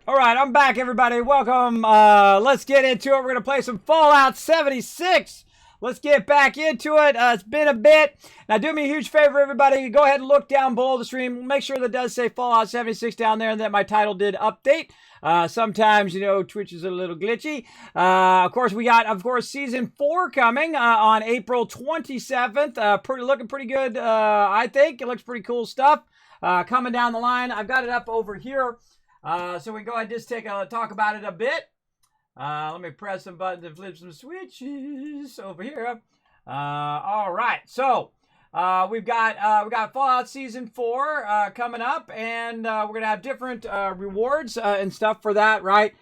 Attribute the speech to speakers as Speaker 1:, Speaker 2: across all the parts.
Speaker 1: All right, I'm back, everybody. Welcome. Let's get into it. We're going to play some Fallout 76. Let's get back into it. It's been a bit. Now, do me a huge favor, everybody. Go ahead and look down below the stream. Make sure that does say Fallout 76 down there and that my title did update. Sometimes, Twitch is a little glitchy. Of course, we got, Season 4 coming on April 27th. Looking pretty good, I think. It looks pretty cool stuff coming down the line. I've got it up over here. So we can go ahead and just talk about it a bit. Let me press some buttons and flip some switches over here. All right, so we got Fallout Season 4 coming up, and we're gonna have different rewards and stuff for that, right?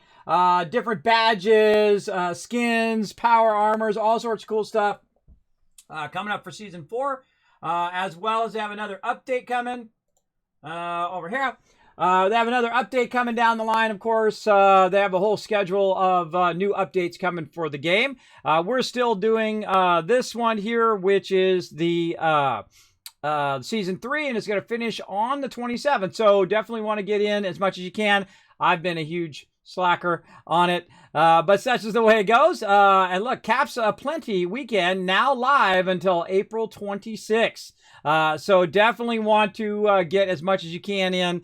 Speaker 1: Different badges, skins, power armors, all sorts of cool stuff coming up for Season 4, as well as they have another update coming over here. They have another update coming down the line, of course. They have a whole schedule of new updates coming for the game. We're still doing this one here, which is the Season 3, and it's going to finish on the 27th. So definitely want to get in as much as you can. I've been a huge slacker on it, but such is the way it goes. And look, Caps Plenty Weekend now live until April 26th. So definitely want to get as much as you can in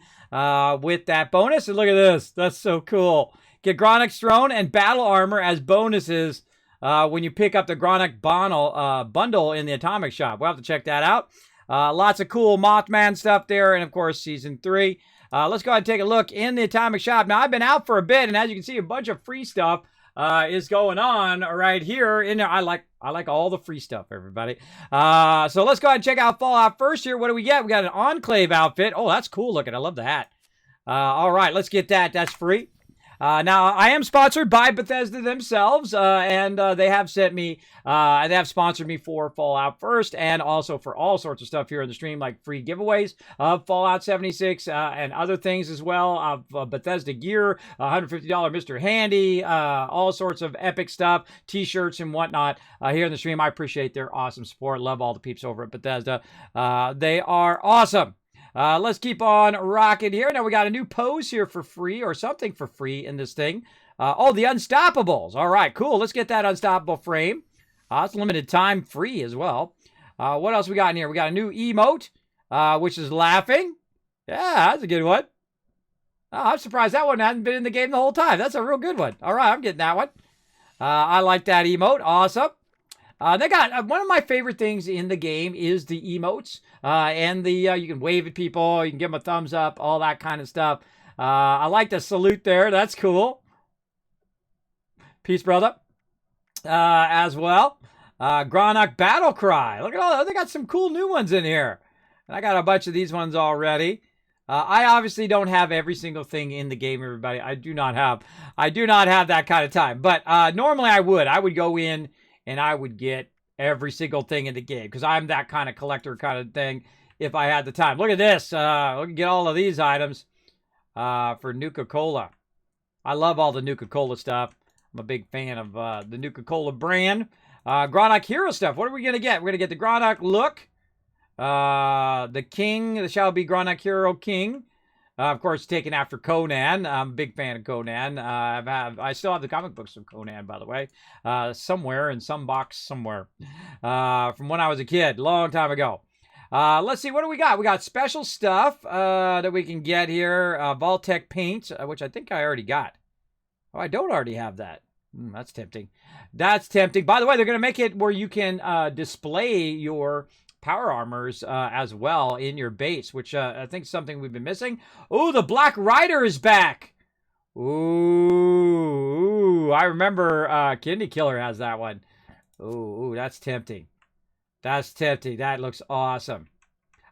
Speaker 1: with that bonus. And look at this. That's so cool. Get Gronach's Throne and Battle Armor as bonuses when you pick up the Gronach bundle in the Atomic Shop. We'll have to check that out. Lots of cool Mothman stuff there. And, of course, Season 3. Let's go ahead and take a look in the Atomic Shop. Now, I've been out for a bit, and as you can see, a bunch of free stuff is going on right here. In there, I like all the free stuff, everybody. So let's go ahead and check out Fallout first here. What do we get? We got an Enclave outfit. Oh, that's cool looking. I love that. All right, let's get that. That's free. Now, I am sponsored by Bethesda themselves, and they have sent me, they have sponsored me for Fallout First, and also for all sorts of stuff here in the stream, like free giveaways of Fallout 76, and other things as well, of Bethesda gear, $150 Mr. Handy, all sorts of epic stuff, t-shirts and whatnot, here in the stream. I appreciate their awesome support. Love all the peeps over at Bethesda. They are awesome. Let's keep on rocking here. Now we got a new pose here for free, or something for free in this thing. Oh, the Unstoppables. All right, cool. Let's get that Unstoppable frame. It's limited time free as well. What else we got in here? We got a new emote, which is laughing. Yeah, that's a good one. Oh, I'm surprised that one hasn't been in the game the whole time. That's a real good one. All right, I'm getting that one. I like that emote. Awesome. They got one of my favorite things in the game is the emotes, and the you can wave at people, you can give them a thumbs up, all that kind of stuff. I like the salute there. That's cool. Peace, brother. As well, Gronach Battle Cry. Look at all they got some cool new ones in here. And I got a bunch of these ones already. I obviously don't have every single thing in the game, everybody. I do not have that kind of time. But normally I would go in and I would get every single thing in the game, because I'm that kind of collector kind of thing if I had the time. Look at this. We can get all of these items for Nuka-Cola. I love all the Nuka-Cola stuff. I'm a big fan of the Nuka-Cola brand. Gronach Hero stuff. What are we going to get? We're going to get the Gronach look. The King, the Shall-Be Gronach Hero King. Of course, taken after Conan. I'm a big fan of Conan. I still have the comic books of Conan, by the way, somewhere in some box somewhere, from when I was a kid, long time ago. Let's see, what do we got? We got special stuff that we can get here. Vault-Tec paint, which I think I already got. Oh, I don't already have that. That's tempting. That's tempting. By the way, they're going to make it where you can display your power armors as well in your base, which I think is something we've been missing. Oh, the Black Rider is back. Ooh, I remember Kidney Killer has that one. Ooh, that's tempting. That's tempting. That looks awesome.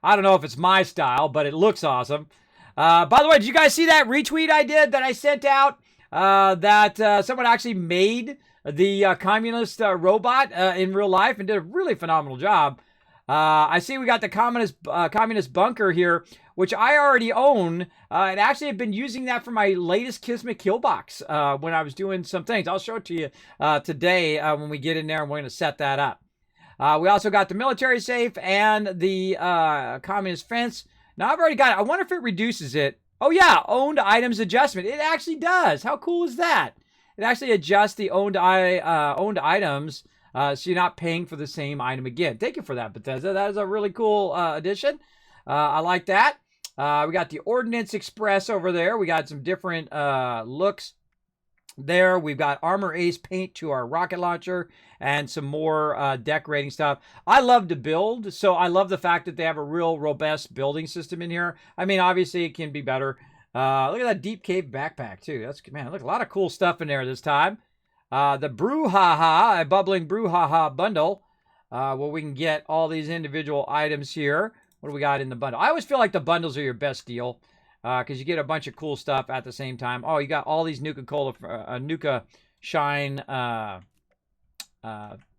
Speaker 1: I don't know if it's my style, but it looks awesome. By the way, did you guys see that retweet I did that I sent out? That someone actually made the communist robot in real life and did a really phenomenal job. I see we got the communist bunker here, which I already own. And actually have been using that for my latest Kismet kill box when I was doing some things. I'll show it to you today when we get in there, and we're going to set that up. We also got the military safe and the communist fence. Now, I've already got it. I wonder if it reduces it. Oh yeah, owned items adjustment. It actually does. How cool is that? It actually adjusts the owned items, so you're not paying for the same item again. Thank you for that, Bethesda. That is a really cool addition. I like that. We got the Ordnance Express over there. We got some different looks there. We've got Armor Ace paint to our rocket launcher and some more decorating stuff. I love to build, so I love the fact that they have a real robust building system in here. I mean, obviously it can be better. Look at that deep cave backpack too. That's, man, look, a lot of cool stuff in there this time. The Brouhaha, a bubbling Brouhaha bundle, where we can get all these individual items here. What do we got in the bundle? I always feel like the bundles are your best deal, because you get a bunch of cool stuff at the same time. Oh, you got all these Nuka Shine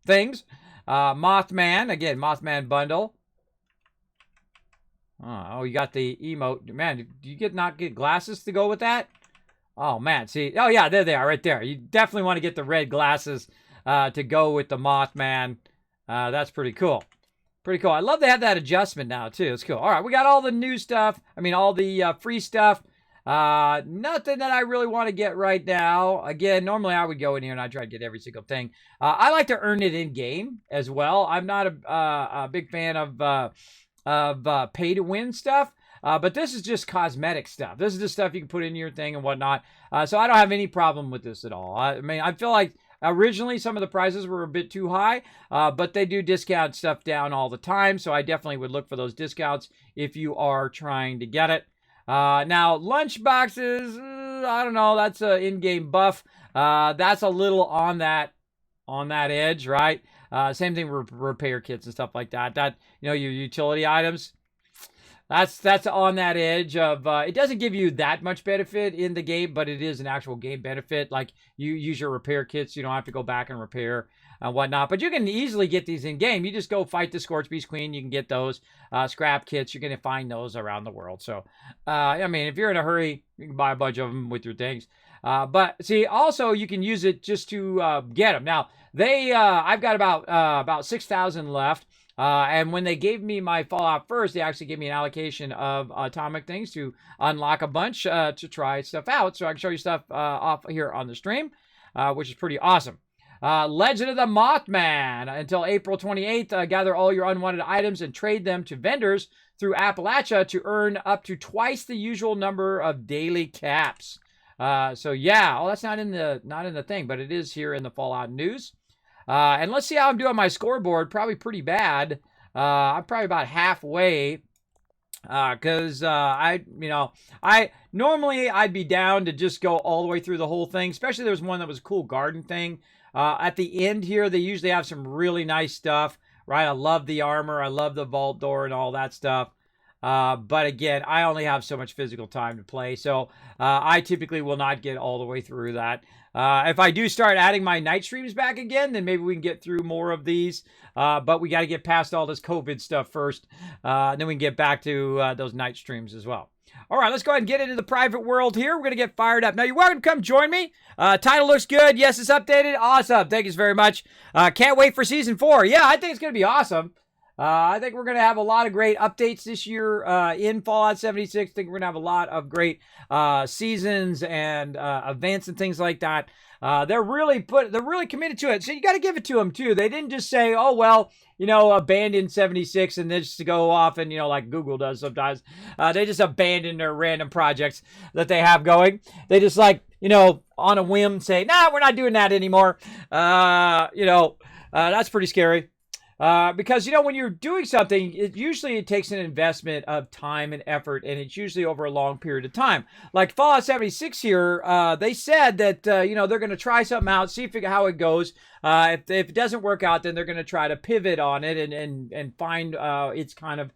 Speaker 1: things. Mothman, again, Mothman bundle. Oh, you got the emote. Man, do you not get glasses to go with that? Oh, man, see. Oh, yeah, there they are right there. You definitely want to get the red glasses to go with the Mothman. That's pretty cool. Pretty cool. I love they have that adjustment now, too. It's cool. All right, we got all the new stuff. I mean, all the free stuff. Nothing that I really want to get right now. Again, normally I would go in here and I try to get every single thing. I like to earn it in game as well. I'm not a big fan of pay to win stuff. But this is just cosmetic stuff. This is the stuff you can put in your thing and whatnot. So I don't have any problem with this at all. I mean, I feel like originally some of the prices were a bit too high, but they do discount stuff down all the time. So I definitely would look for those discounts if you are trying to get it. Now, lunch boxes, I don't know. That's an in-game buff. That's a little on that edge, right? Same thing with repair kits and stuff like that. Your utility items. That's on that edge of, it doesn't give you that much benefit in the game, but it is an actual game benefit. Like, you use your repair kits, you don't have to go back and repair and whatnot. But you can easily get these in game. You just go fight the Scorch-Beast Queen, you can get those. Scrap kits, you're going to find those around the world. So, I mean, if you're in a hurry, you can buy a bunch of them with your things. But see, also you can use it just to get them. Now, I've got about 6,000 left. And when they gave me my Fallout first, they actually gave me an allocation of atomic things to unlock a bunch to try stuff out. So I can show you stuff off here on the stream, which is pretty awesome. Legend of the Mothman. Until April 28th, gather all your unwanted items and trade them to vendors through Appalachia to earn up to twice the usual number of daily caps. So yeah, that's not in the thing, but it is here in the Fallout news. And let's see how I'm doing on my scoreboard. Probably pretty bad. I'm probably about halfway. Because I normally I'd be down to just go all the way through the whole thing. Especially there was one that was a cool garden thing. At the end here, they usually have some really nice stuff, right? I love the armor. I love the vault door and all that stuff. But again, I only have so much physical time to play, so I typically will not get all the way through that. If I do start adding my night streams back again, then maybe we can get through more of these. But we got to get past all this COVID stuff first, and then we can get back to those night streams as well. All right, let's go ahead and get into the private world here. We're going to get fired up. Now, you're welcome to come join me. Title looks good. Yes, it's updated. Awesome. Thank you very much. Can't wait for Season 4. Yeah, I think it's going to be awesome. I think we're going to have a lot of great updates this year in Fallout 76. I think we're going to have a lot of great seasons and events and things like that. They're really committed to it. So you got to give it to them too. They didn't just say, "Oh well, abandon 76 and then just go off and like Google does sometimes." They just abandon their random projects that they have going. They just on a whim say, "Nah, we're not doing that anymore." That's pretty scary. Because, when you're doing something, it takes an investment of time and effort, and it's usually over a long period of time. Like Fallout 76 here, they said that, they're going to try something out, see how it goes. If it doesn't work out, then they're going to try to pivot on it and find its kind of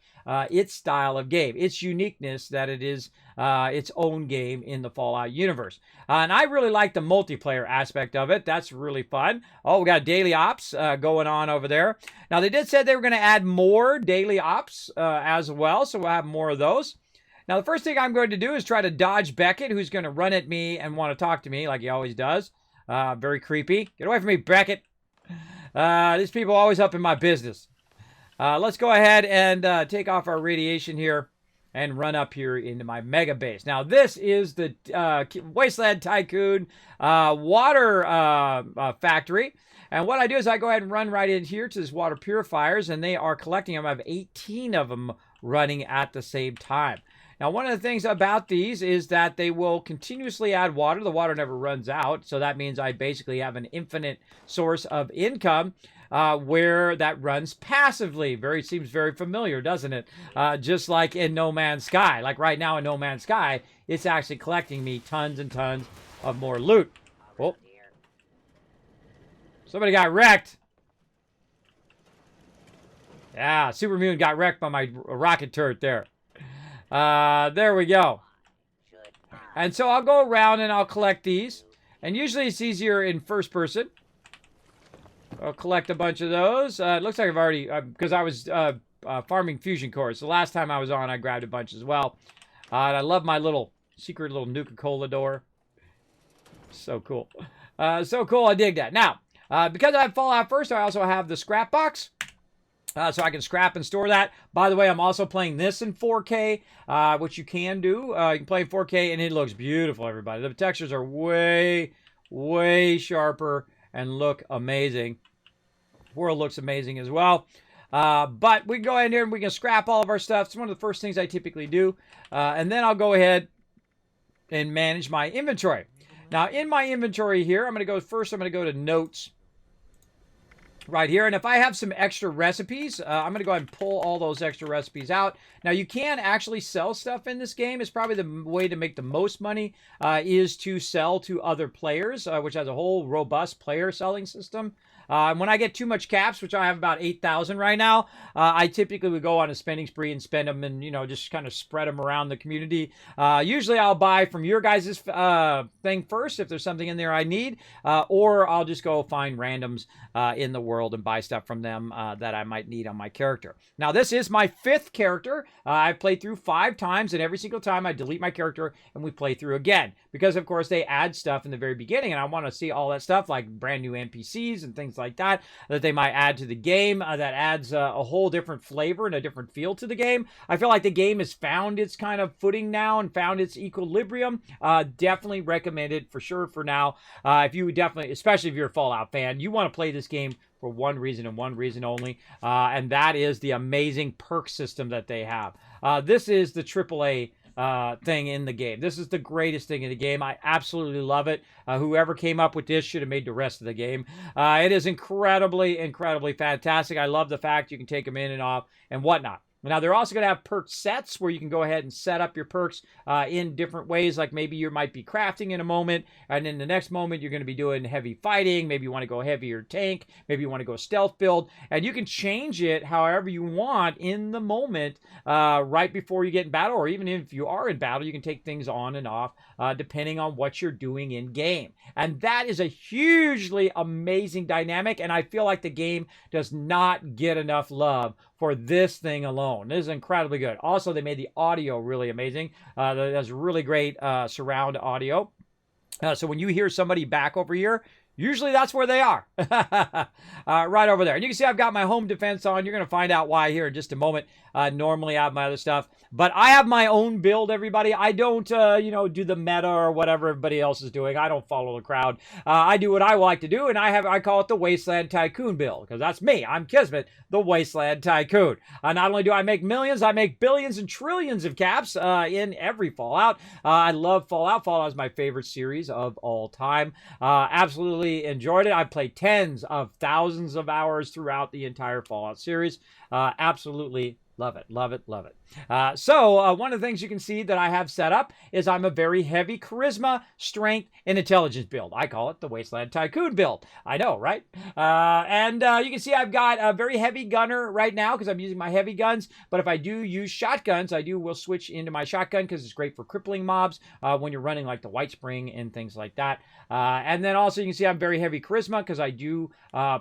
Speaker 1: its style of game, its uniqueness that it is its own game in the Fallout universe. And I really like the multiplayer aspect of it. That's really fun. Oh, we got daily ops going on over there. Now, they did say they were going to add more daily ops as well, so we'll have more of those. Now, the first thing I'm going to do is try to dodge Beckett, who's going to run at me and want to talk to me like he always does. Very creepy. Get away from me, Beckett. These people are always up in my business. Let's go ahead and take off our radiation here. and run up here into my mega base. Now, this is the Wasteland Tycoon water factory. And what I do is I go ahead and run right in here to this water purifiers, and they are collecting them. I have 18 of them running at the same time. Now, one of the things about these is that they will continuously add water. The water never runs out, so that means I basically have an infinite source of income where that runs passively. Seems very familiar, doesn't it? Just like in No Man's Sky. Like right now in No Man's Sky, it's actually collecting me tons and tons of more loot. Oh. Somebody got wrecked. Yeah, Super Mutant got wrecked by my rocket turret there. There we go. And so I'll go around and I'll collect these. And usually it's easier in first person. I'll collect a bunch of those. It looks like I've already, because I was farming fusion cores. The last time I was on, I grabbed a bunch as well. And I love my little secret little Nuka-Cola door. So cool. So cool, I dig that. Now, because I have Fallout first, I also have the scrap box. So I can scrap and store that. By the way, I'm also playing this in 4K, which you can do. You can play in 4K, and it looks beautiful, everybody. The textures are way, way sharper and look amazing. World looks amazing as well. But we can go in here and we can scrap all of our stuff. It's one of the first things I typically do. And then I'll go ahead and manage my inventory. Now, in my inventory here, I'm going to go to notes. Right here, and if I have some extra recipes, I'm going to go ahead and pull all those extra recipes out. Now, you can actually sell stuff in this game. It's probably the way to make the most money is to sell to other players, which has a whole robust player selling system. When I get too much caps, which I have about 8,000 right now, I typically would go on a spending spree and spend them and, just kind of spread them around the community. Usually I'll buy from your guys' thing first if there's something in there I need, or I'll just go find randoms in the world and buy stuff from them that I might need on my character. Now, this is my 5th character. I've played through 5 times, and every single time I delete my character and we play through again. Because, of course, they add stuff in the very beginning, and I want to see all that stuff, like brand new NPCs and things like that they might add to the game that adds a whole different flavor and a different feel to the game. I feel like the game has found its kind of footing now and found its equilibrium. Definitely recommend it for sure for now. If you definitely, especially if you're a Fallout fan, you want to play this game for one reason and one reason only, and that is the amazing perk system that they have. This is the AAA thing in the game. This is the greatest thing in the game. I absolutely love it. Whoever came up with this should have made the rest of the game. It is incredibly, incredibly fantastic. I love the fact you can take them in and off and whatnot. Now, they're also going to have perk sets where you can go ahead and set up your perks in different ways. Like maybe you might be crafting in a moment, and in the next moment, you're going to be doing heavy fighting. Maybe you want to go heavier tank. Maybe you want to go stealth build. And you can change it however you want in the moment right before you get in battle. Or even if you are in battle, you can take things on and off depending on what you're doing in game. And that is a hugely amazing dynamic. And I feel like the game does not get enough love for this thing alone. This is incredibly good. Also, they made the audio really amazing. That's really great surround audio. So when you hear somebody back over here, usually that's where they are. Right over there. And you can see I've got my home defense on. You're going to find out why here in just a moment. Normally I have my other stuff. But I have my own build, everybody. I don't, do the meta or whatever everybody else is doing. I don't follow the crowd. I do what I like to do, and I call it the Wasteland Tycoon build, because that's me. I'm Kismet, the Wasteland Tycoon. Not only do I make millions, I make billions and trillions of caps in every Fallout. I love Fallout. Fallout is my favorite series of all time. Absolutely enjoyed it. I've played tens of thousands of hours throughout the entire Fallout series. Absolutely love it, love it, love it. So one of the things you can see that I have set up is I'm a very heavy charisma, strength, and intelligence build. I call it the Wasteland Tycoon build. I know, right? And you can see I've got a very heavy gunner right now because I'm using my heavy guns. But if I do use shotguns, will switch into my shotgun because it's great for crippling mobs when you're running like the White Spring and things like that. And then also you can see I'm very heavy charisma because I do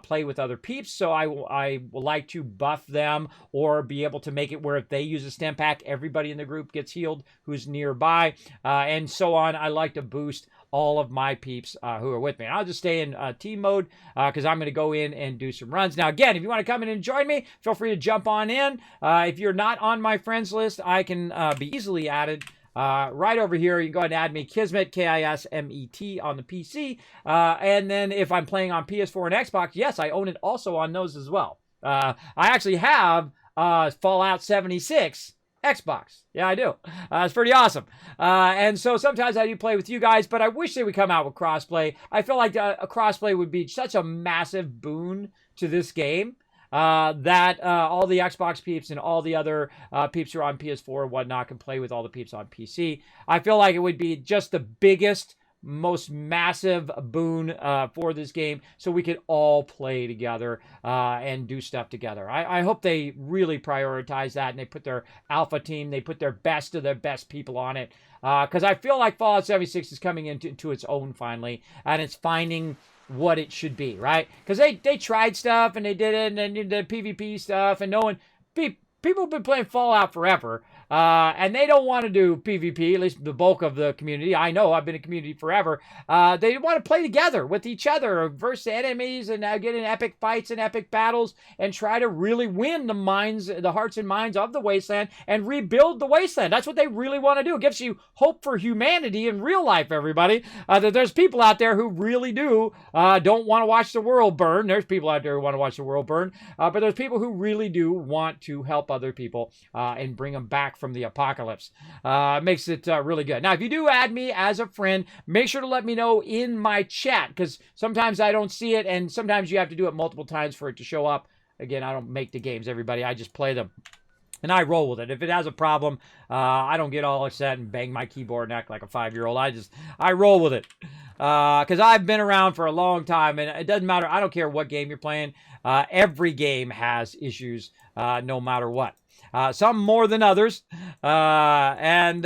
Speaker 1: play with other peeps. So I will like to buff them or be able to make it where if they use a stem pack, everybody in the group gets healed who's nearby, and so on. I like to boost all of my peeps who are with me. And I'll just stay in team mode because I'm going to go in and do some runs. Now, again, if you want to come in and join me, feel free to jump on in. If you're not on my friends list, I can be easily added. Right over here, you can go ahead and add me, Kismet, Kismet on the PC. And then if I'm playing on PS4 and Xbox, yes, I own it also on those as well. I actually have Fallout 76 Xbox. Yeah, I do. It's pretty awesome. And so sometimes I do play with you guys, but I wish they would come out with crossplay. I feel like a crossplay would be such a massive boon to this game. That all the Xbox peeps and all the other peeps who are on PS4 and whatnot can play with all the peeps on PC. I feel like it would be just the biggest, most massive boon for this game, so we could all play together and do stuff together. I hope they really prioritize that, and they put their alpha team, they put their best of their best people on it, because I feel like Fallout 76 is coming into its own finally, and it's finding what it should be, right? Because they tried stuff and they did it, and then did the PvP stuff, and no one, people have been playing Fallout forever, and they don't want to do PvP, at least the bulk of the community. I know, I've been in community forever. They want to play together with each other versus enemies and get in epic fights and epic battles and try to really win the hearts and minds of the Wasteland and rebuild the Wasteland. That's what they really want to do. It gives you hope for humanity in real life, everybody. That there's people out there who really don't want to watch the world burn. There's people out there who want to watch the world burn, but there's people who really do want to help other people and bring them back from the apocalypse. Makes it really good. Now, if you do add me as a friend, make sure to let me know in my chat, because sometimes I don't see it, and sometimes you have to do it multiple times for it to show up. Again, I don't make the games, everybody. I just play them. And I roll with it. If it has a problem, I don't get all upset and bang my keyboard and act like a 5-year-old. I roll with it. Because I've been around for a long time, and it doesn't matter. I don't care what game you're playing. Every game has issues, no matter what. Some more than others, and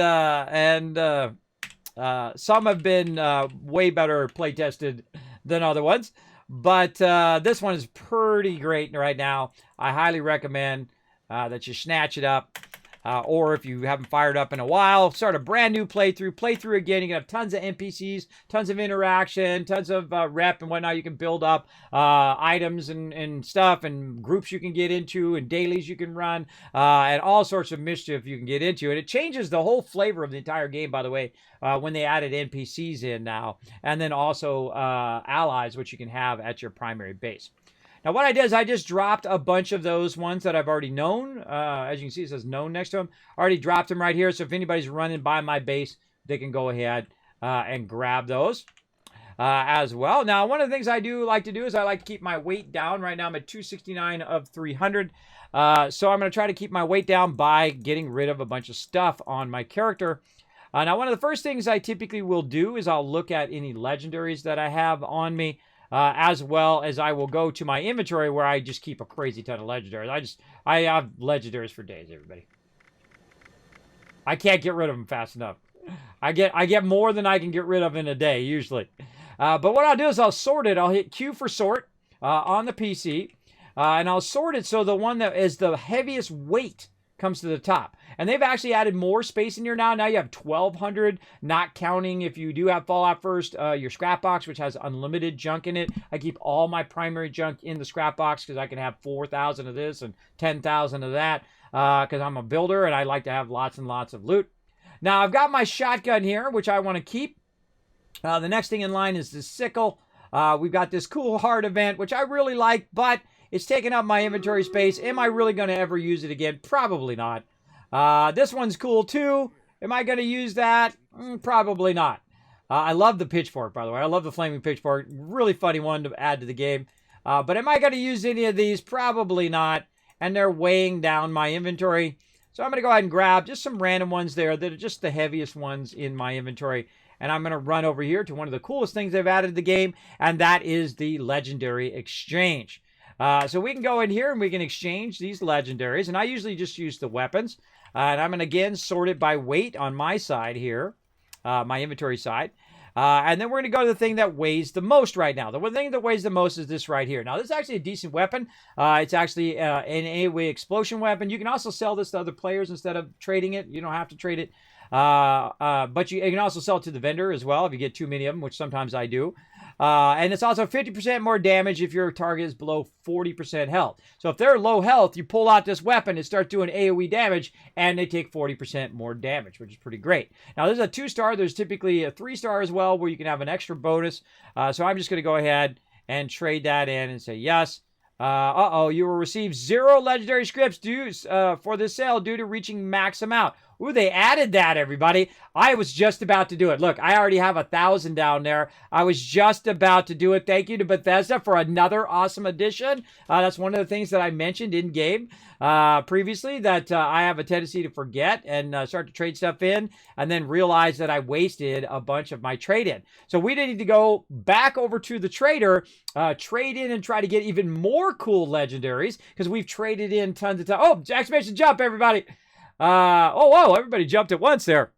Speaker 1: some have been way better play tested than other ones. But this one is pretty great right now. I highly recommend that you snatch it up. Or if you haven't fired up in a while, start a brand new playthrough. Play through again. You can have tons of NPCs, tons of interaction, tons of rep and whatnot. You can build up items and stuff and groups you can get into and dailies you can run and all sorts of mischief you can get into. And it changes the whole flavor of the entire game, by the way, when they added NPCs in now. And then also allies, which you can have at your primary base. Now, what I did is I just dropped a bunch of those ones that I've already known. As you can see, it says known next to them. I already dropped them right here. So if anybody's running by my base, they can go ahead and grab those as well. Now, one of the things I do like to do is I like to keep my weight down. Right now, I'm at 269 of 300. So I'm going to try to keep my weight down by getting rid of a bunch of stuff on my character. Now, one of the first things I typically will do is I'll look at any legendaries that I have on me. As well as I will go to my inventory where I just keep a crazy ton of legendaries. I have legendaries for days, everybody. I can't get rid of them fast enough. I get more than I can get rid of in a day, usually. But what I'll do is I'll sort it. I'll hit Q for sort on the PC. And I'll sort it so the one that is the heaviest weight comes to the top. And they've actually added more space in here now. Now you have 1,200, not counting if you do have Fallout First, your scrap box, which has unlimited junk in it. I keep all my primary junk in the scrap box because I can have 4,000 of this and 10,000 of that because I'm a builder and I like to have lots and lots of loot. Now I've got my shotgun here, which I want to keep. The next thing in line is the sickle. We've got this cool heart event, which I really like, but it's taking up my inventory space. Am I really going to ever use it again? Probably not. This one's cool too. Am I going to use that? Probably not. I love the pitchfork, by the way. I love the flaming pitchfork. Really funny one to add to the game. But am I going to use any of these? Probably not. And they're weighing down my inventory. So I'm going to go ahead and grab just some random ones there that are just the heaviest ones in my inventory. And I'm going to run over here to one of the coolest things they've added to the game. And that is the Legendary Exchange. So we can go in here and we can exchange these legendaries. And I usually just use the weapons. And I'm going to, again, sort it by weight on my side here, my inventory side. And then we're going to go to the thing that weighs the most right now. The one thing that weighs the most is this right here. Now, this is actually a decent weapon. It's actually an AoE explosion weapon. You can also sell this to other players instead of trading it. You don't have to trade it. But you can also sell it to the vendor as well if you get too many of them, which sometimes I do. And it's also 50% more damage if your target is below 40% health. So if they're low health, you pull out this weapon and start doing AoE damage, and they take 40% more damage, which is pretty great. Now, this is a 2-star. There's typically a 3-star as well, where you can have an extra bonus. So I'm just going to go ahead and trade that in and say yes. You will receive 0 legendary scripts for this sale due to reaching max amount. Ooh, they added that, everybody. I was just about to do it. Look, I already have 1,000 down there. I was just about to do it. Thank you to Bethesda for another awesome addition. That's one of the things that I mentioned in game previously, that I have a tendency to forget and start to trade stuff in and then realize that I wasted a bunch of my trade-in. So we need to go back over to the trader, trade in and try to get even more cool legendaries, because we've traded in tons of time. Oh, exclamation jump, everybody. Oh, whoa, everybody jumped at once there.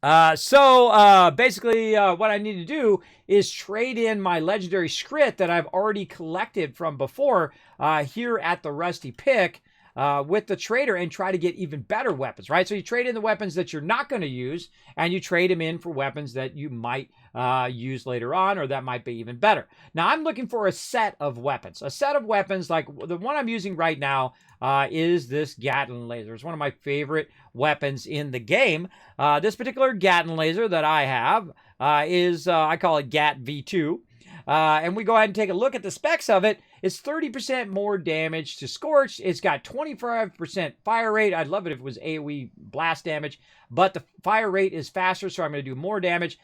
Speaker 1: Basically, what I need to do is trade in my legendary script that I've already collected from before here at the Rusty Pick with the trader and try to get even better weapons, right? So you trade in the weapons that you're not going to use, and you trade them in for weapons that you might use later on, or that might be even better. Now, I'm looking for a set of weapons. A set of weapons, like the one I'm using right now, is this Gatling laser. It's one of my favorite weapons in the game. This particular Gatling laser that I have is, I call it Gat V2. And we go ahead and take a look at the specs of it. It's 30% more damage to Scorch. It's got 25% fire rate. I'd love it if it was AoE blast damage, but the fire rate is faster, so I'm going to do more damage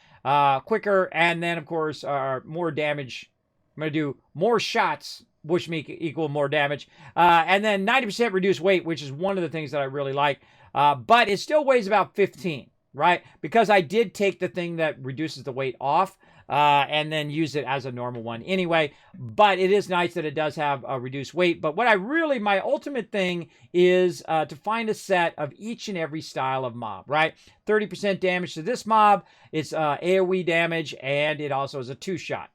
Speaker 1: quicker, and then, of course, more damage. I'm going to do more shots, which make equal more damage, and then 90% reduced weight, which is one of the things that I really like, but it still weighs about 15, right? Because I did take the thing that reduces the weight off, and then use it as a normal one anyway. But it is nice that it does have a reduced weight. But what my ultimate thing is to find a set of each and every style of mob, right? 30% damage to this mob. It's AoE damage, and it also is a 2-shot.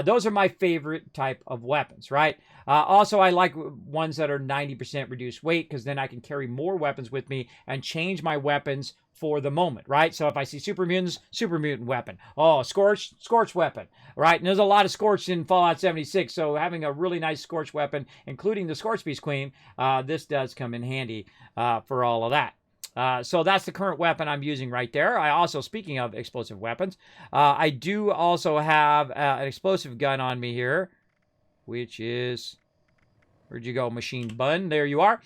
Speaker 1: Those are my favorite type of weapons, right? Also, I like ones that are 90% reduced weight, because then I can carry more weapons with me and change my weapons for the moment, right? So if I see super mutants, super mutant weapon. Oh, Scorch weapon, right? And there's a lot of Scorch in Fallout 76, so having a really nice Scorch weapon, including the Scorch Beast Queen, this does come in handy for all of that. So that's the current weapon I'm using right there. I also, speaking of explosive weapons, I do also have an explosive gun on me here, which is... Where'd you go, machine bun? There you are.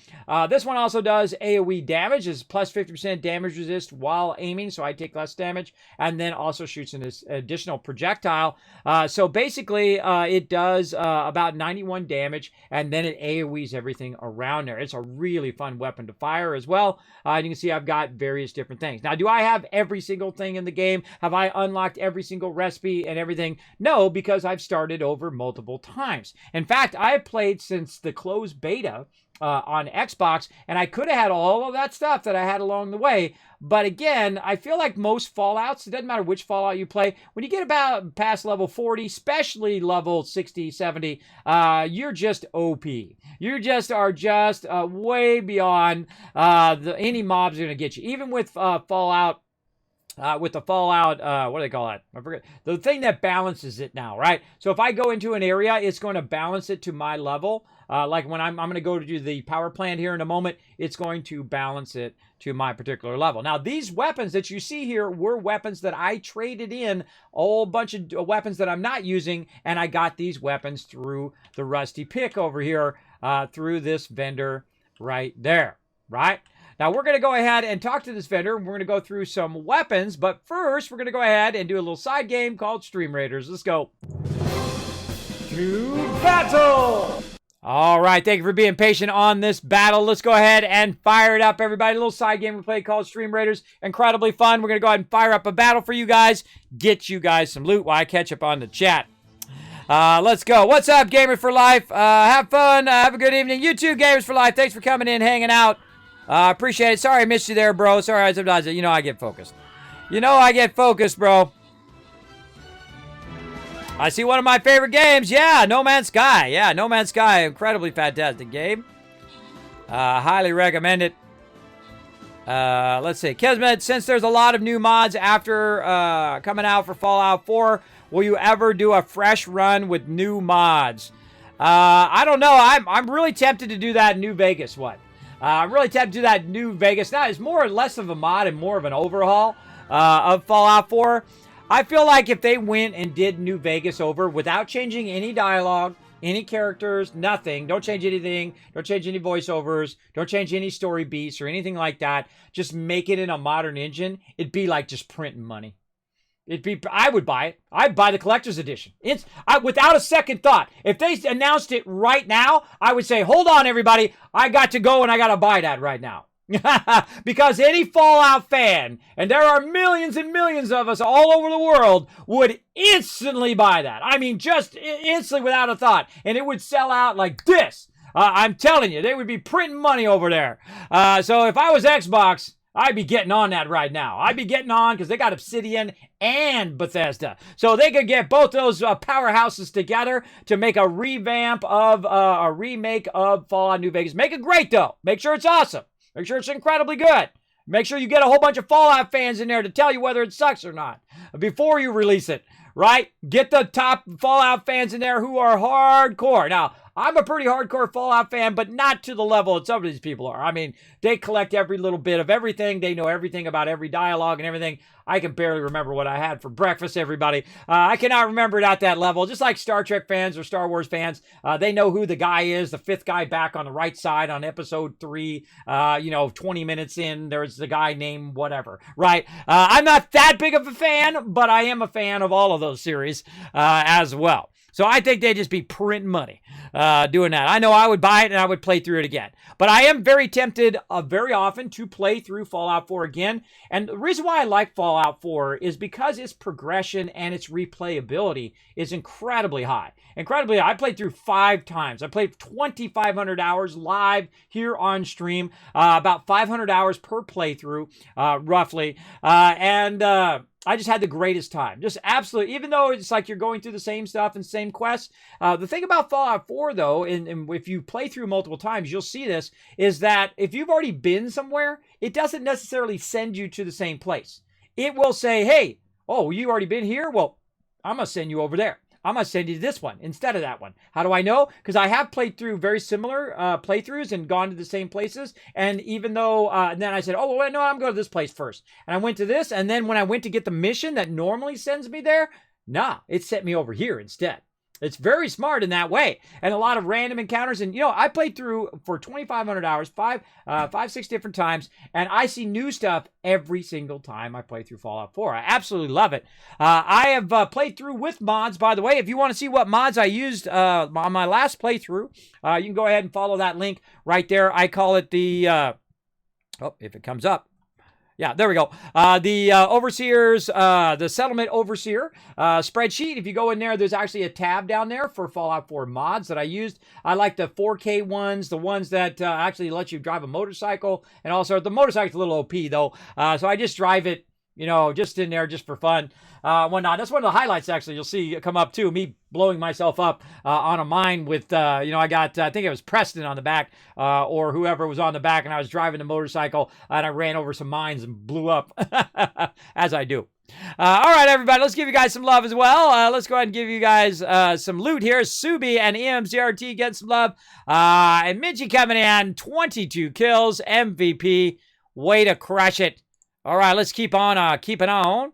Speaker 1: This one also does AoE damage. It's plus 50% damage resist while aiming, so I take less damage. And then also shoots an additional projectile. So basically, it does about 91 damage, and then it AoEs everything around there. It's a really fun weapon to fire as well. You can see I've got various different things. Now, do I have every single thing in the game? Have I unlocked every single recipe and everything? No, because I've started over multiple times. In fact, I have played since the closed beta on Xbox, and I could have had all of that stuff that I had along the way. But again, I feel like most Fallouts, it doesn't matter which Fallout you play, when you get about past level 40, especially level 60, 70, you're just OP. You just are just way beyond any mobs are going to get you. Even with Fallout, with the Fallout, what do they call that? I forget. The thing that balances it now, right? So if I go into an area, it's going to balance it to my level. Like when I'm going to go to the power plant here in a moment, it's going to balance it to my particular level. Now, these weapons that you see here were weapons that I traded in, a whole bunch of weapons that I'm not using, and I got these weapons through the Rusty Pick over here, through this vendor right there, right? Now, we're going to go ahead and talk to this vendor, and we're going to go through some weapons, but first, we're going to go ahead and do a little side game called Stream Raiders. Let's go. To battle! All right, thank you for being patient on this battle. Let's go ahead and fire it up, everybody. A little side game we played called Stream Raiders. Incredibly fun. We're going to go ahead and fire up a battle for you guys. Get you guys some loot while I catch up on the chat. Let's go. What's up, Gamer for Life? Have fun. Have a good evening. You too, Gamers for Life. Thanks for coming in, hanging out. Appreciate it. Sorry I missed you there, bro. Sorry, sometimes, you know I get focused. You know I get focused, bro. I see one of my favorite games. Yeah, No Man's Sky. Yeah, No Man's Sky. Incredibly fantastic game. Highly recommend it. Let's see. Kismet, since there's a lot of new mods after coming out for Fallout 4, will you ever do a fresh run with new mods? I don't know. I'm really tempted to do that New Vegas one. I'm really tempted to do that New Vegas. Now, it's more or less of a mod and more of an overhaul of Fallout 4. I feel like if they went and did New Vegas over without changing any dialogue, any characters, nothing. Don't change anything. Don't change any voiceovers. Don't change any story beats or anything like that. Just make it in a modern engine. It'd be like just printing money. I would buy it. I'd buy the collector's edition. Without a second thought. If they announced it right now, I would say, hold on, everybody. I got to go and I got to buy that right now. Because any Fallout fan, and there are millions and millions of us all over the world, would instantly buy that. I mean, just instantly without a thought. And it would sell out like this. I'm telling you, they would be printing money over there. So if I was Xbox, I'd be getting on that right now. I'd be getting on because they got Obsidian and Bethesda. So they could get both those powerhouses together to make a revamp of, a remake of Fallout New Vegas. Make it great, though. Make sure it's awesome. Make sure it's incredibly good. Make sure you get a whole bunch of Fallout fans in there to tell you whether it sucks or not before you release it, right? Get the top Fallout fans in there who are hardcore. Now, I'm a pretty hardcore Fallout fan, but not to the level that some of these people are. I mean, they collect every little bit of everything. They know everything about every dialogue and everything. I can barely remember what I had for breakfast, everybody. I cannot remember it at that level. Just like Star Trek fans or Star Wars fans, they know who the guy is, the fifth guy back on the right side on episode 3. 20 minutes in, there's the guy named whatever, right? I'm not that big of a fan, but I am a fan of all of those series as well. So I think they'd just be printing money doing that. I know I would buy it and I would play through it again. But I am very tempted very often to play through Fallout 4 again. And the reason why I like Fallout 4 is because its progression and its replayability is incredibly high. Incredibly high. I played through 5 times. I played 2,500 hours live here on stream. About 500 hours per playthrough, roughly. I just had the greatest time. Just absolutely, even though it's like you're going through the same stuff and same quests. The thing about Fallout 4, though, and if you play through multiple times, you'll see this, is that if you've already been somewhere, it doesn't necessarily send you to the same place. It will say, hey, oh, you already been here? Well, I'm going to send you over there. I'm going to send you to this one instead of that one. How do I know? Because I have played through very similar playthroughs and gone to the same places. And even though, and then I said, oh, well, no, I'm going to this place first. And I went to this. And then when I went to get the mission that normally sends me there, nah, it sent me over here instead. It's very smart in that way. And a lot of random encounters. And, I played through for 2,500 hours, 6 different times. And I see new stuff every single time I play through Fallout 4. I absolutely love it. I have played through with mods, by the way. If you want to see what mods I used on my last playthrough, you can go ahead and follow that link right there. I call it the, if it comes up. Yeah, there we go. The Overseer's, the Settlement Overseer spreadsheet. If you go in there, there's actually a tab down there for Fallout 4 mods that I used. I like the 4K ones, the ones that actually let you drive a motorcycle. And also, the motorcycle's a little OP, though. So I just drive it, just in there just for fun. Whatnot. That's one of the highlights, actually, you'll see come up, too. Me blowing myself up on a mine with, I got, I think it was Preston on the back or whoever was on the back, and I was driving the motorcycle, and I ran over some mines and blew up, as I do. All right, everybody, let's give you guys some love as well. Let's go ahead and give you guys some loot here. Subi and EMCRT getting some love. And Minchie coming in, 22 kills, MVP. Way to crush it. All right, let's keep on keeping on.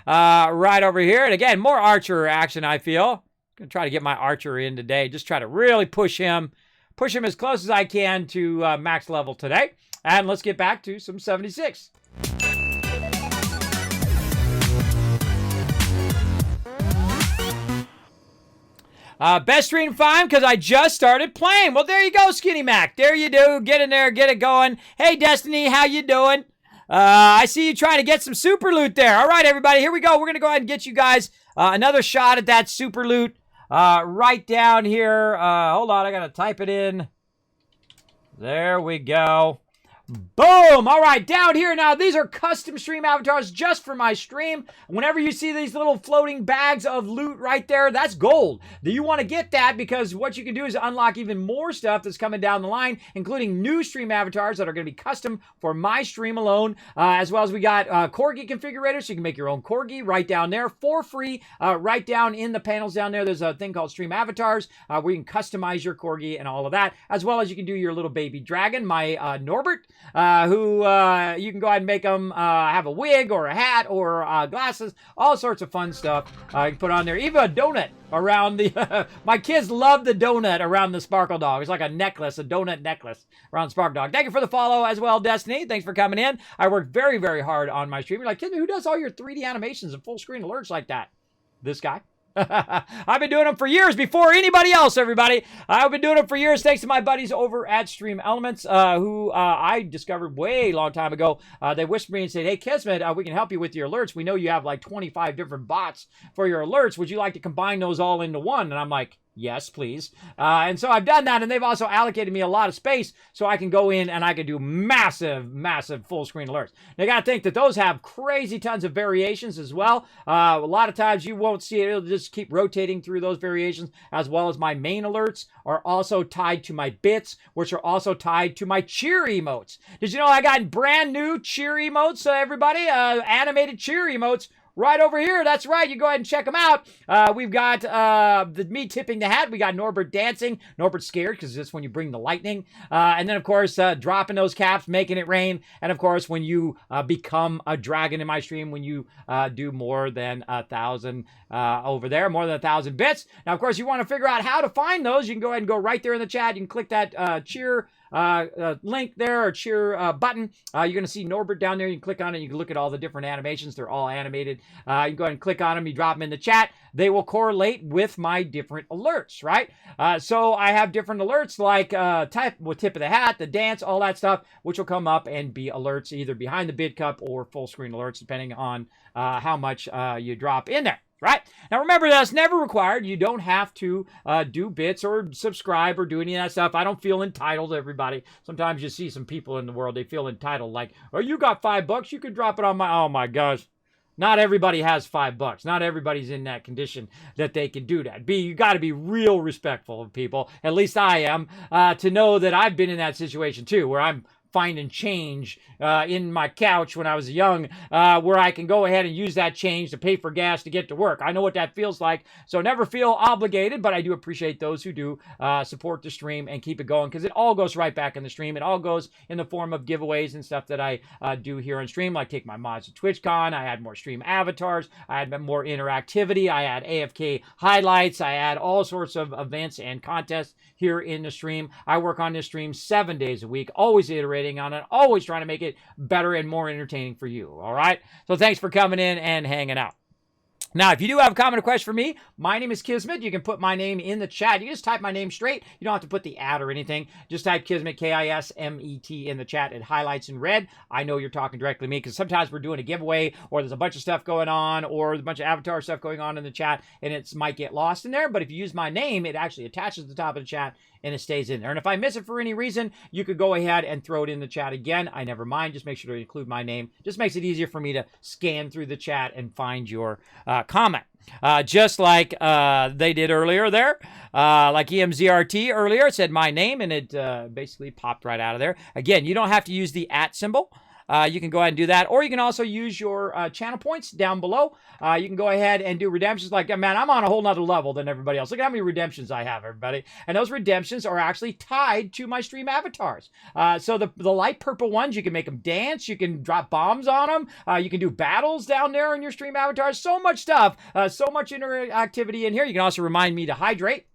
Speaker 1: Right over here. And again, more Archer action, I feel. Going to try to get my Archer in today. Just try to really push him as close as I can to max level today. And let's get back to some 76. Best stream fine because I just started playing. Well, there you go, Skinny Mac. There you do. Get in there. Get it going. Hey, Destiny, how you doing? I see you trying to get some super loot there. All right, everybody, here we go. We're going to go ahead and get you guys another shot at that super loot right down here. Hold on, I got to type it in. There we go. Boom! All right, down here now, these are custom stream avatars just for my stream. Whenever you see these little floating bags of loot right there, that's gold. You want to get that because what you can do is unlock even more stuff that's coming down the line, including new stream avatars that are going to be custom for my stream alone, as well as we got Corgi configurators, so you can make your own Corgi right down there for free. Right down in the panels down there, there's a thing called stream avatars where you can customize your Corgi and all of that, as well as you can do your little baby dragon, my Norbert, who you can go ahead and make them have a wig or a hat or glasses, all sorts of fun stuff you can put on there. Even a donut around the... my kids love the donut around the Sparkle Dog. It's like a necklace, a donut necklace around Sparkle Dog. Thank you for the follow as well, Destiny. Thanks for coming in. I work very, very hard on my stream. You're like, kid, who does all your 3D animations and full screen alerts like that? This guy. I've been doing them for years before anybody else, everybody. I've been doing them for years thanks to my buddies over at Stream Elements, who I discovered way long time ago. They whispered me and said, hey, Kismet, we can help you with your alerts. We know you have like 25 different bots for your alerts. Would you like to combine those all into one? And I'm like, yes, please. And so I've done that, and they've also allocated me a lot of space so I can go in and I can do massive, massive full screen alerts. Now, you got to think that those have crazy tons of variations as well. A lot of times you won't see it. It'll just keep rotating through those variations, as well as my main alerts are also tied to my bits, which are also tied to my cheer emotes. Did you know I got brand new cheer emotes, everybody? Animated cheer emotes right over here. That's right. You go ahead and check them out. We've got me tipping the hat. We got Norbert dancing. Norbert scared because that's when you bring the lightning. And then, of course, dropping those caps, making it rain. And, of course, when you become a dragon in my stream, when you do more than 1,000 over there, more than 1,000 bits. Now, of course, you want to figure out how to find those. You can go ahead and go right there in the chat. You can click that cheer link there, or cheer button. You're going to see Norbert down there. You can click on it. You can look at all the different animations. They're all animated. You can go ahead and click on them. You drop them in the chat. They will correlate with my different alerts, right? So I have different alerts like tip of the hat, the dance, all that stuff, which will come up and be alerts either behind the bid cup or full screen alerts, depending on how much you drop in there. Right? Now, remember, that's never required. You don't have to do bits or subscribe or do any of that stuff. I don't feel entitled to everybody. Sometimes you see some people in the world, they feel entitled. Like, oh, you got $5. You could drop it on my... Oh, my gosh. Not everybody has $5. Not everybody's in that condition that they can do that. You got to be real respectful of people. At least I am. To know that I've been in that situation, too, where I'm finding change in my couch when I was young, where I can go ahead and use that change to pay for gas to get to work. I know what that feels like, so never feel obligated, but I do appreciate those who do support the stream and keep it going, because it all goes right back in the stream. It all goes in the form of giveaways and stuff that I do here on stream, like take my mods to TwitchCon, I add more stream avatars, I add more interactivity, I add AFK highlights, I add all sorts of events and contests here in the stream. I work on this stream 7 days a week, always iterating on it, always trying to make it better and more entertaining for you. All right. So thanks for coming in and hanging out. Now, if you do have a comment or question for me, my name is Kismet. You can put my name in the chat. You can just type my name straight. You don't have to put the ad or anything. Just type Kismet, K-I-S-M-E-T in the chat. It highlights in red. I know you're talking directly to me, because sometimes we're doing a giveaway, or there's a bunch of stuff going on, or there's a bunch of avatar stuff going on in the chat, and it might get lost in there. But if you use my name, it actually attaches to the top of the chat, and it stays in there. And if I miss it for any reason, you could go ahead and throw it in the chat again. I never mind. Just make sure to include my name. Just makes it easier for me to scan through the chat and find your comment. Just like they did earlier there. Like EMZRT earlier, it said my name, and it basically popped right out of there. Again, you don't have to use the @ symbol. You can go ahead and do that. Or you can also use your channel points down below. You can go ahead and do redemptions. Like, man, I'm on a whole nother level than everybody else. Look at how many redemptions I have, everybody. And those redemptions are actually tied to my stream avatars. So the light purple ones, you can make them dance. You can drop bombs on them. You can do battles down there in your stream avatars. So much stuff. So much interactivity in here. You can also remind me to hydrate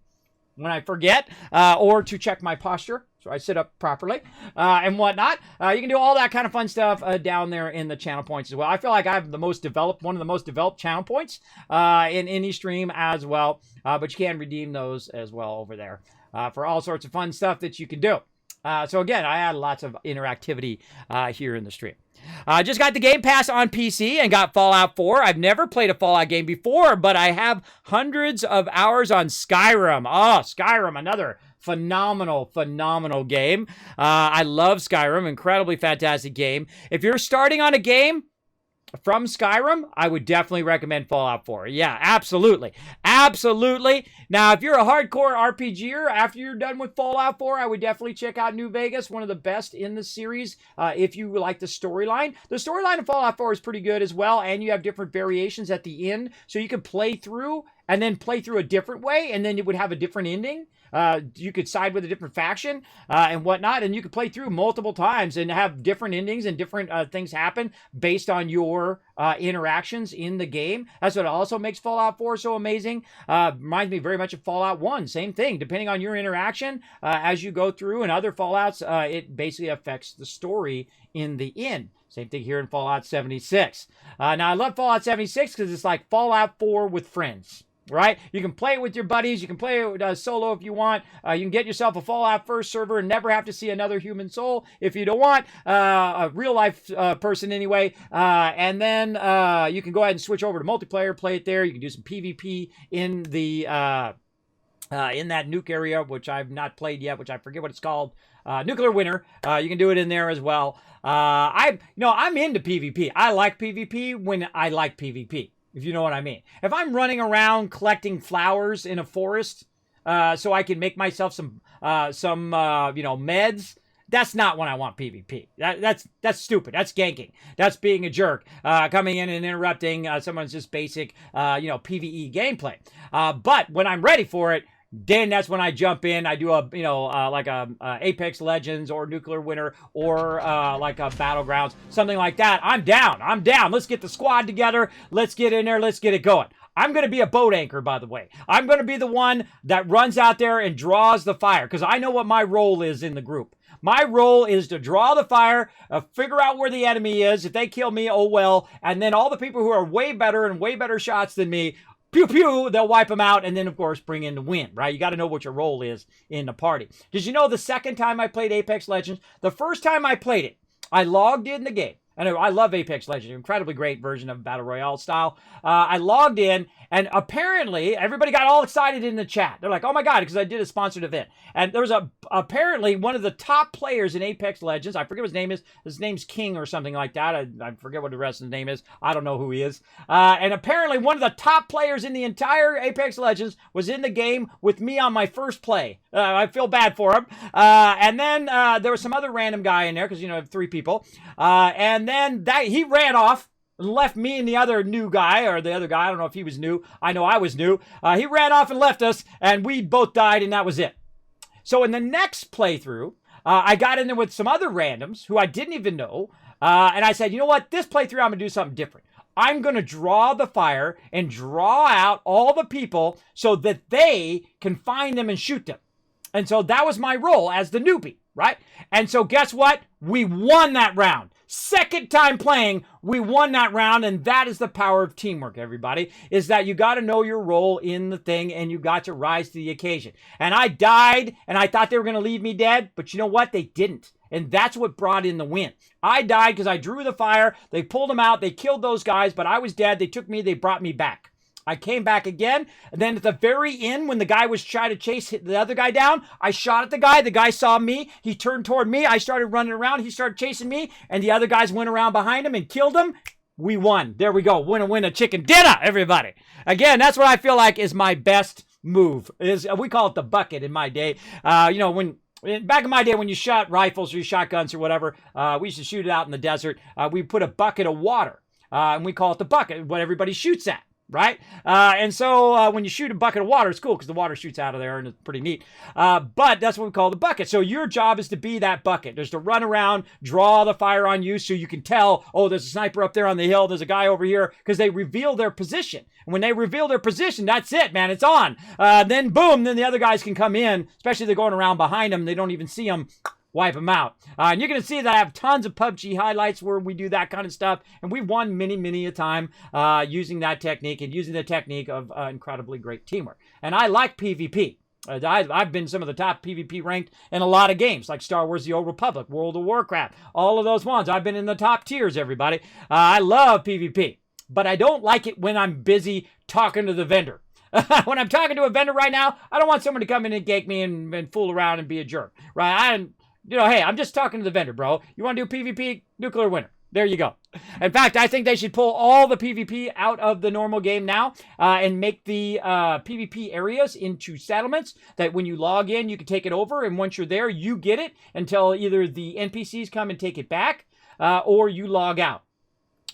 Speaker 1: when I forget, or to check my posture, so I sit up properly, and whatnot. You can do all that kind of fun stuff down there in the channel points as well. I feel like I have one of the most developed channel points in any stream as well, but you can redeem those as well over there for all sorts of fun stuff that you can do. So again, I had lots of interactivity here in the stream. Just got the Game Pass on PC and got Fallout 4. I've never played a Fallout game before, but I have hundreds of hours on Skyrim. Oh, Skyrim, another phenomenal game. I love Skyrim, incredibly fantastic game. If you're starting on a game from Skyrim, I would definitely recommend Fallout 4. Yeah, absolutely. Absolutely. Now, if you're a hardcore RPGer, after you're done with Fallout 4, I would definitely check out New Vegas, one of the best in the series, if you like the storyline. The storyline of Fallout 4 is pretty good as well, and you have different variations at the end, so you can play through and then play through a different way, and then it would have a different ending. You could side with a different faction and whatnot, and you could play through multiple times and have different endings and different things happen based on your interactions in the game. That's what also makes Fallout 4 so amazing. Reminds me very much of Fallout 1. Same thing. Depending on your interaction as you go through and other Fallouts, it basically affects the story in the end. Same thing here in Fallout 76. Now, I love Fallout 76 because it's like Fallout 4 with friends. Right? You can play it with your buddies. You can play it solo if you want. You can get yourself a Fallout First server and never have to see another human soul if you don't want. A real life person anyway. And then you can go ahead and switch over to multiplayer, play it there. You can do some PvP in the in that nuke area, which I've not played yet, which I forget what it's called. Nuclear Winter. You can do it in there as well. I'm into PvP. I like PvP when I like PvP. If you know what I mean. If I'm running around collecting flowers in a forest so I can make myself some meds, that's not when I want PvP. That's stupid. That's ganking. That's being a jerk. Coming in and interrupting someone's just basic, PvE gameplay. But when I'm ready for it, then that's when I jump in. I do like a Apex Legends or Nuclear Winter or like a Battlegrounds, something like that. I'm down. Let's get the squad together. Let's get in there. Let's get it going. I'm going to be a boat anchor, by the way. I'm going to be the one that runs out there and draws the fire because I know what my role is in the group. My role is to draw the fire, figure out where the enemy is. If they kill me, oh well. And then all the people who are way better shots than me, pew, pew, they'll wipe them out and then, of course, bring in the win, right? You got to know what your role is in the party. Did you know the second time I played Apex Legends, the first time I played it, I logged in the game. And I love Apex Legends, incredibly great version of Battle Royale style. I logged in, and apparently, everybody got all excited in the chat. They're like, oh my God, because I did a sponsored event. And there was apparently one of the top players in Apex Legends. I forget what his name is. His name's King or something like that. I forget what the rest of his name is. I don't know who he is. And apparently, one of the top players in the entire Apex Legends was in the game with me on my first play. I feel bad for him. And then there was some other random guy in there, because, I have 3 people. And then he ran off and left me and the other new guy, or the other guy. I don't know if he was new. I know I was new. He ran off and left us, and we both died, and that was it. So in the next playthrough, I got in there with some other randoms who I didn't even know, and I said, you know what? This playthrough, I'm going to do something different. I'm going to draw the fire and draw out all the people so that they can find them and shoot them. And so that was my role as the newbie, right? And so guess what? We won that round. Second time playing, we won that round, and that is the power of teamwork, everybody, is that you got to know your role in the thing, and you got to rise to the occasion. And I died, and I thought they were going to leave me dead, but you know what? They didn't. And that's what brought in the win. I died because I drew the fire. They pulled them out. They killed those guys, but I was dead. They took me. They brought me back. I came back again, and then at the very end, when the guy was trying to chase the other guy down, I shot at the guy. The guy saw me. He turned toward me. I started running around. He started chasing me, and the other guys went around behind him and killed him. We won. There we go. Win a chicken dinner, everybody. Again, that's what I feel like is my best move. We call it the bucket in my day. Back in my day, when you shot rifles or you shot guns or whatever, we used to shoot it out in the desert. We put a bucket of water, and we call it the bucket, what everybody shoots at. Right? And so when you shoot a bucket of water, it's cool because the water shoots out of there and it's pretty neat. But that's what we call the bucket. So your job is to be that bucket. There's to run around, draw the fire on you so you can tell, oh, there's a sniper up there on the hill. There's a guy over here, because they reveal their position. And when they reveal their position, that's it, man. It's on. Then boom, then the other guys can come in, especially if they're going around behind them. They don't even see them. Wipe them out. And you're going to see that I have tons of PUBG highlights where we do that kind of stuff. And we've won many a time using that technique and using the technique of incredibly great teamwork. And I like PvP. I've been some of the top PvP ranked in a lot of games, like Star Wars The Old Republic, World of Warcraft, all of those ones. I've been in the top tiers, everybody. I love PvP, but I don't like it when I'm busy talking to the vendor. When I'm talking to a vendor right now, I don't want someone to come in and gate me and fool around and be a jerk, right? Hey, I'm just talking to the vendor, bro. You want to do PvP? Nuclear winter. There you go. In fact, I think they should pull all the PvP out of the normal game now and make the PvP areas into settlements that when you log in, you can take it over. And once you're there, you get it until either the NPCs come and take it back or you log out.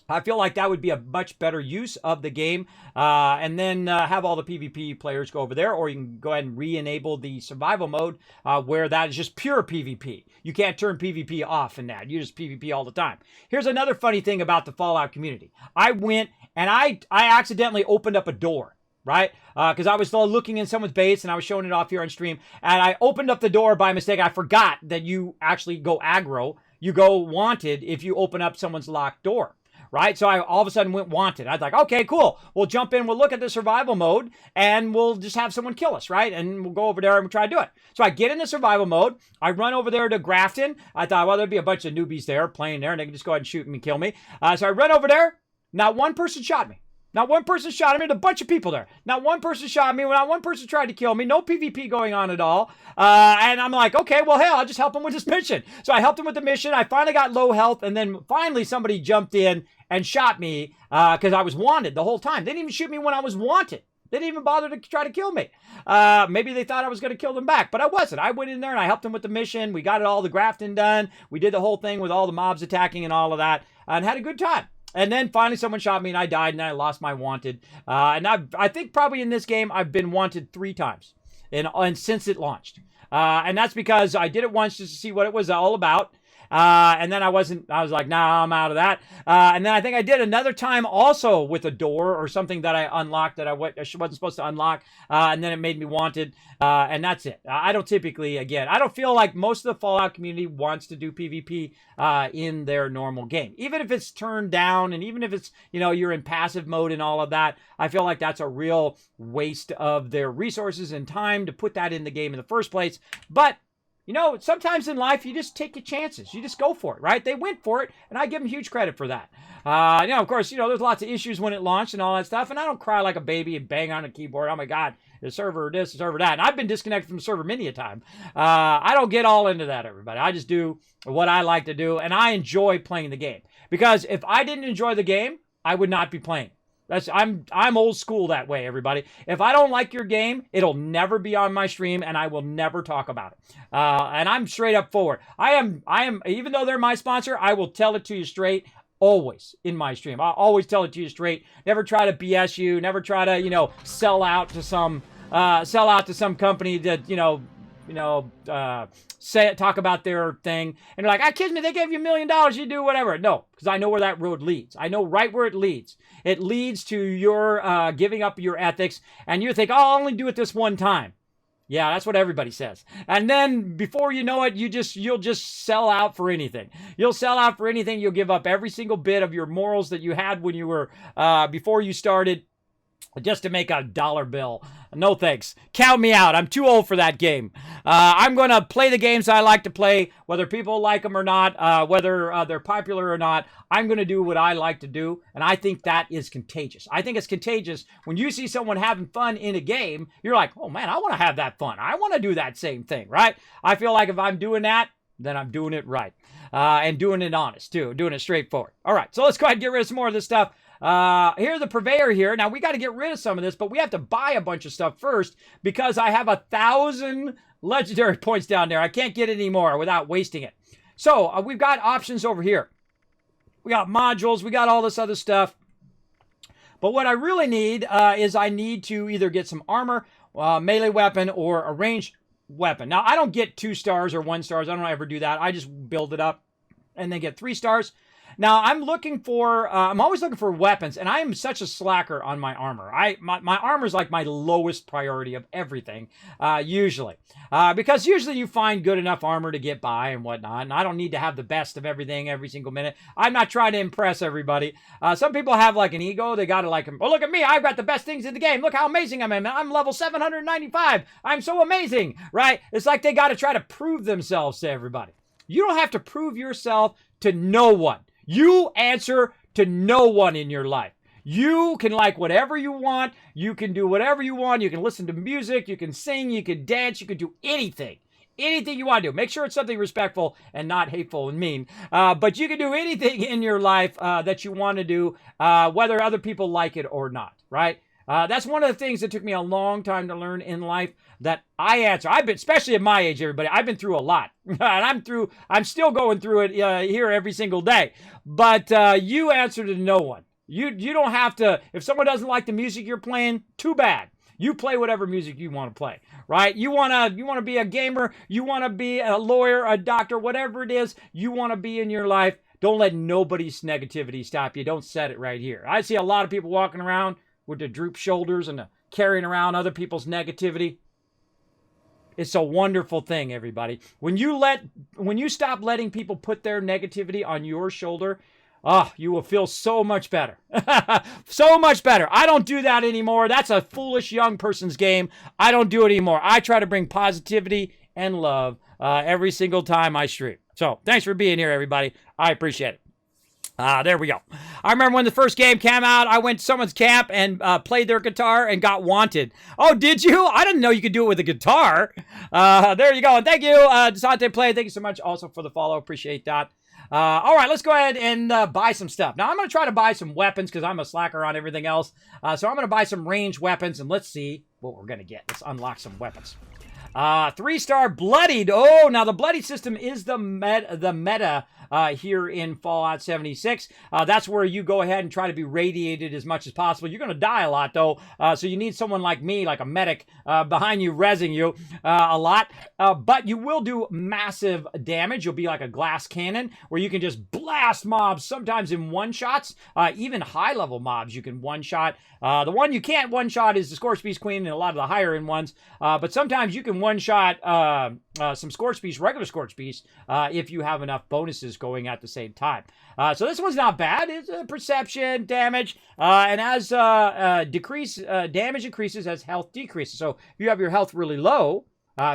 Speaker 1: I feel like that would be a much better use of the game. And then have all the PvP players go over there, or you can go ahead and re-enable the survival mode where that is just pure PvP. You can't turn PvP off in that. You just PvP all the time. Here's another funny thing about the Fallout community. I went and I accidentally opened up a door, right? Because I was still looking in someone's base and I was showing it off here on stream. And I opened up the door by mistake. I forgot that you actually go aggro. You go wanted if you open up someone's locked door. Right? So I all of a sudden went wanted. I was like, okay, cool. We'll jump in. We'll look at the survival mode and we'll just have someone kill us, right? And we'll go over there and we'll try to do it. So I get in the survival mode. I run over there to Grafton. I thought, well, there'd be a bunch of newbies there playing there and they can just go ahead and shoot me and kill me. So I run over there. Not one person shot me. Not one person shot me. There's a bunch of people there. Not one person shot me. Not one person tried to kill me. No PvP going on at all. And I'm like, okay, well, hell, I'll just help him with this mission. So I helped him with the mission. I finally got low health. And then finally somebody jumped in and shot me because I was wanted the whole time. They didn't even shoot me when I was wanted. They didn't even bother to try to kill me. Maybe they thought I was going to kill them back, but I wasn't. I went in there and I helped them with the mission. We got all the Grafton done. We did the whole thing with all the mobs attacking and all of that and had a good time. And then finally someone shot me and I died and I lost my wanted. And I think probably in this game I've been wanted 3 times and since it launched. And that's because I did it once just to see what it was all about. And then I was like, nah, I'm out of that. And then I think I did another time also with a door or something that I unlocked that I wasn't supposed to unlock. And then it made me wanted. And that's it. I don't typically, again, I don't feel like most of the Fallout community wants to do PvP in their normal game. Even if it's turned down and even if it's, you're in passive mode and all of that, I feel like that's a real waste of their resources and time to put that in the game in the first place. But sometimes in life, you just take your chances. You just go for it, right? They went for it, and I give them huge credit for that. Of course, there's lots of issues when it launched and all that stuff, and I don't cry like a baby and bang on the keyboard. Oh, my God, the server this, the server that. And I've been disconnected from the server many a time. I don't get all into that, everybody. I just do what I like to do, and I enjoy playing the game. Because if I didn't enjoy the game, I would not be playing. I'm old school that way, everybody. If I don't like your game, it'll never be on my stream, and I will never talk about it. And I'm straight up forward. I am. Even though they're my sponsor, I will tell it to you straight. Always in my stream, I'll always tell it to you straight. Never try to BS you. Never try to sell out to some company that talk about their thing and you're like, Kismet, they gave you $1 million, you do whatever. No, because I know where that road leads. I know right where it leads. It leads to your giving up your ethics, and you think, I'll only do it this one time. Yeah, that's what everybody says. And then before you know it, you'll just sell out for anything. You'll sell out for anything. You'll give up every single bit of your morals that you had when you were before you started, just to make a dollar bill. No thanks. Count me out. I'm too old for that game. I'm going to play the games I like to play, whether people like them or not, whether they're popular or not. I'm going to do what I like to do, and I think that is contagious. I think it's contagious when you see someone having fun in a game. You're like, oh, man, I want to have that fun. I want to do that same thing, right? I feel like if I'm doing that, then I'm doing it right. And doing it honest, too. Doing it straightforward. All right, so let's go ahead and get rid of some more of this stuff. Here's the purveyor here. Now, we got to get rid of some of this, but we have to buy a bunch of stuff first because I have 1,000 legendary points down there. I can't get any more without wasting it. So, we've got options over here. We got modules. We got all this other stuff. But what I really need is I need to either get some armor, melee weapon, or a ranged weapon. Now, I don't get 2 stars or 1 stars. I don't ever do that. I just build it up and then get 3 stars. Now I'm looking for, I'm always looking for weapons, and I am such a slacker on my armor. My armor is like my lowest priority of everything, usually, because usually you find good enough armor to get by and whatnot. And I don't need to have the best of everything every single minute. I'm not trying to impress everybody. Some people have like an ego. They got to like, oh, look at me. I've got the best things in the game. Look how amazing I am. I'm level 795. I'm so amazing, right? It's like they got to try to prove themselves to everybody. You don't have to prove yourself to no one. You answer to no one in your life. You can like whatever you want. You can do whatever you want. You can listen to music. You can sing. You can dance. You can do anything. Anything you want to do. Make sure it's something respectful and not hateful and mean. But you can do anything in your life that you want to do, whether other people like it or not, right? That's one of the things that took me a long time to learn in life, that I answer. I've been, especially at my age, everybody, I've been through a lot. And I'm still going through it here every single day. But you answer to no one. You don't have to, if someone doesn't like the music you're playing, too bad. You play whatever music you want to play, right? You want to be a gamer, you want to be a lawyer, a doctor, whatever it is you want to be in your life. Don't let nobody's negativity stop you. Don't set it right here. I see a lot of people walking around with the droop shoulders and carrying around other people's negativity. It's a wonderful thing, everybody. When you stop letting people put their negativity on your shoulder, you will feel so much better. So much better. I don't do that anymore. That's a foolish young person's game. I don't do it anymore. I try to bring positivity and love every single time I stream. So thanks for being here, everybody. I appreciate it. There we go. I remember when the first game came out, I went to someone's camp and played their guitar and got wanted. Oh, did you? I didn't know you could do it with a guitar. There you go. And thank you, Desante Play. Thank you so much also for the follow. Appreciate that. All right, let's go ahead and buy some stuff. Now, I'm going to try to buy some weapons because I'm a slacker on everything else. So I'm going to buy some ranged weapons, and let's see what we're going to get. Let's unlock some weapons. 3-star Bloodied. Oh, now the Bloodied system is the meta here in Fallout 76. That's where you go ahead and try to be radiated as much as possible. You're going to die a lot, though, so you need someone like me, like a medic, behind you, rezzing you a lot. But you will do massive damage. You'll be like a glass cannon, where you can just blast mobs, sometimes in one-shots. Even high-level mobs you can one-shot. The one you can't one-shot is the S.p.e.c.i.a.l Queen and a lot of the higher-end ones. But sometimes you can one-shot some S.p.e.c.i.a.l, regular S.p.e.c.i.a.l, if you have enough bonuses going at the same time. So this one's not bad. It's perception, damage, and as damage increases as health decreases. So if you have your health really low,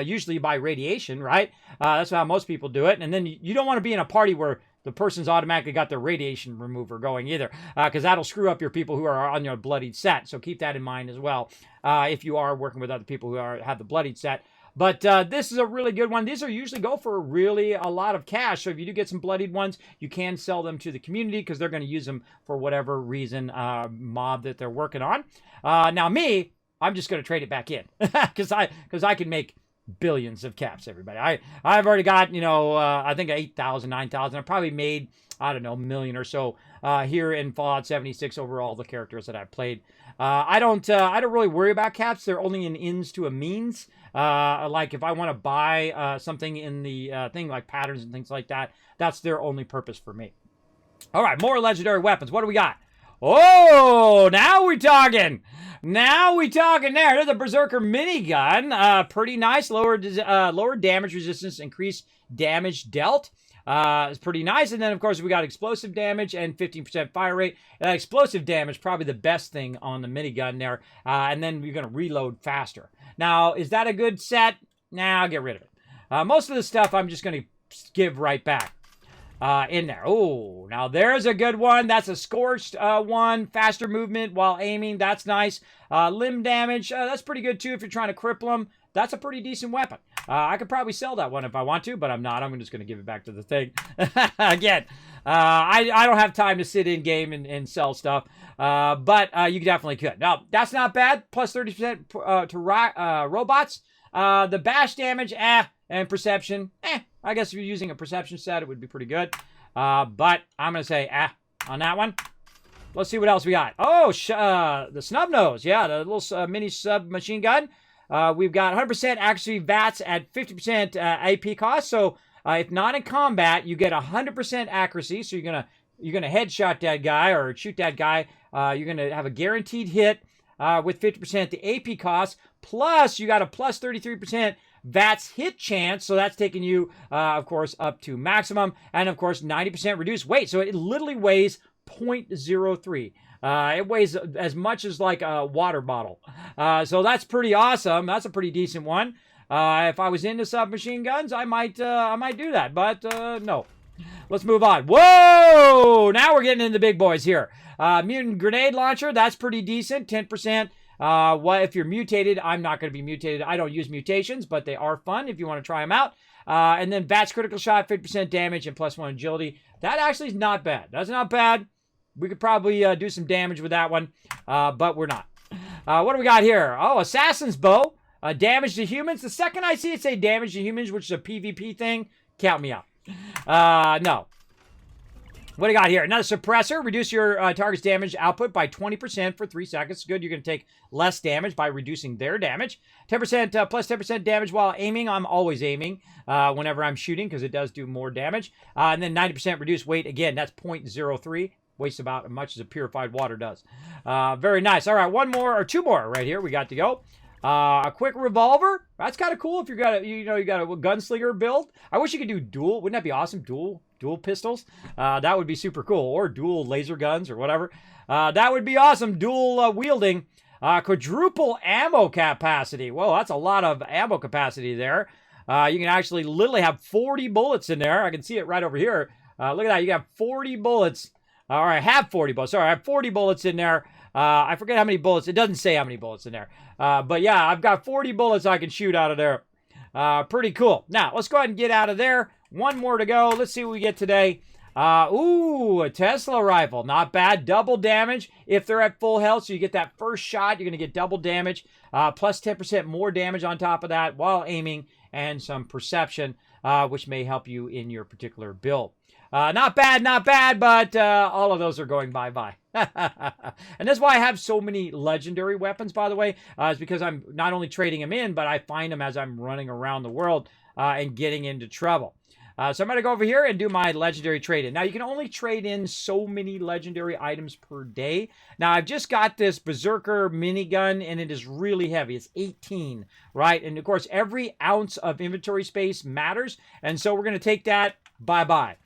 Speaker 1: usually by radiation, right? That's how most people do it. And then you don't want to be in a party where the person's automatically got their radiation remover going either, because that'll screw up your people who are on your bloodied set. So keep that in mind as well if you are working with other people who have the bloodied set. But this is a really good one. These are usually go for really a lot of cash. So if you do get some bloodied ones, you can sell them to the community because they're going to use them for whatever reason mob that they're working on. Now me, I'm just going to trade it back in because I can make billions of caps, everybody. I've already got, I think 8,000, 9,000. I've probably made, I don't know, 1 million or so here in Fallout 76 over all the characters that I've played. I don't really worry about caps. They're only an ends to a means. Like if I want to buy something in the thing like patterns and things like that, that's their only purpose for me. All right, more legendary weapons. What do we got? Oh, now we're talking. Now we talking there. There's a Berserker minigun. Pretty nice. Lower damage resistance, increased damage dealt. It's pretty nice. And then, of course, we got explosive damage and 15% fire rate. Explosive damage, probably the best thing on the minigun there. And then you're going to reload faster. Now, is that a good set? Nah, I'll get rid of it. Most of the stuff I'm just going to give right back. In there. Oh, now there's a good one. That's a scorched one. Faster movement while aiming. That's nice. Limb damage. That's pretty good too if you're trying to cripple them. That's a pretty decent weapon. I could probably sell that one if I want to, but I'm not. I'm just going to give it back to the thing. Again, I don't have time to sit in game and sell stuff, but you definitely could. Now, that's not bad. Plus 30% to robots. The bash damage, and perception, I guess if you're using a perception set, it would be pretty good. But I'm going to say, on that one. Let's see what else we got. Oh, the snub nose. Yeah, the little mini submachine gun. We've got 100% accuracy VATS at 50% AP cost. So if not in combat, you get 100% accuracy. So you're going you're going to headshot that guy or shoot that guy. You're going to have a guaranteed hit with 50% the AP cost. Plus, you got a plus 33% VATS hit chance. So that's taking you, of course, up to maximum. And, of course, 90% reduced weight. So it literally weighs 0.03. It weighs as much as like a water bottle. So that's pretty awesome. That's a pretty decent one. If I was into submachine guns, I might do that. But no. Let's move on. Whoa! Now we're getting into the big boys here. Mutant grenade launcher. That's pretty decent. 10%. What if you're mutated? I'm not going to be mutated. I don't use mutations, but they are fun if you want to try them out. And then VATS critical shot, 50% damage, and +1 agility. That actually is not bad. That's not bad. We could probably do some damage with that one, but we're not. What do we got here? Oh, Assassin's Bow. Damage to humans. The second I see it say damage to humans, which is a PvP thing, count me out. No. What do you got here? Another suppressor. Reduce your target's damage output by 20% for 3 seconds. Good. You're going to take less damage by reducing their damage. 10% plus 10% damage while aiming. I'm always aiming whenever I'm shooting because it does do more damage. And then 90% reduced weight. Again, that's 0.03. Wastes about as much as a purified water does. Very nice. All right, one more or two more right here. We got to go. A quick revolver. That's kind of cool if you got you got a gunslinger build. I wish you could do dual. Wouldn't that be awesome? Dual pistols. That would be super cool. Or dual laser guns or whatever. That would be awesome. Dual wielding. Quadruple ammo capacity. Whoa, that's a lot of ammo capacity there. You can actually literally have 40 bullets in there. I can see it right over here. Look at that. You got 40 bullets. Or I have 40 bullets. Sorry, I have 40 bullets in there. I forget how many bullets. It doesn't say how many bullets in there. But yeah, I've got 40 bullets I can shoot out of there. Pretty cool. Now, let's go ahead and get out of there. One more to go. Let's see what we get today. Ooh, a Tesla rifle. Not bad. Double damage if they're at full health. So you get that first shot. You're going to get double damage. Plus 10% more damage on top of that while aiming. And some perception, which may help you in your particular build. Not bad, but all of those are going bye-bye. And that's why I have so many legendary weapons, by the way, is because I'm not only trading them in, but I find them as I'm running around the world and getting into trouble. So I'm going to go over here and do my legendary trade-in. Now, you can only trade in so many legendary items per day. Now, I've just got this Berserker minigun, and it is really heavy. It's 18, right? And, of course, every ounce of inventory space matters, and so we're going to take that bye-bye.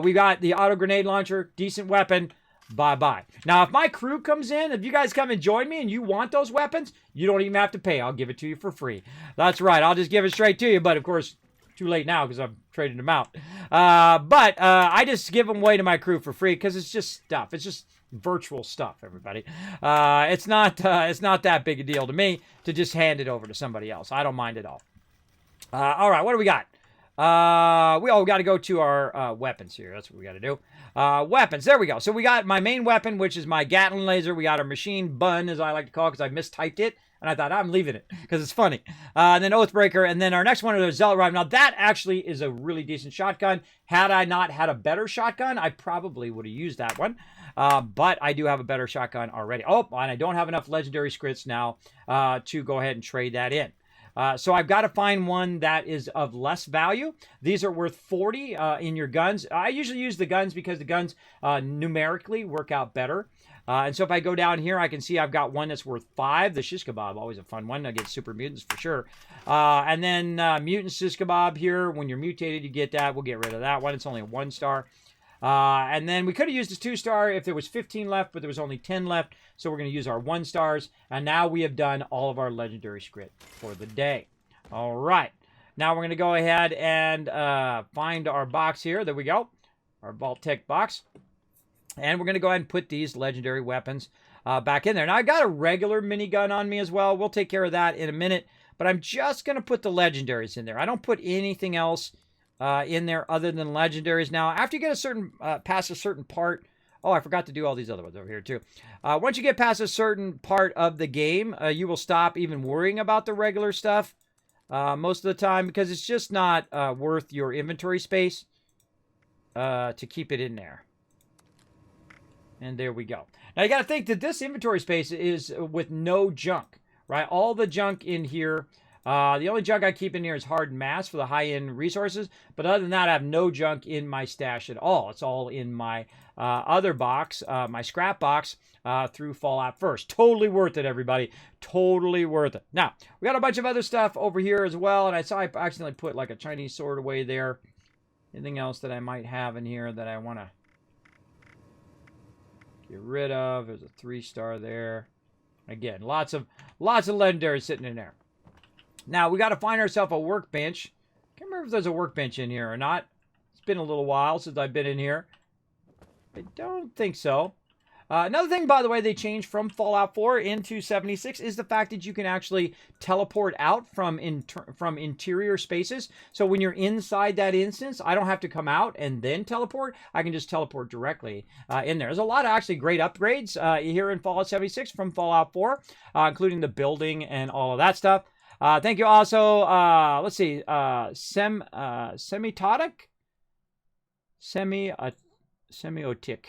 Speaker 1: We got the auto grenade launcher, decent weapon, bye-bye. Now, if my crew comes in, if you guys come and join me and you want those weapons, you don't even have to pay. I'll give it to you for free. That's right. I'll just give it straight to you. But, of course, too late now because I'm trading them out. But I just give them away to my crew for free because it's just stuff. It's just virtual stuff, everybody. It's not that big a deal to me to just hand it over to somebody else. I don't mind at all. All right, what do we got? We got to go to our weapons here. That's what we got to do. Weapons. There we go. So we got my main weapon, which is my Gatling laser. We got our machine bun, as I like to call it, because I mistyped it. And I thought, I'm leaving it because it's funny. And then Oathbreaker. And then our next one is a Zealot Rifle. Now, that actually is a really decent shotgun. Had I not had a better shotgun, I probably would have used that one. But I do have a better shotgun already. Oh, and I don't have enough legendary scripts now to go ahead and trade that in. So I've got to find one that is of less value. These are worth 40 in your guns. I usually use the guns because the guns numerically work out better. And so if I go down here, I can see I've got one that's worth 5. The shish kebab, always a fun one. I get super mutants for sure. And then mutant shish kebab here. When you're mutated, you get that. We'll get rid of that one. It's only a 1-star. And then we could have used a 2-star if there was 15 left, but there was only 10 left. So we're going to use our 1-stars. And now we have done all of our legendary script for the day. All right. Now we're going to go ahead and find our box here. There we go. Our Vault Tech box. And we're going to go ahead and put these legendary weapons back in there. Now, I got a regular minigun on me as well. We'll take care of that in a minute. But I'm just going to put the legendaries in there. I don't put anything else in there other than legendaries. Now, after you get a certain past a certain part, oh, I forgot to do all these other ones over here too. Once you get past a certain part of the game, you will stop even worrying about the regular stuff most of the time because it's just not worth your inventory space to keep it in there. And there we go. Now, you got to think that this inventory space is with no junk, right? All the junk in here The only junk I keep in here is hard mass for the high-end resources. But other than that, I have no junk in my stash at all. It's all in my other box, my scrap box, through Fallout First. Totally worth it, everybody. Totally worth it. Now, we got a bunch of other stuff over here as well. And I saw I accidentally put like a Chinese sword away there. Anything else that I might have in here that I want to get rid of? There's a 3-star there. Again, lots of legendaries sitting in there. Now, we got to find ourselves a workbench. Can't remember if there's a workbench in here or not. It's been a little while since I've been in here. I don't think so. Another thing, by the way, they changed from Fallout 4 into 76 is the fact that you can actually teleport out from interior spaces. So when you're inside that instance, I don't have to come out and then teleport. I can just teleport directly in there. There's a lot of actually great upgrades here in Fallout 76 from Fallout 4, including the building and all of that stuff. Thank you also, let's see, semiotic? Semiotic.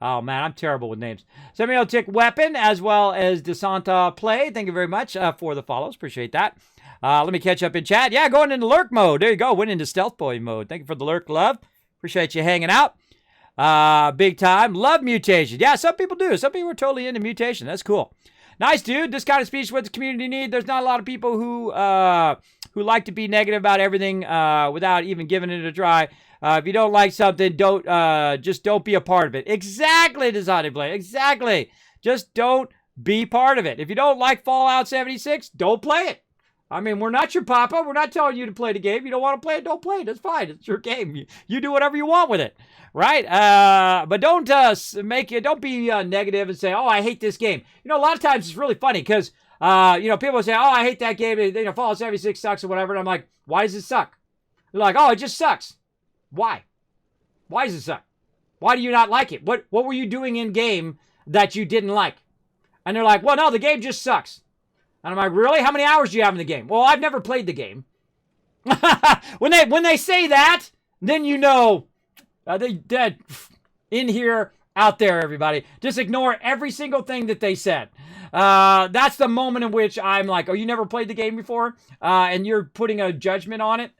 Speaker 1: Oh, man, I'm terrible with names. Semiotic Weapon, as well as Desanta Play. Thank you very much for the follows. Appreciate that. Let me catch up in chat. Yeah, going into lurk mode. There you go. Went into stealth boy mode. Thank you for the lurk, love. Appreciate you hanging out. Big time. Love mutation. Yeah, some people do. Some people are totally into mutation. That's cool. Nice, dude. This kind of speech what the community need. There's not a lot of people who like to be negative about everything without even giving it a try. If you don't like something, just don't be a part of it. Exactly, Design Play. Exactly. Just don't be part of it. If you don't like Fallout 76, don't play it. I mean, we're not your papa. We're not telling you to play the game. You don't want to play it, don't play it. That's fine. It's your game. You do whatever you want with it, right? But don't be negative and say, "Oh, I hate this game." You know, a lot of times it's really funny because people say, "Oh, I hate that game." Fallout 76 sucks or whatever. And I'm like, "Why does it suck?" They're like, "Oh, it just sucks." Why? Why does it suck? Why do you not like it? What were you doing in game that you didn't like? And they're like, "Well, no, the game just sucks." And I'm like, "Really? How many hours do you have in the game?" "Well, I've never played the game." when they say that, then you know they dead in here, out there, everybody. Just ignore every single thing that they said. That's the moment in which I'm like, "Oh, you never played the game before?" And you're putting a judgment on it.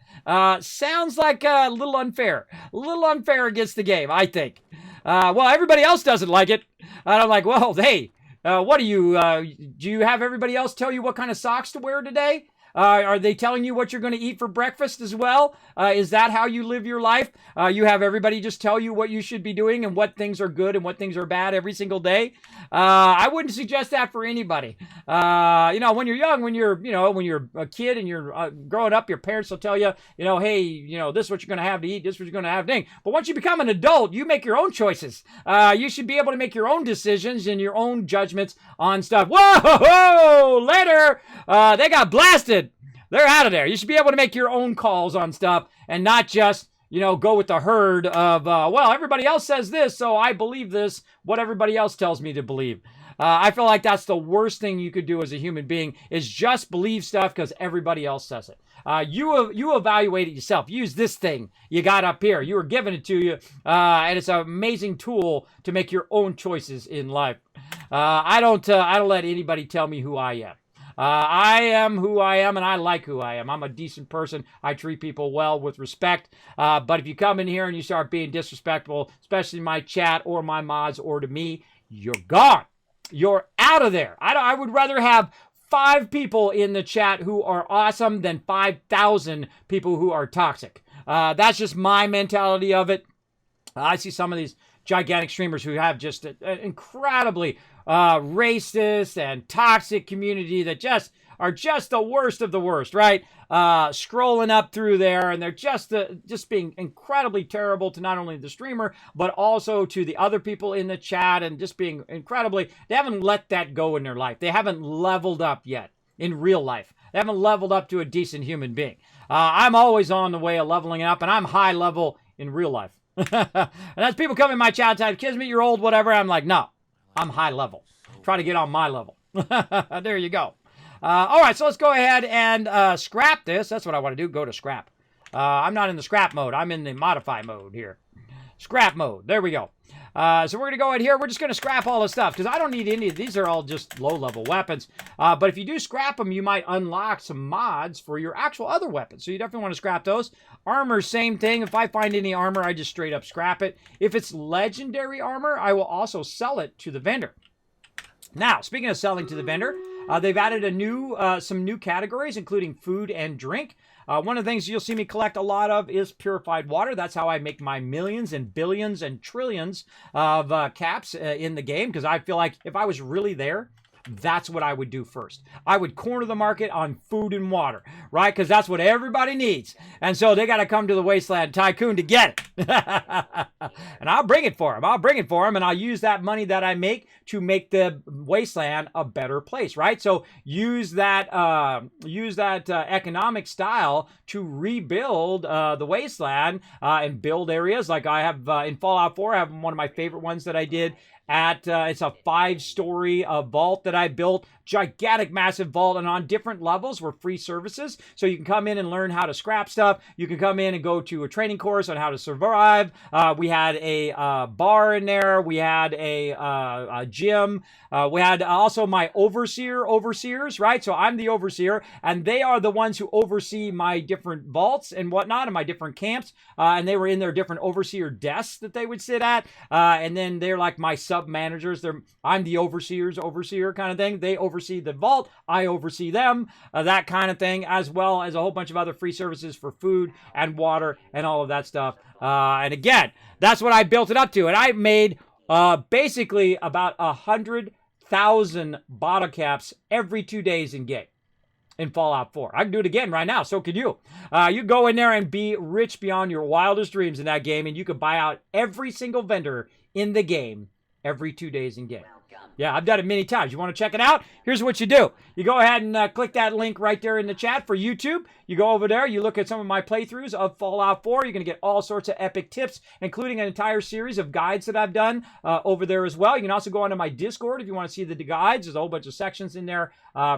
Speaker 1: Sounds like a little unfair. A little unfair against the game, I think. Well, everybody else doesn't like it. And I'm like, well, hey, what do you have everybody else tell you what kind of socks to wear today? Are they telling you what you're going to eat for breakfast as well? Is that how you live your life? You have everybody just tell you what you should be doing and what things are good and what things are bad every single day? I wouldn't suggest that for anybody. When you're young, when you're a kid and you're growing up, your parents will tell you, "Hey, this is what you're going to have to eat. This is what you're going to have to drink." But once you become an adult, you make your own choices. You should be able to make your own decisions and your own judgments on stuff. Whoa, later, they got blasted. They're out of there. You should be able to make your own calls on stuff and not just, go with the herd of, well, everybody else says this, so I believe this, what everybody else tells me to believe. I feel like that's the worst thing you could do as a human being is just believe stuff because everybody else says it. You evaluate it yourself. Use this thing you got up here. You were given it to you, and it's an amazing tool to make your own choices in life. I don't let anybody tell me who I am. I am who I am, and I like who I am. I'm a decent person. I treat people well with respect. But if you come in here and you start being disrespectful, especially my chat or my mods or to me, you're gone. You're out of there. I would rather have 5 people in the chat who are awesome than 5,000 people who are toxic. That's just my mentality of it. I see some of these gigantic streamers who have just an incredibly racist and toxic community that are just the worst of the worst, right? Scrolling up through there, and they're just being incredibly terrible to not only the streamer, but also to the other people in the chat, and just being they haven't let that go in their life. They haven't leveled up yet in real life. They haven't leveled up to a decent human being. I'm always on the way of leveling up, and I'm high level in real life. And as people come in my chat type, "Kismet, you're old, whatever," I'm like, no, I'm high level. Try to get on my level. There you go. All right, so let's go ahead and scrap this. That's what I want to do. Go to scrap. I'm not in the scrap mode. I'm in the modify mode here. Scrap mode. There we go. So we're going to go in here. We're just going to scrap all this stuff because I don't need any of these. Are all just low-level weapons. But if you do scrap them, you might unlock some mods for your actual other weapons. So you definitely want to scrap those. Armor, same thing. If I find any armor, I just straight up scrap it. If it's legendary armor, I will also sell it to the vendor. Now, speaking of selling to the vendor, they've added some new categories, including food and drink. One of the things you'll see me collect a lot of is purified water. That's how I make my millions and billions and trillions of caps in the game, because I feel like if I was really there, that's what I would do first. I would corner the market on food and water, right? Because that's what everybody needs. And so they got to come to the Wasteland Tycoon to get it. And I'll bring it for them. I'll bring it for them, and I'll use that money that I make to make the Wasteland a better place, right? So use that economic style to rebuild the Wasteland and build areas like I have in Fallout 4. I have one of my favorite ones that I did. It's a 5-story vault that I built, gigantic, massive vault, and on different levels were free services. So you can come in and learn how to scrap stuff. You can come in and go to a training course on how to survive. We had a bar in there. We had a gym. We had also my overseers, right? So I'm the overseer, and they are the ones who oversee my different vaults and whatnot, and my different camps. And they were in their different overseer desks that they would sit at. And then they're like my sub-managers. I'm the overseer kind of thing. They oversee the vault. I oversee them, that kind of thing, as well as a whole bunch of other free services for food and water and all of that stuff. And again, that's what I built it up to. And I made basically about 100,000 bottle caps every 2 days in game. In Fallout 4. I can do it again right now. So could you. You go in there and be rich beyond your wildest dreams in that game, and you could buy out every single vendor in the game every 2 days in game. Yeah, I've done it many times. You want to check it out? Here's what you do. You go ahead and click that link right there in the chat for YouTube. You go over there. You look at some of my playthroughs of Fallout 4. You're going to get all sorts of epic tips, including an entire series of guides that I've done over there as well. You can also go onto my Discord if you want to see the guides. There's a whole bunch of sections in there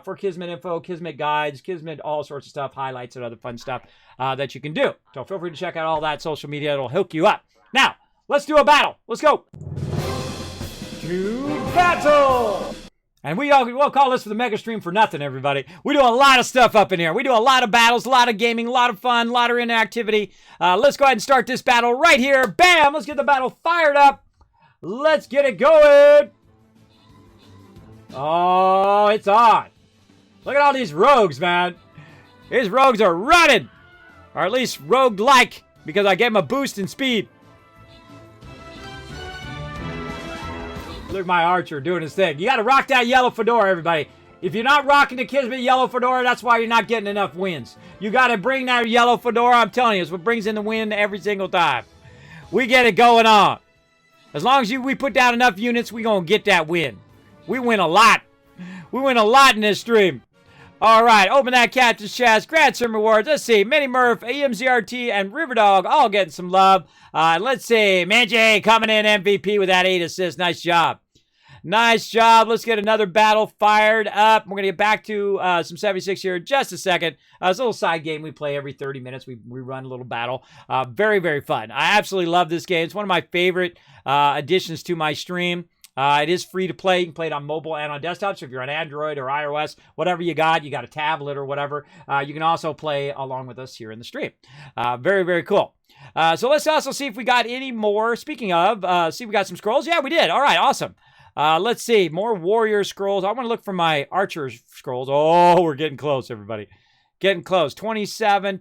Speaker 1: for Kismet info, Kismet guides, Kismet, all sorts of stuff, highlights and other fun stuff that you can do. So feel free to check out all that social media. It'll hook you up. Now, let's do a battle. Let's go. To battle! And we'll call this for the mega stream for nothing, everybody. We do a lot of stuff up in here. We do a lot of battles, a lot of gaming, a lot of fun, a lot of interactivity. Let's go ahead and start this battle right here. Bam! Let's get the battle fired up. Let's get it going. Oh, it's on. Look at all these rogues, man. These rogues are running. Or at least rogue-like, because I gave them a boost in speed. Look at my archer doing his thing. You got to rock that yellow fedora, everybody. If you're not rocking the Kismet yellow fedora, that's why you're not getting enough wins. You got to bring that yellow fedora. I'm telling you, it's what brings in the win every single time. We get it going on. As long as we put down enough units, we going to get that win. We win a lot. We win a lot in this stream. All right, open that captain's chest. Grant some rewards. Let's see. Mini Murph, EMZRT, and Riverdog all getting some love. Let's see. Manjay coming in MVP with that 8 assists. Nice job. Nice job. Let's get another battle fired up. We're going to get back to some 76 here in just a second. It's a little side game we play every 30 minutes. We run a little battle. Very, very fun. I absolutely love this game. It's one of my favorite additions to my stream. It is free to play. You can play it on mobile and on desktop. So if you're on Android or iOS, whatever you got a tablet or whatever, you can also play along with us here in the stream. Very, very cool. So let's also see if we got any more. Speaking of, see if we got some scrolls. Yeah, we did. All right, awesome. Let's see. More warrior scrolls. I want to look for my archer scrolls. Oh, we're getting close, everybody. Getting close. 27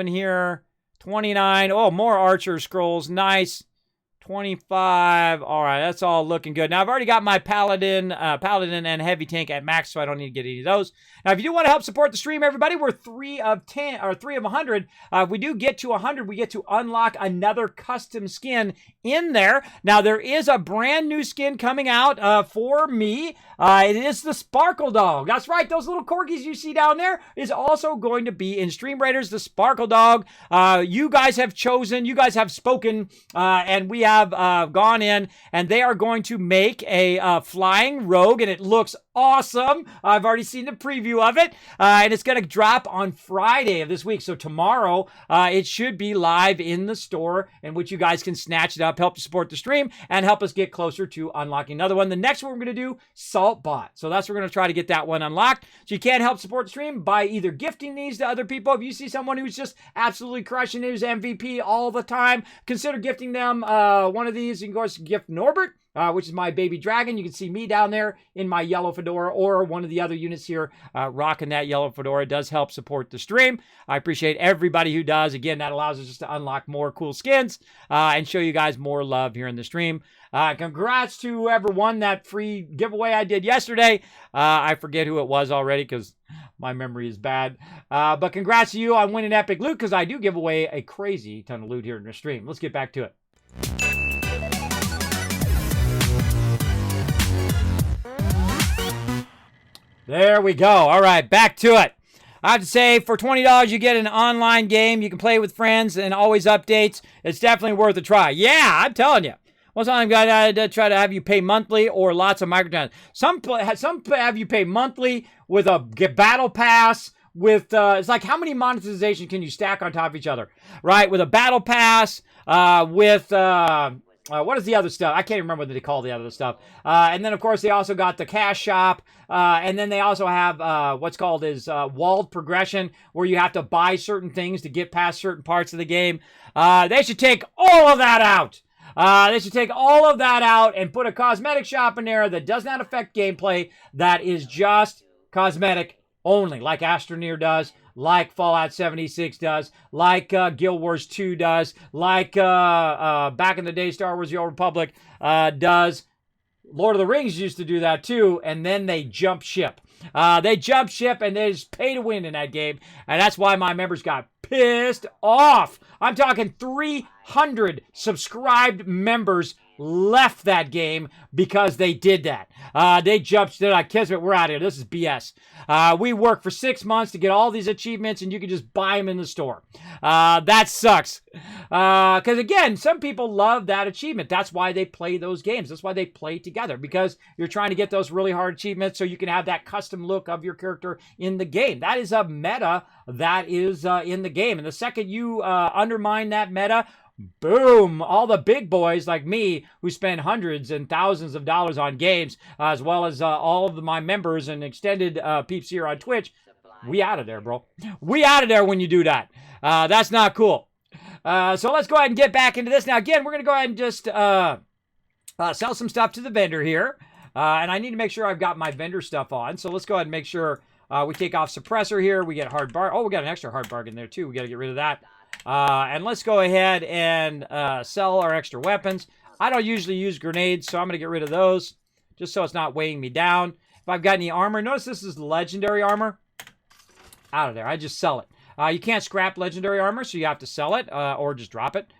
Speaker 1: here. 29. Oh, more archer scrolls. Nice. 25. All right, that's all looking good. Now, I've already got my Paladin and Heavy Tank at max, so I don't need to get any of those. Now, if you do want to help support the stream, everybody, we're 3 of 10 or 3 of 100. If we do get to 100, we get to unlock another custom skin in there. Now, there is a brand new skin coming out for me. It is the Sparkle Dog. That's right. Those little corgis you see down there is also going to be in Stream Raiders, the Sparkle Dog. You guys have chosen, you guys have spoken, and we have have gone in and they are going to make a flying rogue, and it looks awesome. I've already seen the preview of it, and it's going to drop on Friday of this week. So tomorrow, it should be live in the store, in which you guys can snatch it up, help to support the stream, and help us get closer to unlocking another one. The next one we're going to do, Salt Bot. So that's we're going to try to get that one unlocked. So you can help support the stream by either gifting these to other people. If you see someone who's just absolutely crushing it, who's MVP all the time, consider gifting them one of these. You can go gift Norbert, which is my baby dragon. You can see me down there in my yellow fedora, or one of the other units here rocking that yellow fedora. It does help support the stream. I appreciate everybody who does. Again, that allows us just to unlock more cool skins and show you guys more love here in the stream. Congrats to whoever won that free giveaway I did yesterday. I forget who it was already because my memory is bad. But congrats to you on winning epic loot, because I do give away a crazy ton of loot here in the stream. Let's get back to it. There we go. All right, back to it. I have to say, for $20, you get an online game. You can play with friends and always updates. It's definitely worth a try. Yeah, I'm telling you. Most of the time, I try to have you pay monthly or lots of microtransactions. Some have you pay monthly with a battle pass. With it's like, how many monetization can you stack on top of each other, right? With a battle pass, with what is the other stuff? I can't even remember what they call the other stuff. And then, of course, they also got the cash shop. And then they also have what's called is walled progression, where you have to buy certain things to get past certain parts of the game. They should take all of that out. They should take all of that out and put a cosmetic shop in there that does not affect gameplay, that is just cosmetic only, like Astroneer does, like Fallout 76 does, like Guild Wars 2 does, like back in the day Star Wars The Old Republic does. Lord of the Rings used to do that too, and then they jump ship. They jump ship and they just pay to win in that game, and that's why my members got pissed off. I'm talking 300 subscribed members left that game because they did that. They jumped. They're like, Kismet, we're out of here. This is BS. We worked for 6 months to get all these achievements, and you can just buy them in the store. That sucks. Because again, some people love that achievement. That's why they play those games. That's why they play together, because you're trying to get those really hard achievements so you can have that custom look of your character in the game. That is a meta that is in the game. And the second you undermine that meta, boom, all the big boys like me who spend hundreds and thousands of dollars on games, as well as all of my members and extended peeps here on Twitch, we out of there, bro. We out of there when you do that. That's not cool. So let's go ahead and get back into this. Now, again, we're going to go ahead and just sell some stuff to the vendor here. And I need to make sure I've got my vendor stuff on. So let's go ahead and make sure we take off suppressor here. We get hard bar. Oh, we got an extra hard bargain there, too. We got to get rid of that. And let's go ahead and sell our extra weapons. I don't usually use grenades, so I'm going to get rid of those just so it's not weighing me down. If I've got any armor, notice this is legendary armor. Out of there. I just sell it. You can't scrap legendary armor, so you have to sell it or just drop it.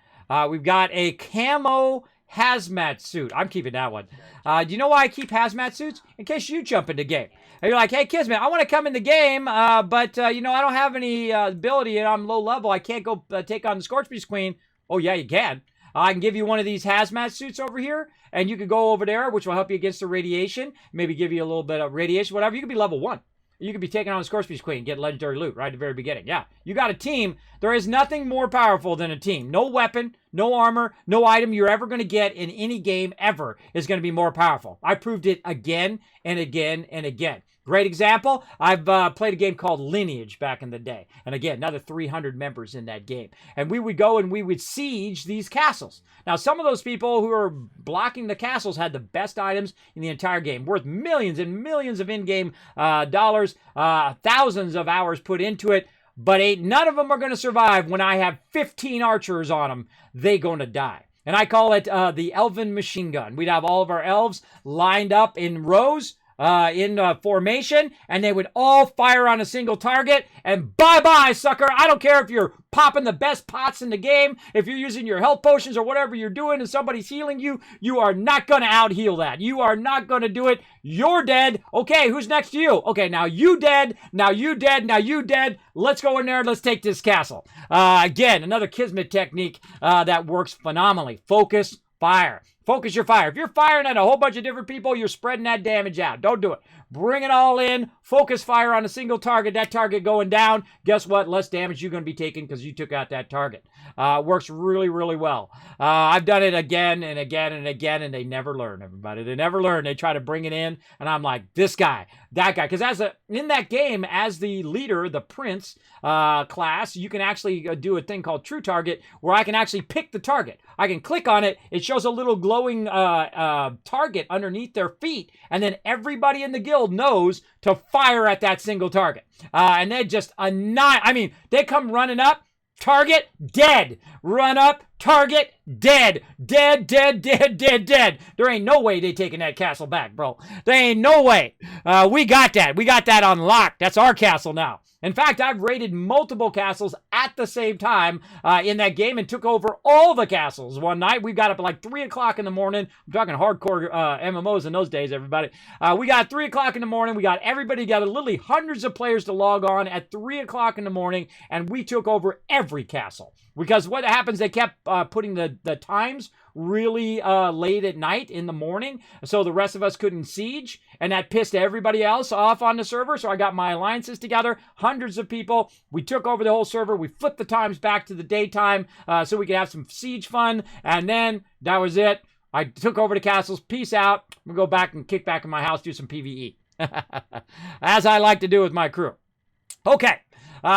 Speaker 1: We've got a camo hazmat suit. I'm keeping that one. Do you know why I keep hazmat suits? In case you jump into game. And you're like, hey, Kismet, I want to come in the game, but, you know, I don't have any ability and I'm low level. I can't go take on the s.p.e.c.i.a.l Queen. Oh, yeah, you can. I can give you one of these hazmat suits over here, and you can go over there, which will help you against the radiation, maybe give you a little bit of radiation, whatever. You can be level 1. You could be taking on the s.p.e.c.i.a.l Queen and get legendary loot right at the very beginning. Yeah, you got a team. There is nothing more powerful than a team. No weapon, no armor, no item you're ever going to get in any game ever is going to be more powerful. I proved it again and again and again. Great example, I've played a game called Lineage back in the day. And again, another 300 members in that game. And we would go and we would siege these castles. Now, some of those people who are blocking the castles had the best items in the entire game, worth millions and millions of in-game dollars, thousands of hours put into it. But none of them are going to survive when I have 15 archers on them. They going to die. And I call it the Elven Machine Gun. We'd have all of our elves lined up in rows, in formation, and they would all fire on a single target, and bye-bye, sucker. I don't care if you're popping the best pots in the game, if you're using your health potions or whatever you're doing and somebody's healing you, you are not going to out-heal that. You are not going to do it. You're dead. Okay, who's next to you? Okay, now you dead, now you dead, now you dead. Let's go in there and let's take this castle. Again, another Kismet technique that works phenomenally. Focus, fire. Focus your fire. If you're firing at a whole bunch of different people, you're spreading that damage out. Don't do it. Bring it all in. Focus fire on a single target. That target going down. Guess what? Less damage you're going to be taking because you took out that target. Works really, really well. I've done it again and again and again, and they never learn, everybody. They never learn. They try to bring it in, and I'm like, this guy, that guy. Because in that game, as the leader, the prince class, you can actually do a thing called True Target, where I can actually pick the target. I can click on it. It shows a little glowing target underneath their feet, and then everybody in the guild knows to fire at that single target. And they just they come running up, target, dead. Run up, target, dead. Dead, dead, dead, dead, dead. There ain't no way they taking that castle back, bro. There ain't no way. We got that. We got that unlocked. That's our castle now. In fact, I've raided multiple castles at the same time in that game and took over all the castles one night. We got up at like 3 o'clock in the morning. I'm talking hardcore MMOs in those days, everybody. We got 3 o'clock in the morning. We got everybody together, literally hundreds of players to log on at 3 o'clock in the morning, and we took over every castle. Because what happens, they kept putting the times really late at night in the morning, so the rest of us couldn't siege, and that pissed everybody else off on the server. So I got my alliances together, hundreds of people. We took over the whole server. We flipped the times back to the daytime so we could have some siege fun, and then that was it. I took over the castles. Peace out. I'm gonna go back and kick back in my house, do some PvE. As I like to do with my crew. Okay.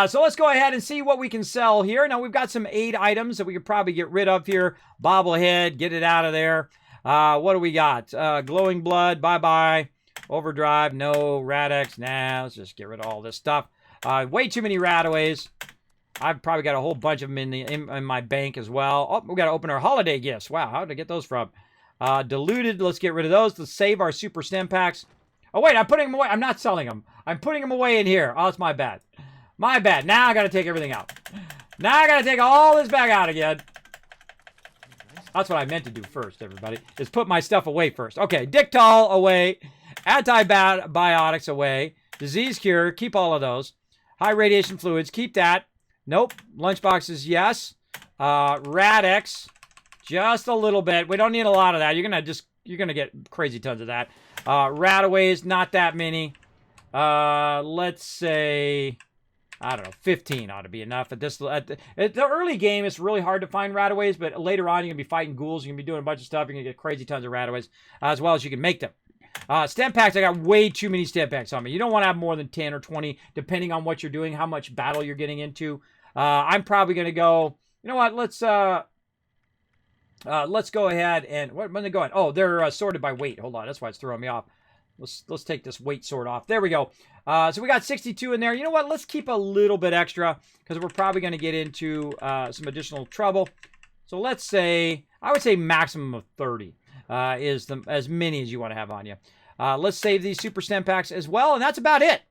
Speaker 1: So let's go ahead and see what we can sell here. Now, we've got some aid items that we could probably get rid of here. Bobblehead, get it out of there. What do we got? Glowing blood, bye-bye. Overdrive, no. Radix, nah. Let's just get rid of all this stuff. Way too many Radaways. I've probably got a whole bunch of them in my bank as well. Oh, we got to open our holiday gifts. Wow, how did I get those from? Diluted, let's get rid of those. Let's save our super stem packs. Oh, wait, I'm putting them away. I'm not selling them. I'm putting them away in here. Oh, it's my bad. My bad. Now I got to take everything out. Now I got to take all this back out again. That's what I meant to do first, everybody, is put my stuff away first. Okay, Dictol away. Antibiotics away. Disease cure, keep all of those. High radiation fluids, keep that. Nope. Lunchboxes, yes. Radix, just a little bit. We don't need a lot of that. You're gonna get crazy tons of that. Radaways, not that many. Let's say, I don't know, 15 ought to be enough. At the early game, it's really hard to find Radaways, but later on, you're going to be fighting ghouls. You're going to be doing a bunch of stuff. You're going to get crazy tons of Radaways, as well as you can make them. Stem packs, I got way too many stem packs on me. You don't want to have more than 10 or 20, depending on what you're doing, how much battle you're getting into. I'm probably going to go, you know what, let's go ahead and, when are they going? Oh, they're sorted by weight. Hold on, that's why it's throwing me off. Let's take this weight sort off. There we go. So we got 62 in there. You know what? Let's keep a little bit extra because we're probably going to get into some additional trouble. So let's say, I would say maximum of 30 is as many as you want to have on you. Let's save these super stem packs as well, and that's about it.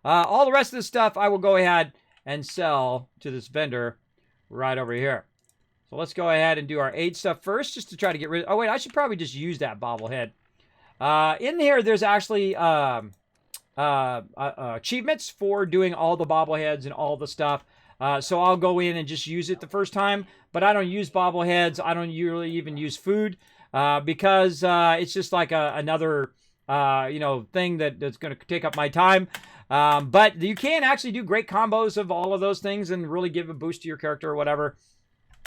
Speaker 1: All the rest of this stuff I will go ahead and sell to this vendor right over here. So let's go ahead and do our aid stuff first just to try to get rid of... Oh, wait, I should probably just use that bobblehead. In here, there's actually achievements for doing all the bobbleheads and all the stuff. So I'll go in and just use it the first time. But I don't use bobbleheads. I don't really even use food because it's just like another thing that's going to take up my time. But you can actually do great combos of all of those things and really give a boost to your character or whatever.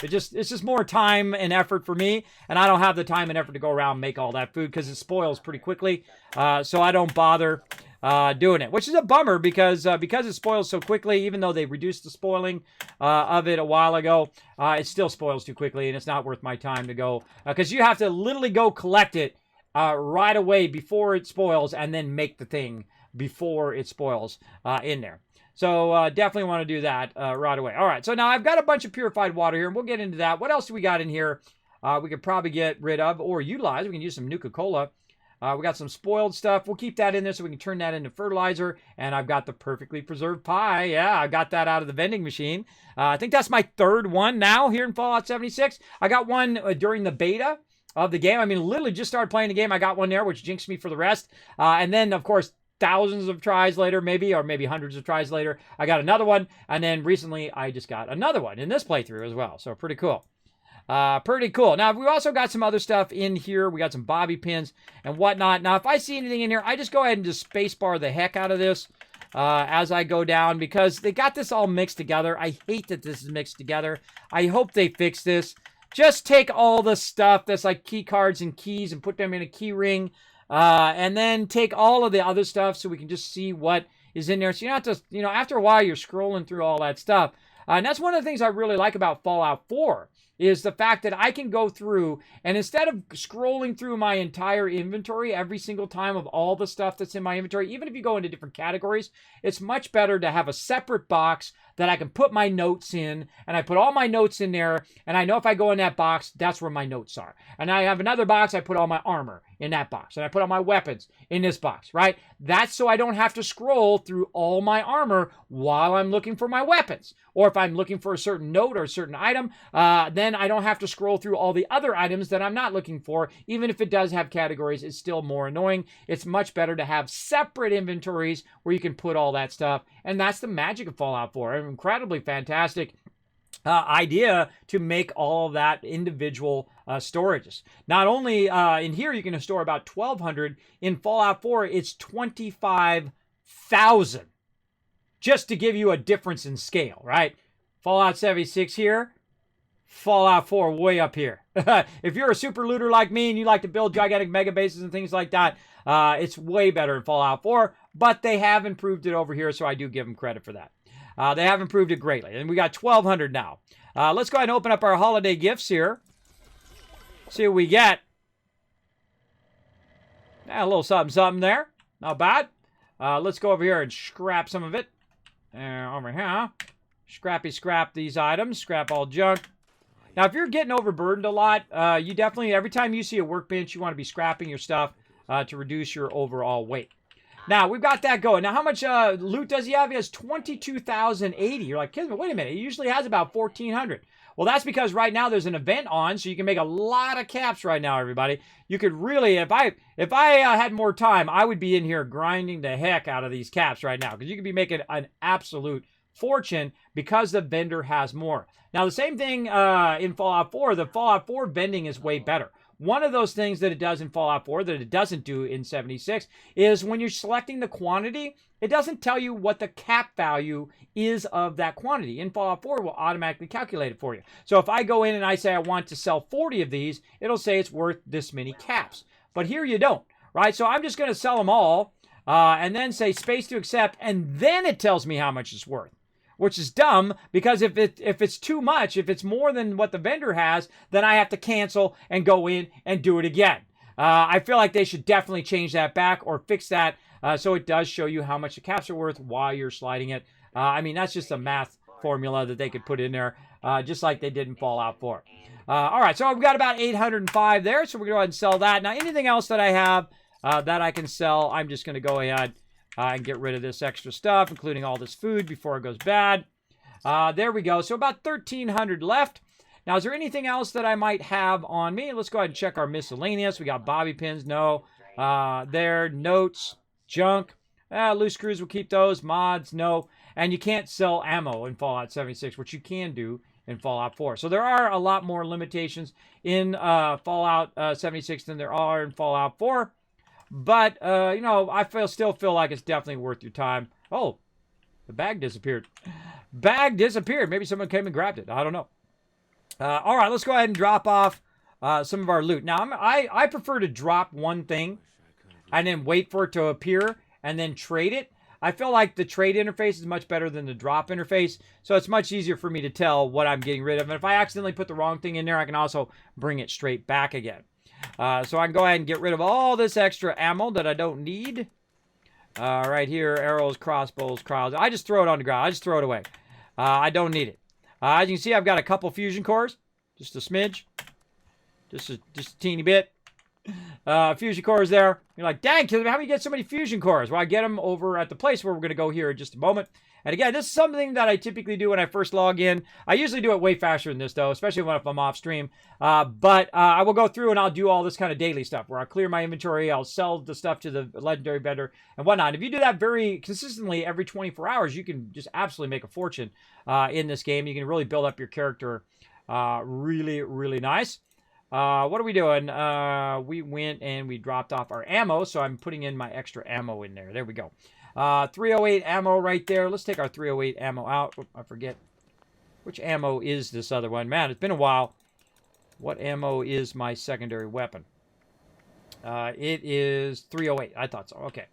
Speaker 1: It's just more time and effort for me, and I don't have the time and effort to go around and make all that food because it spoils pretty quickly. So I don't bother doing it, which is a bummer because it spoils so quickly. Even though they reduced the spoiling of it a while ago, it still spoils too quickly, and it's not worth my time to go because you have to literally go collect it right away before it spoils, and then make the thing before it spoils in there. So definitely want to do that right away. All right, so now I've got a bunch of purified water here, and we'll get into that. What else do we got in here we could probably get rid of or utilize? We can use some Nuka-Cola. We got some spoiled stuff. We'll keep that in there so we can turn that into fertilizer. And I've got the perfectly preserved pie. Yeah, I got that out of the vending machine. I think that's my third one now here in Fallout 76. I got one during the beta of the game. I mean, literally just started playing the game. I got one there, which jinxed me for the rest. And then, of course, thousands of tries later, maybe hundreds of tries later, I got another one. And then recently, I just got another one in this playthrough as well. So pretty cool. Pretty cool. Now, we've also got some other stuff in here. We got some bobby pins and whatnot. Now, if I see anything in here, I just go ahead and just spacebar the heck out of this as I go down because they got this all mixed together. I hate that this is mixed together. I hope they fix this. Just take all the stuff that's like key cards and keys and put them in a key ring. And then take all of the other stuff so we can just see what is in there. So you don't have to, after a while, you're scrolling through all that stuff. And that's one of the things I really like about Fallout 4 is the fact that I can go through and instead of scrolling through my entire inventory every single time of all the stuff that's in my inventory, even if you go into different categories, it's much better to have a separate box that I can put my notes in, and I put all my notes in there, and I know if I go in that box, that's where my notes are. And I have another box, I put all my armor in that box, and I put all my weapons in this box, right? That's so I don't have to scroll through all my armor while I'm looking for my weapons. Or if I'm looking for a certain note or a certain item, then I don't have to scroll through all the other items that I'm not looking for. Even if it does have categories, it's still more annoying. It's much better to have separate inventories where you can put all that stuff. And that's the magic of Fallout 4. An incredibly fantastic idea to make all of that individual storages. Not only in here, you can store about 1,200. In Fallout 4, it's 25,000. Just to give you a difference in scale, right? Fallout 76 here, Fallout 4 way up here. If you're a super looter like me and you like to build gigantic mega bases and things like that, it's way better in Fallout 4, but they have improved it over here, so I do give them credit for that. They have improved it greatly, and we got 1,200 now. Let's go ahead and open up our holiday gifts here. See what we get. A little something there. Not bad. Let's go over here and scrap some of it. Over here. Scrap these items. Scrap all junk. Now, if you're getting overburdened a lot, you definitely, every time you see a workbench, you want to be scrapping your stuff to reduce your overall weight. Now, we've got that going. Now, how much loot does he have? He has 22,080. You're like, Kismet, wait a minute. He usually has about 1,400. Well, that's because right now there's an event on, so you can make a lot of caps right now, everybody. You could really, if I had more time, I would be in here grinding the heck out of these caps right now, because you could be making an absolute fortune because the vendor has more. Now, the same thing in Fallout 4. The Fallout 4 vending is way better. One of those things that it does in Fallout 4 that it doesn't do in 76 is when you're selecting the quantity, it doesn't tell you what the cap value is of that quantity. In Fallout 4, it will automatically calculate it for you. So if I go in and I say I want to sell 40 of these, it'll say it's worth this many caps. But here you don't, right? So I'm just going to sell them all and then say space to accept, and then it tells me how much it's worth. Which is dumb, because if it's too much, if it's more than what the vendor has, then I have to cancel and go in and do it again. I feel like they should definitely change that back or fix that so it does show you how much the caps are worth while you're sliding it. I mean, that's just a math formula that they could put in there, just like they did in Fallout 4. All right, so I've got about 805 there, so we're going to go ahead and sell that. Now, anything else that I have that I can sell, I'm just going to go ahead and get rid of this extra stuff, including all this food before it goes bad. There we go. So about 1,300 left. Now, is there anything else that I might have on me? Let's go ahead and check our miscellaneous. We got bobby pins. No. There. Notes. Junk. Loose screws, we'll keep those. Mods. No. And you can't sell ammo in Fallout 76, which you can do in Fallout 4. So there are a lot more limitations in Fallout 76 than there are in Fallout 4. But, I still feel like it's definitely worth your time. Oh, the bag disappeared. Bag disappeared. Maybe someone came and grabbed it. I don't know. All right, let's go ahead and drop off some of our loot. Now, I prefer to drop one thing and then wait for it to appear and then trade it. I feel like the trade interface is much better than the drop interface, so it's much easier for me to tell what I'm getting rid of. And if I accidentally put the wrong thing in there, I can also bring it straight back again. So I can go ahead and get rid of all this extra ammo that I don't need. Right here, arrows, crossbows, crowds. I just throw it on the ground. I just throw it away. I don't need it. As you can see, I've got a couple fusion cores. Just a smidge. Just a teeny bit. Fusion cores there. You're like, dang, how do you get so many fusion cores? Well, I get them over at the place where we're going to go here in just a moment. And again, this is something that I typically do when I first log in. I usually do it way faster than this, though, especially if I'm off stream. But I will go through and I'll do all this kind of daily stuff where I'll clear my inventory, I'll sell the stuff to the legendary vendor and whatnot. And if you do that very consistently every 24 hours, you can just absolutely make a fortune in this game. You can really build up your character Really, really nice. What are we doing? We went and we dropped off our ammo, so I'm putting in my extra ammo in there. There we go. 308 ammo right there. Let's take our 308 ammo out. Oop, I forget. Which ammo is this other one? Man, it's been a while. What ammo is my secondary weapon? It is 308. I thought so. Okay.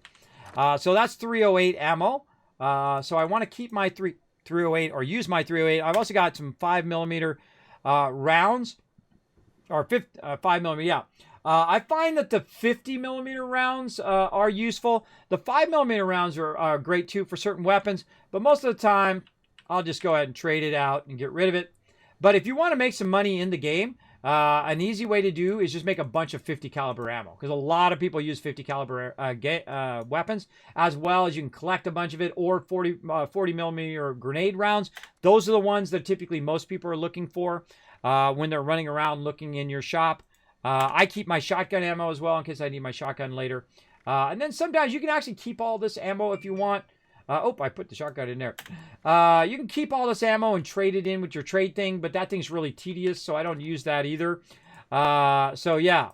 Speaker 1: So that's 308 ammo. So I want to keep my 308 or use my 308. I've also got some 5mm rounds. Or 5mm, yeah. I find that the 50mm rounds are useful. The 5mm rounds are great too for certain weapons. But most of the time, I'll just go ahead and trade it out and get rid of it. But if you want to make some money in the game, an easy way to do is just make a bunch of 50 caliber ammo. Because a lot of people use 50 caliber weapons, as well as you can collect a bunch of it, or 40mm grenade rounds. Those are the ones that typically most people are looking for when they're running around looking in your shop. I keep my shotgun ammo as well in case I need my shotgun later. And then sometimes you can actually keep all this ammo if you want. Oh, I put the shotgun in there. You can keep all this ammo and trade it in with your trade thing, but that thing's really tedious, so I don't use that either. So yeah,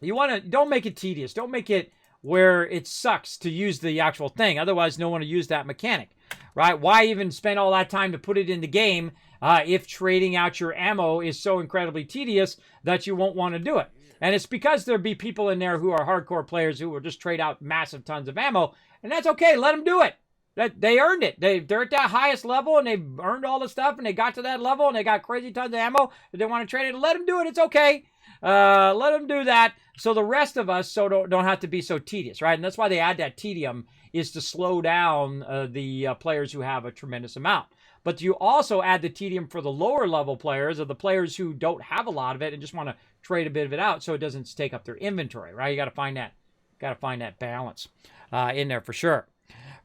Speaker 1: don't make it tedious. Don't make it where it sucks to use the actual thing. Otherwise, no one will use that mechanic, right? Why even spend all that time to put it in the game if trading out your ammo is so incredibly tedious that you won't want to do it? And it's because there'll be people in there who are hardcore players who will just trade out massive tons of ammo, and that's okay. Let them do it. They earned it. They're at that highest level, and they've earned all the stuff, and they got to that level, and they got crazy tons of ammo, and they want to trade it. Let them do it. It's okay. Let them do that, so the rest of us don't have to be so tedious, right? And that's why they add that tedium, is to slow down the players who have a tremendous amount. But you also add the tedium for the lower level players, or the players who don't have a lot of it and just want to trade a bit of it out so it doesn't take up their inventory, right? You got to find that balance in there for sure.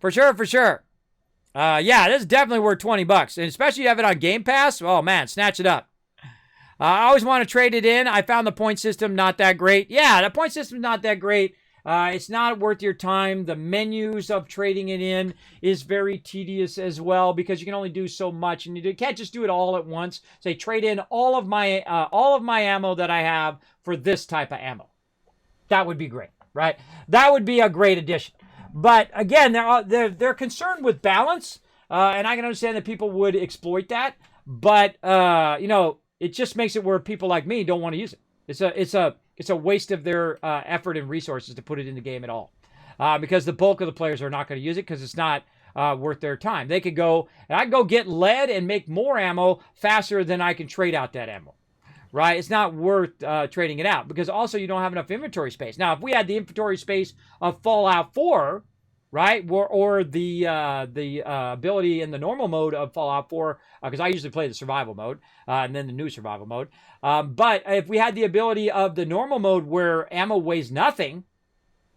Speaker 1: For sure. Yeah, this is definitely worth $20, and especially if you have it on Game Pass. Oh man, snatch it up. I always want to trade it in. I found the point system not that great. Yeah, the point system's not that great. It's not worth your time. The menus of trading it in is very tedious as well, because you can only do so much, and you can't just do it all at once. Say, trade in all of my ammo that I have for this type of ammo. That would be great, right? That would be a great addition. But again, they're concerned with balance, and I can understand that people would exploit that. But it just makes it where people like me don't want to use it. It's a waste of their effort and resources to put it in the game at all, because the bulk of the players are not going to use it because it's not worth their time. They could go, and I can go get lead and make more ammo faster than I can trade out that ammo, right? It's not worth trading it out, because also you don't have enough inventory space. Now, if we had the inventory space of Fallout 4, right, or the ability in the normal mode of Fallout 4, because I usually play the survival mode and then the new survival mode. But if we had the ability of the normal mode where ammo weighs nothing,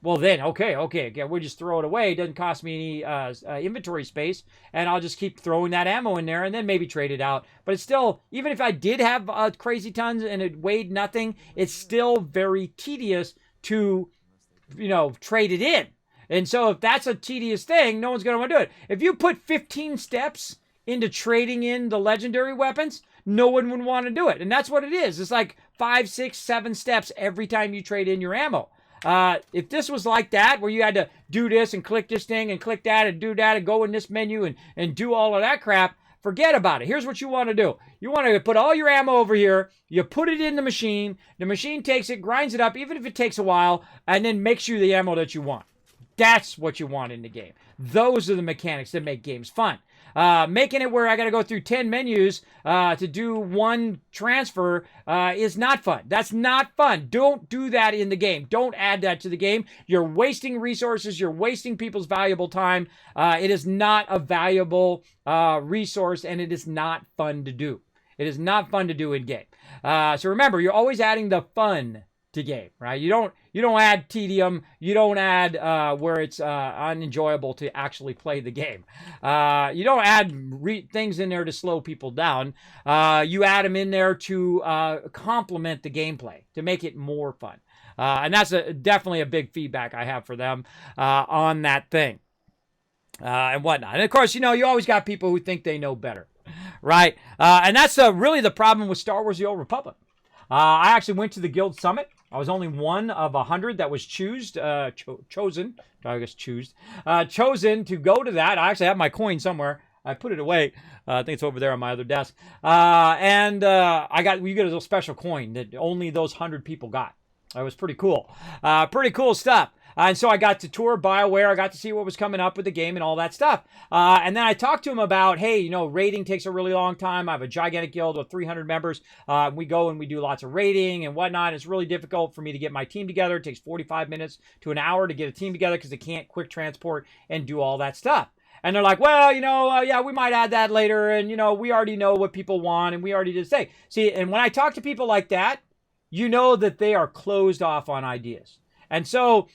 Speaker 1: well then, okay, we'll just throw it away. It doesn't cost me any inventory space, and I'll just keep throwing that ammo in there and then maybe trade it out. But it's still, even if I did have crazy tons and it weighed nothing, it's still very tedious to, trade it in. And so if that's a tedious thing, no one's going to want to do it. If you put 15 steps into trading in the legendary weapons, no one would want to do it. And that's what it is. It's like 5, 6, 7 steps every time you trade in your ammo. If this was like that, where you had to do this and click this thing and click that and do that and go in this menu and do all of that crap, forget about it. Here's what you want to do. You want to put all your ammo over here. You put it in the machine. The machine takes it, grinds it up, even if it takes a while, and then makes you the ammo that you want. That's what you want in the game. Those are the mechanics that make games fun. Making it where I got to go through 10 menus to do one transfer is not fun. That's not fun. Don't do that in the game. Don't add that to the game. You're wasting resources. You're wasting people's valuable time. It is not a valuable resource, and it is not fun to do. It is not fun to do in game. So remember, you're always adding the fun to game, right? You don't add tedium. You don't add where it's unenjoyable to actually play the game. You don't add things in there to slow people down. You add them in there to complement the gameplay, to make it more fun. And that's definitely a big feedback I have for them on that thing and whatnot. And of course, you always got people who think they know better, right? And that's really the problem with Star Wars: The Old Republic. I actually went to the Guild Summit. I was only one of 100 that was chosen. I guess chosen to go to that. I actually have my coin somewhere. I put it away. I think it's over there on my other desk. You get a little special coin that only those 100 people got. That was pretty cool. Pretty cool stuff. And so I got to tour BioWare. I got to see what was coming up with the game and all that stuff. And then I talked to him about, hey, raiding takes a really long time. I have a gigantic guild with 300 members. We go and we do lots of raiding and whatnot. It's really difficult for me to get my team together. It takes 45 minutes to an hour to get a team together because they can't quick transport and do all that stuff. And they're like, well, yeah, we might add that later. And, we already know what people want and we already did say. See, and when I talk to people like that, you know that they are closed off on ideas. And so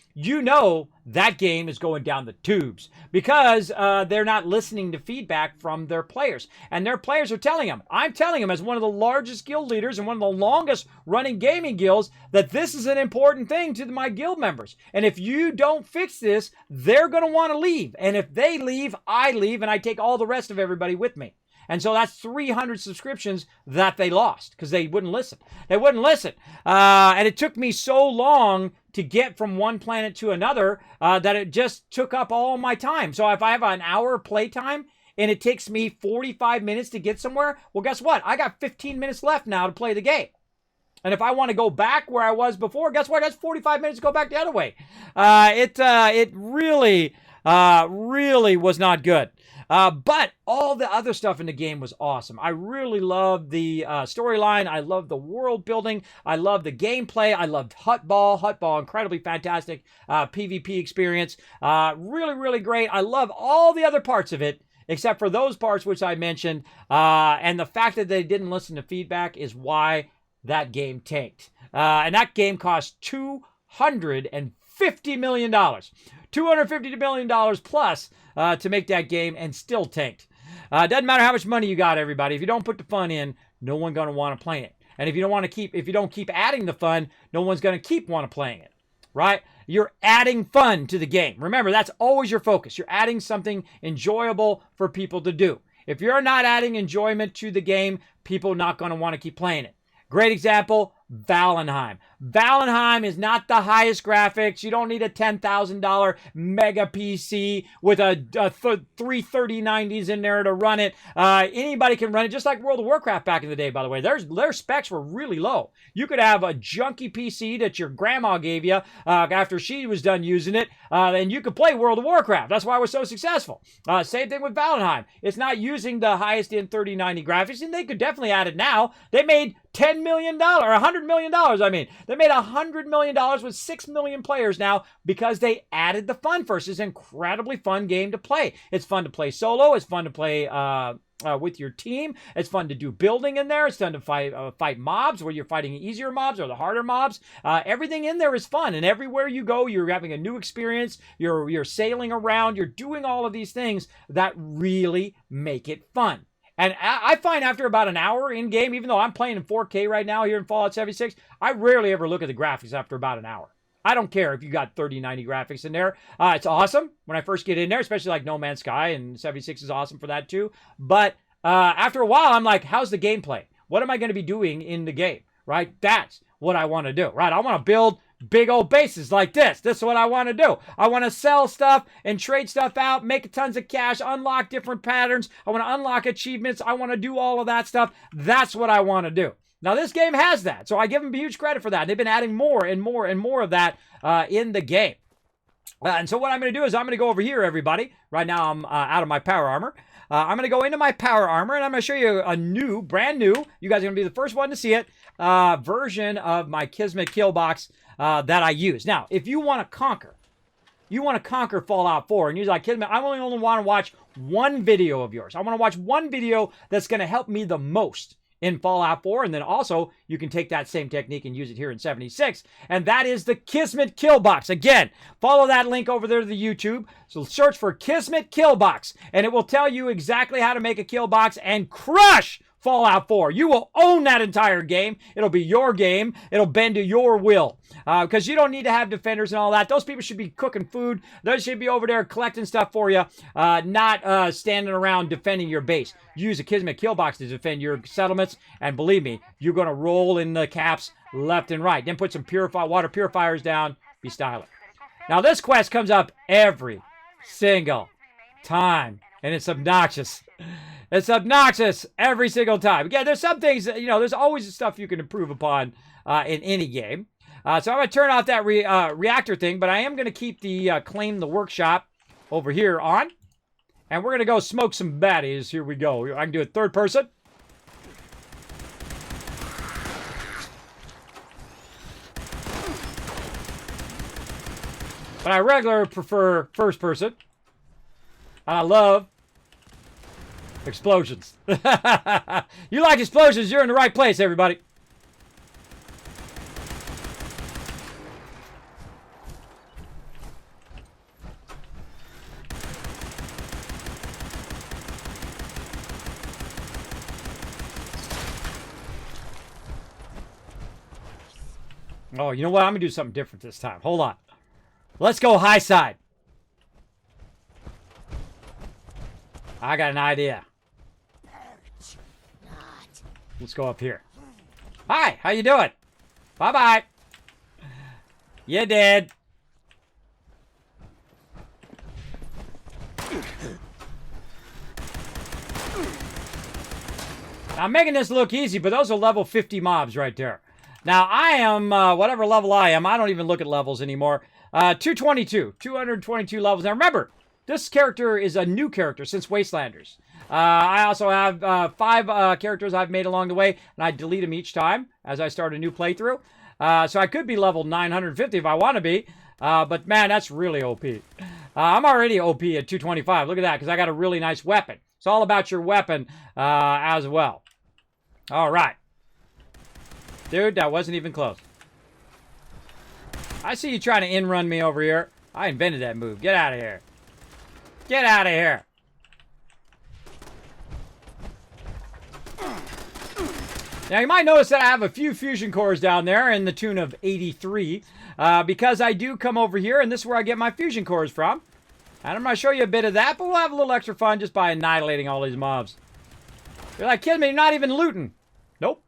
Speaker 1: that game is going down the tubes because they're not listening to feedback from their players. And their players are telling them, I'm telling them as one of the largest guild leaders and one of the longest running gaming guilds, that this is an important thing to my guild members. And if you don't fix this, they're going to want to leave. And if they leave, I leave and I take all the rest of everybody with me. And so that's 300 subscriptions that they lost because they wouldn't listen. And it took me so long to get from one planet to another that it just took up all my time. So if I have an hour playtime and it takes me 45 minutes to get somewhere, well, guess what? I got 15 minutes left now to play the game. And if I want to go back where I was before, guess what? That's 45 minutes to go back the other way. It really was not good. But all the other stuff in the game was awesome. I really loved the storyline. I loved the world building. I loved the gameplay. I loved Huttball, incredibly fantastic PvP experience. Really, really great. I love all the other parts of it, except for those parts which I mentioned. And the fact that they didn't listen to feedback is why that game tanked. And that game cost $250 million. $250 million plus to make that game and still tanked. Doesn't matter how much money you got, everybody. If you don't put the fun in, no one's going to want to play it. And if you don't keep adding the fun, no one's going to keep want to playing it, right? You're adding fun to the game. Remember, that's always your focus. You're adding something enjoyable for people to do. If you're not adding enjoyment to the game, people are not going to want to keep playing it. Great example, Valheim. Valheim is not the highest graphics. You don't need a $10,000 mega PC with a 33090s in there to run it. Anybody can run it, just like World of Warcraft back in the day, by the way. Their specs were really low. You could have a junky PC that your grandma gave you after she was done using it, and you could play World of Warcraft. That's why it was so successful. Same thing with Valheim. It's not using the highest in 3090 graphics, and they could definitely add it now. They made $10 million, or $100 million, They made $100 million with 6 million players now because they added the fun first. It's an incredibly fun game to play. It's fun to play solo. It's fun to play with your team. It's fun to do building in there. It's fun to fight mobs, where you're fighting easier mobs or the harder mobs. Everything in there is fun, and everywhere you go, you're having a new experience. You're sailing around. You're doing all of these things that really make it fun. And I find after about an hour in game, even though I'm playing in 4K right now here in Fallout 76, I rarely ever look at the graphics after about an hour. I don't care if you got 3090 graphics in there. It's awesome when I first get in there, especially like No Man's Sky, and 76 is awesome for that too. But after a while, I'm like, how's the gameplay? What am I going to be doing in the game, right? That's what I want to do, right? I want to build big old bases like this. This is what I want to do. I want to sell stuff and trade stuff out, make tons of cash, unlock different patterns. I want to unlock achievements. I want to do all of that stuff. That's what I want to do. Now, this game has that, so I give them huge credit for that. They've been adding more and more and more of that in the game. And so what I'm going to do is I'm going to go over here, everybody. Right now, I'm out of my power armor. I'm going to go into my power armor, and I'm going to show you a brand new, you guys are going to be the first one to see it, version of my Kismet kill box that I use. Now, if you want to conquer Fallout 4, and you're like, Kismet, I only want to watch one video of yours. I want to watch one video that's going to help me the most in Fallout 4, and then also you can take that same technique and use it here in 76, and that is the Kismet kill box. Again, follow that link over there to the YouTube. So search for Kismet kill box, and it will tell you exactly how to make a kill box and crush Fallout 4. You will own that entire game. It'll be your game. It'll bend to your will. Because you don't need to have defenders and all that. Those people should be cooking food. They should be over there collecting stuff for you, not standing around defending your base. Use a Kismet kill box to defend your settlements, and believe me, you're going to roll in the caps left and right. Then put some water purifiers down. Be stylish. Now, this quest comes up every single time, and it's obnoxious. It's obnoxious every single time. Again, there's some things, there's always stuff you can improve upon in any game. So I'm going to turn off that reactor thing, but I am going to keep the claim the workshop over here on. And we're going to go smoke some baddies. Here we go. I can do it third person. But I regularly prefer first person. And I love explosions. You like explosions, you're in the right place, everybody. Oh, you know what? I'm going to do something different this time. Hold on. Let's go high side. I got an idea. Let's go up here. Hi, how you doing? Bye-bye. You did. Now, I'm making this look easy, but those are level 50 mobs right there. Now, I am, whatever level I am, I don't even look at levels anymore. 222 levels. Now, remember, this character is a new character since Wastelanders. I also have 5 characters I've made along the way, and I delete them each time as I start a new playthrough. So I could be level 950 if I want to be, but man, that's really OP. I'm already OP at 225. Look at that, because I got a really nice weapon. It's all about your weapon as well. All right. Dude, that wasn't even close. I see you trying to in-run me over here. I invented that move. Get out of here. Get out of here. Now, you might notice that I have a few fusion cores down there in the tune of 83. Because I do come over here, and this is where I get my fusion cores from. And I'm going to show you a bit of that, but we'll have a little extra fun just by annihilating all these mobs. You're like, kidding me, you're not even looting. Nope.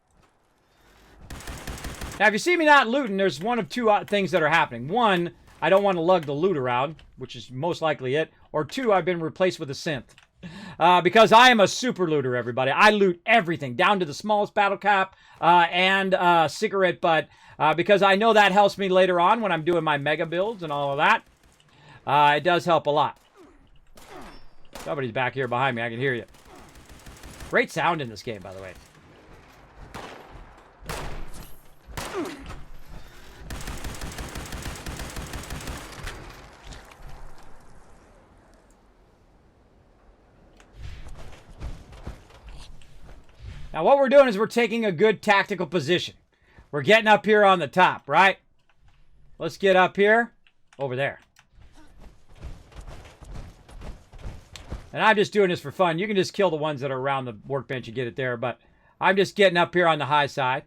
Speaker 1: Now, if you see me not looting, there's one of 2 things that are happening. 1, I don't want to lug the loot around, which is most likely it. Or 2, I've been replaced with a synth. Because I am a super looter, everybody. I loot everything, down to the smallest battle cap and cigarette butt. Because I know that helps me later on when I'm doing my mega builds and all of that. It does help a lot. Somebody's back here behind me. I can hear you. Great sound in this game, by the way. Now, what we're doing is we're taking a good tactical position. We're getting up here on the top, right? Let's get up here. Over there. And I'm just doing this for fun. You can just kill the ones that are around the workbench and get it there. But I'm just getting up here on the high side.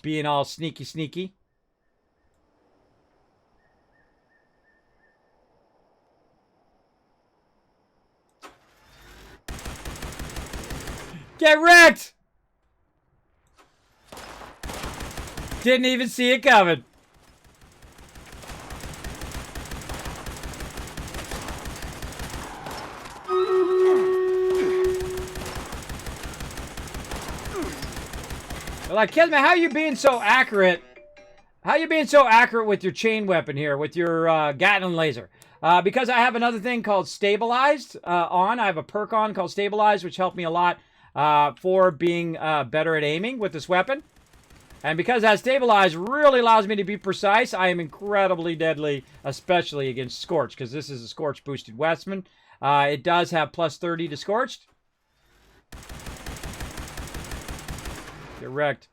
Speaker 1: Being all sneaky, sneaky. Get wrecked! Didn't even see it coming. Like, Kismet, how are you being so accurate? How are you being so accurate with your chain weapon here, with your Gatling laser? Because I have another thing called Stabilized on. I have a perk on called Stabilized, which helped me a lot for being better at aiming with this weapon. And because that Stabilized really allows me to be precise, I am incredibly deadly, especially against Scorched, because this is a Scorched boosted Westman. It does have plus 30 to Scorched. Get wrecked.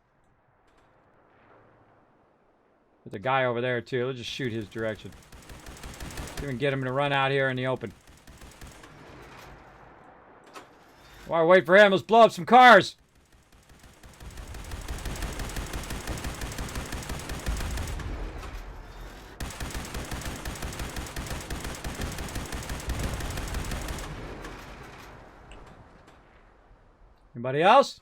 Speaker 1: There's a guy over there, too. Let's just shoot his direction. See if we can get him to run out here in the open. While we wait for him, let's blow up some cars. Anybody else?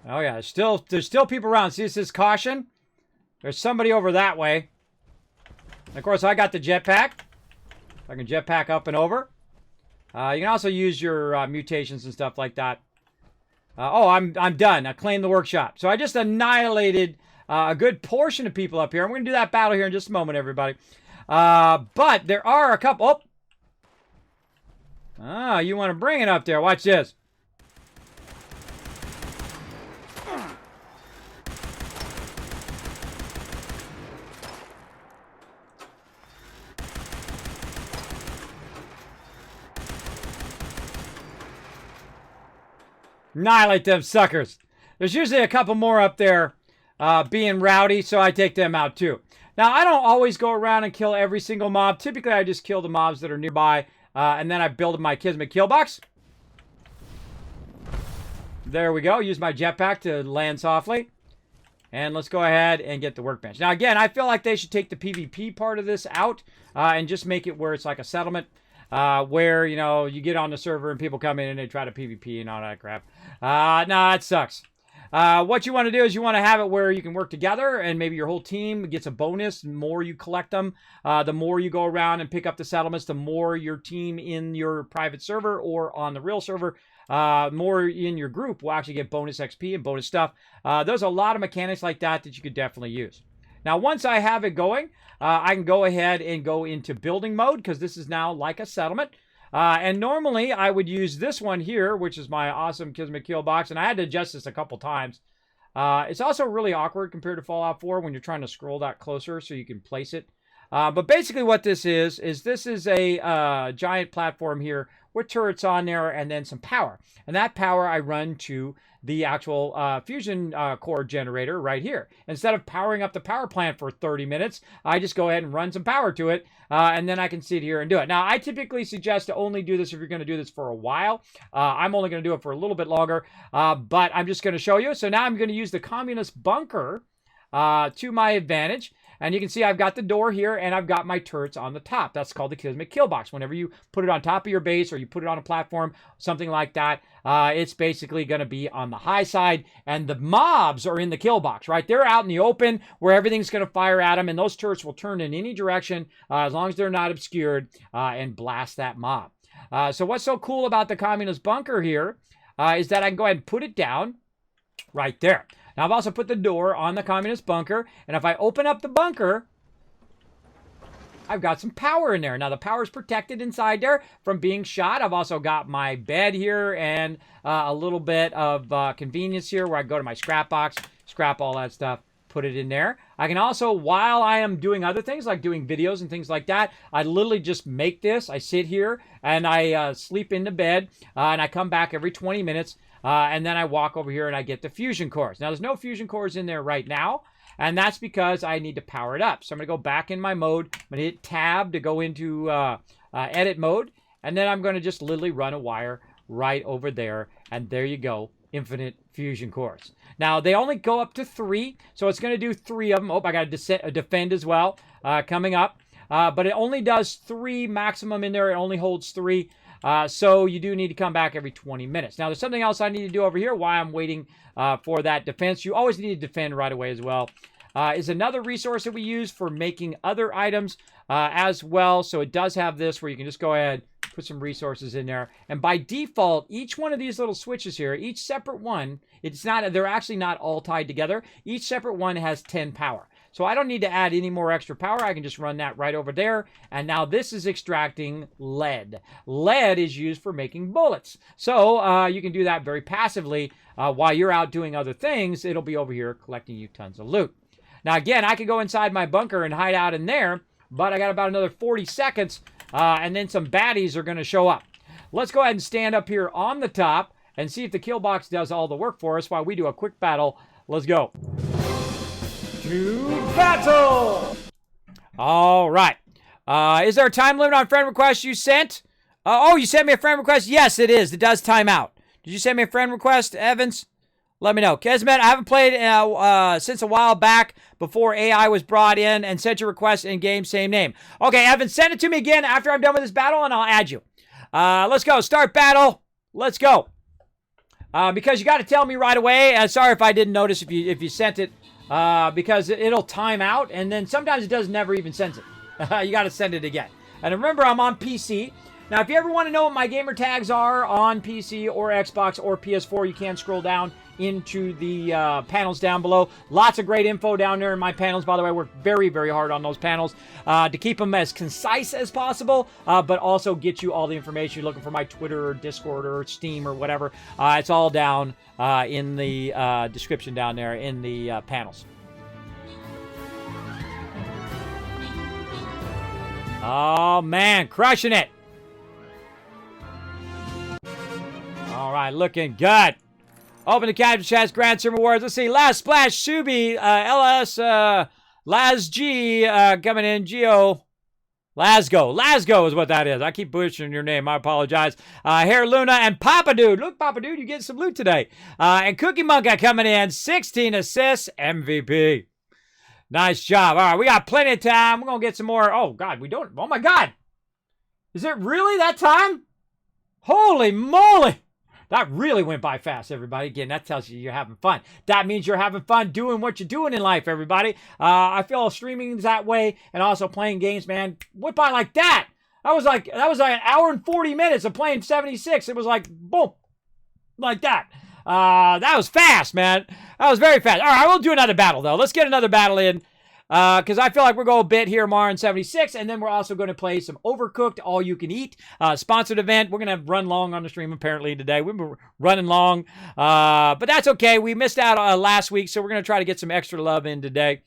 Speaker 1: Oh yeah, there's still people around. See, this is caution. There's somebody over that way. And of course, I got the jetpack. I can jetpack up and over. You can also use your mutations and stuff like that. Oh, I'm done. I claimed the workshop. So I just annihilated a good portion of people up here. I'm going to do that battle here in just a moment, everybody. But there are a couple. Oh. Ah, you want to bring it up there. Watch this. Annihilate them suckers. There's usually a couple more up there being rowdy, so I take them out too. Now, I don't always go around and kill every single mob. Typically, I just kill the mobs that are nearby, and then I build my Kismet kill box. There we go. Use my jetpack to land softly. And let's go ahead and get the workbench. Now, again, I feel like they should take the PvP part of this out and just make it where it's like a settlement. Where, you know, you get on the server and people come in and they try to PvP and all that crap. No, it sucks. What you want to do is you want to have it where you can work together and maybe your whole team gets a bonus. The more you collect them, the more you go around and pick up the settlements, the more your team in your private server or on the real server, more in your group will actually get bonus XP and bonus stuff. There's a lot of mechanics like that that you could definitely use. Now, once I have it going, I can go ahead and go into building mode because this is now like a settlement. And normally I would use this one here, which is my awesome Kismet kill box. And I had to adjust this a couple times. It's also really awkward compared to Fallout 4 when you're trying to scroll that closer so you can place it. But basically what this is this is a giant platform here with turrets on there and then some power. And that power I run to the actual fusion core generator right here. Instead of powering up the power plant for 30 minutes, I just go ahead and run some power to it, and then I can sit here and do it. Now, I typically suggest to only do this if you're going to do this for a while. I'm only going to do it for a little bit longer, but I'm just going to show you. So now I'm going to use the communist bunker to my advantage. And you can see I've got the door here, and I've got my turrets on the top. That's called the Kismet kill box. Whenever you put it on top of your base or you put it on a platform, something like that, it's basically going to be on the high side. And the mobs are in the kill box, right? They're out in the open where everything's going to fire at them, and those turrets will turn in any direction as long as they're not obscured and blast that mob. So what's so cool about the communist bunker here is that I can go ahead and put it down right there. Now, I've also put the door on the communist bunker, and if I open up the bunker, I've got some power in there. Now, the power is protected inside there from being shot. I've also got my bed here and a little bit of convenience here where I go to my scrap box, scrap all that stuff, put it in there. I can also, while I am doing other things, like doing videos and things like that, I literally just make this. I sit here, and I sleep in the bed, and I come back every 20 minutes, and then I walk over here and I get the fusion cores. Now, there's no fusion cores in there right now, and that's because I need to power it up. So I'm going to go back in my mode. I'm going to hit tab to go into edit mode, and then I'm going to just literally run a wire right over there, and there you go, infinite fusion cores. Now, they only go up to 3, so it's going to do 3 of them. Oh, I got a defend as well coming up, but it only does 3 maximum in there. It only holds 3. So you do need to come back every 20 minutes. Now, there's something else I need to do over here while I'm waiting for that defense. You always need to defend right away as well. Is another resource that we use for making other items as well. So it does have this where you can just go ahead, put some resources in there. And by default, each one of these little switches here, each separate one, they're actually not all tied together. Each separate one has 10 power. So I don't need to add any more extra power. I can just run that right over there. And now this is extracting lead. Lead is used for making bullets. So you can do that very passively. While you're out doing other things, it'll be over here collecting you tons of loot. Now, again, I could go inside my bunker and hide out in there, but I got about another 40 seconds, and then some baddies are going to show up. Let's go ahead and stand up here on the top and see if the kill box does all the work for us while we do a quick battle. Let's go. To battle! All right. Is there a time limit on friend requests you sent? Oh, you sent me a friend request? Yes, it is. It does time out. Did you send me a friend request, Evans? Let me know. Kismet, I haven't played since a while back before AI was brought in, and sent your request in game, same name. Okay, Evan, send it to me again after I'm done with this battle, and I'll add you. Let's go. Start battle. Let's go. Because you got to tell me right away. Sorry if I didn't notice if you sent it, because it'll time out, and then sometimes it does never even send it. You got to send it again. And remember, I'm on PC. Now, if you ever want to know what my gamer tags are on PC or Xbox or PS4, you can scroll down into the panels down below. Lots of great info down there in my panels. By the way, I work very, very hard on those panels to keep them as concise as possible, but also get you all the information you're looking for. My Twitter or Discord or Steam or whatever. It's all down in the description down there in the panels. Oh, man, crushing it. All right, looking good. Open the capture chest, grant some rewards. Let's see. Last Splash, Subi, LS, Laz G, coming in. Geo, Lasgo is what that is. I keep butchering your name. I apologize. Hair Luna and Papa Dude. Look, Papa Dude, you getting some loot today. And Cookie Monka coming in. 16 assists, MVP. Nice job. All right, we got plenty of time. We're going to get some more. Oh, God, we don't. Oh, my God. Is it really that time? Holy moly. That really went by fast, everybody. Again, that tells you you're having fun. That means you're having fun doing what you're doing in life, everybody. I feel streaming that way, and also playing games, man, went by like that. That was like an hour and 40 minutes of playing 76. It was like, boom, like that. That was fast, man. That was very fast. All right, we'll do another battle, though. Let's get another battle in. Because I feel like we're going a bit here tomorrow in 76, and then we're also going to play some Overcooked, All You Can Eat, sponsored event. We're going to run long on the stream apparently today. We've been running long, but that's okay. We missed out last week, so we're going to try to get some extra love in today.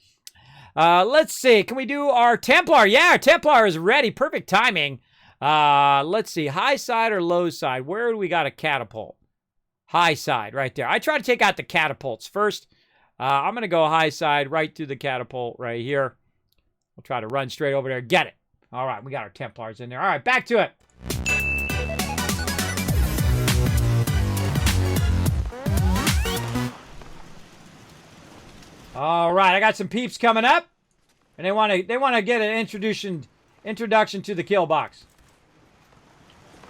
Speaker 1: Let's see. Can we do our Templar? Yeah, our Templar is ready. Perfect timing. Let's see. High side or low side? Where do we got a catapult? High side, right there. I try to take out the catapults first. I'm going to go high side right through the catapult right here. We'll try to run straight over there. Get it. All right, we got our Templars in there. All right, back to it. All right, I got some peeps coming up, and they want to get an introduction to the kill box.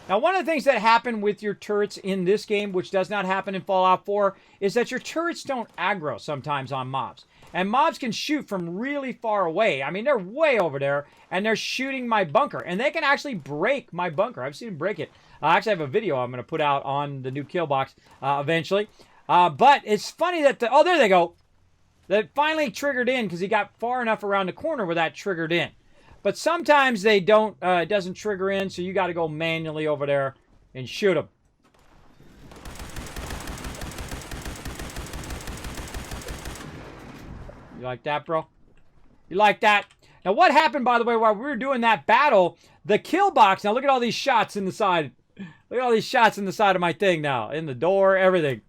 Speaker 1: Now, one of the things that happen with your turrets in this game, which does not happen in Fallout 4, is that your turrets don't aggro sometimes on mobs. And mobs can shoot from really far away. I mean, they're way over there, and they're shooting my bunker. And they can actually break my bunker. I've seen them break it. I actually have a video I'm going to put out on the new kill box eventually. But it's funny that oh, there they go. That finally triggered in because he got far enough around the corner where that triggered in. But sometimes they don't, it doesn't trigger in, so you got to go manually over there and shoot them. You like that, bro? You like that? Now, what happened, by the way, while we were doing that battle, the kill box, now look at all these shots in the side. Look at all these shots in the side of my thing now, in the door, everything.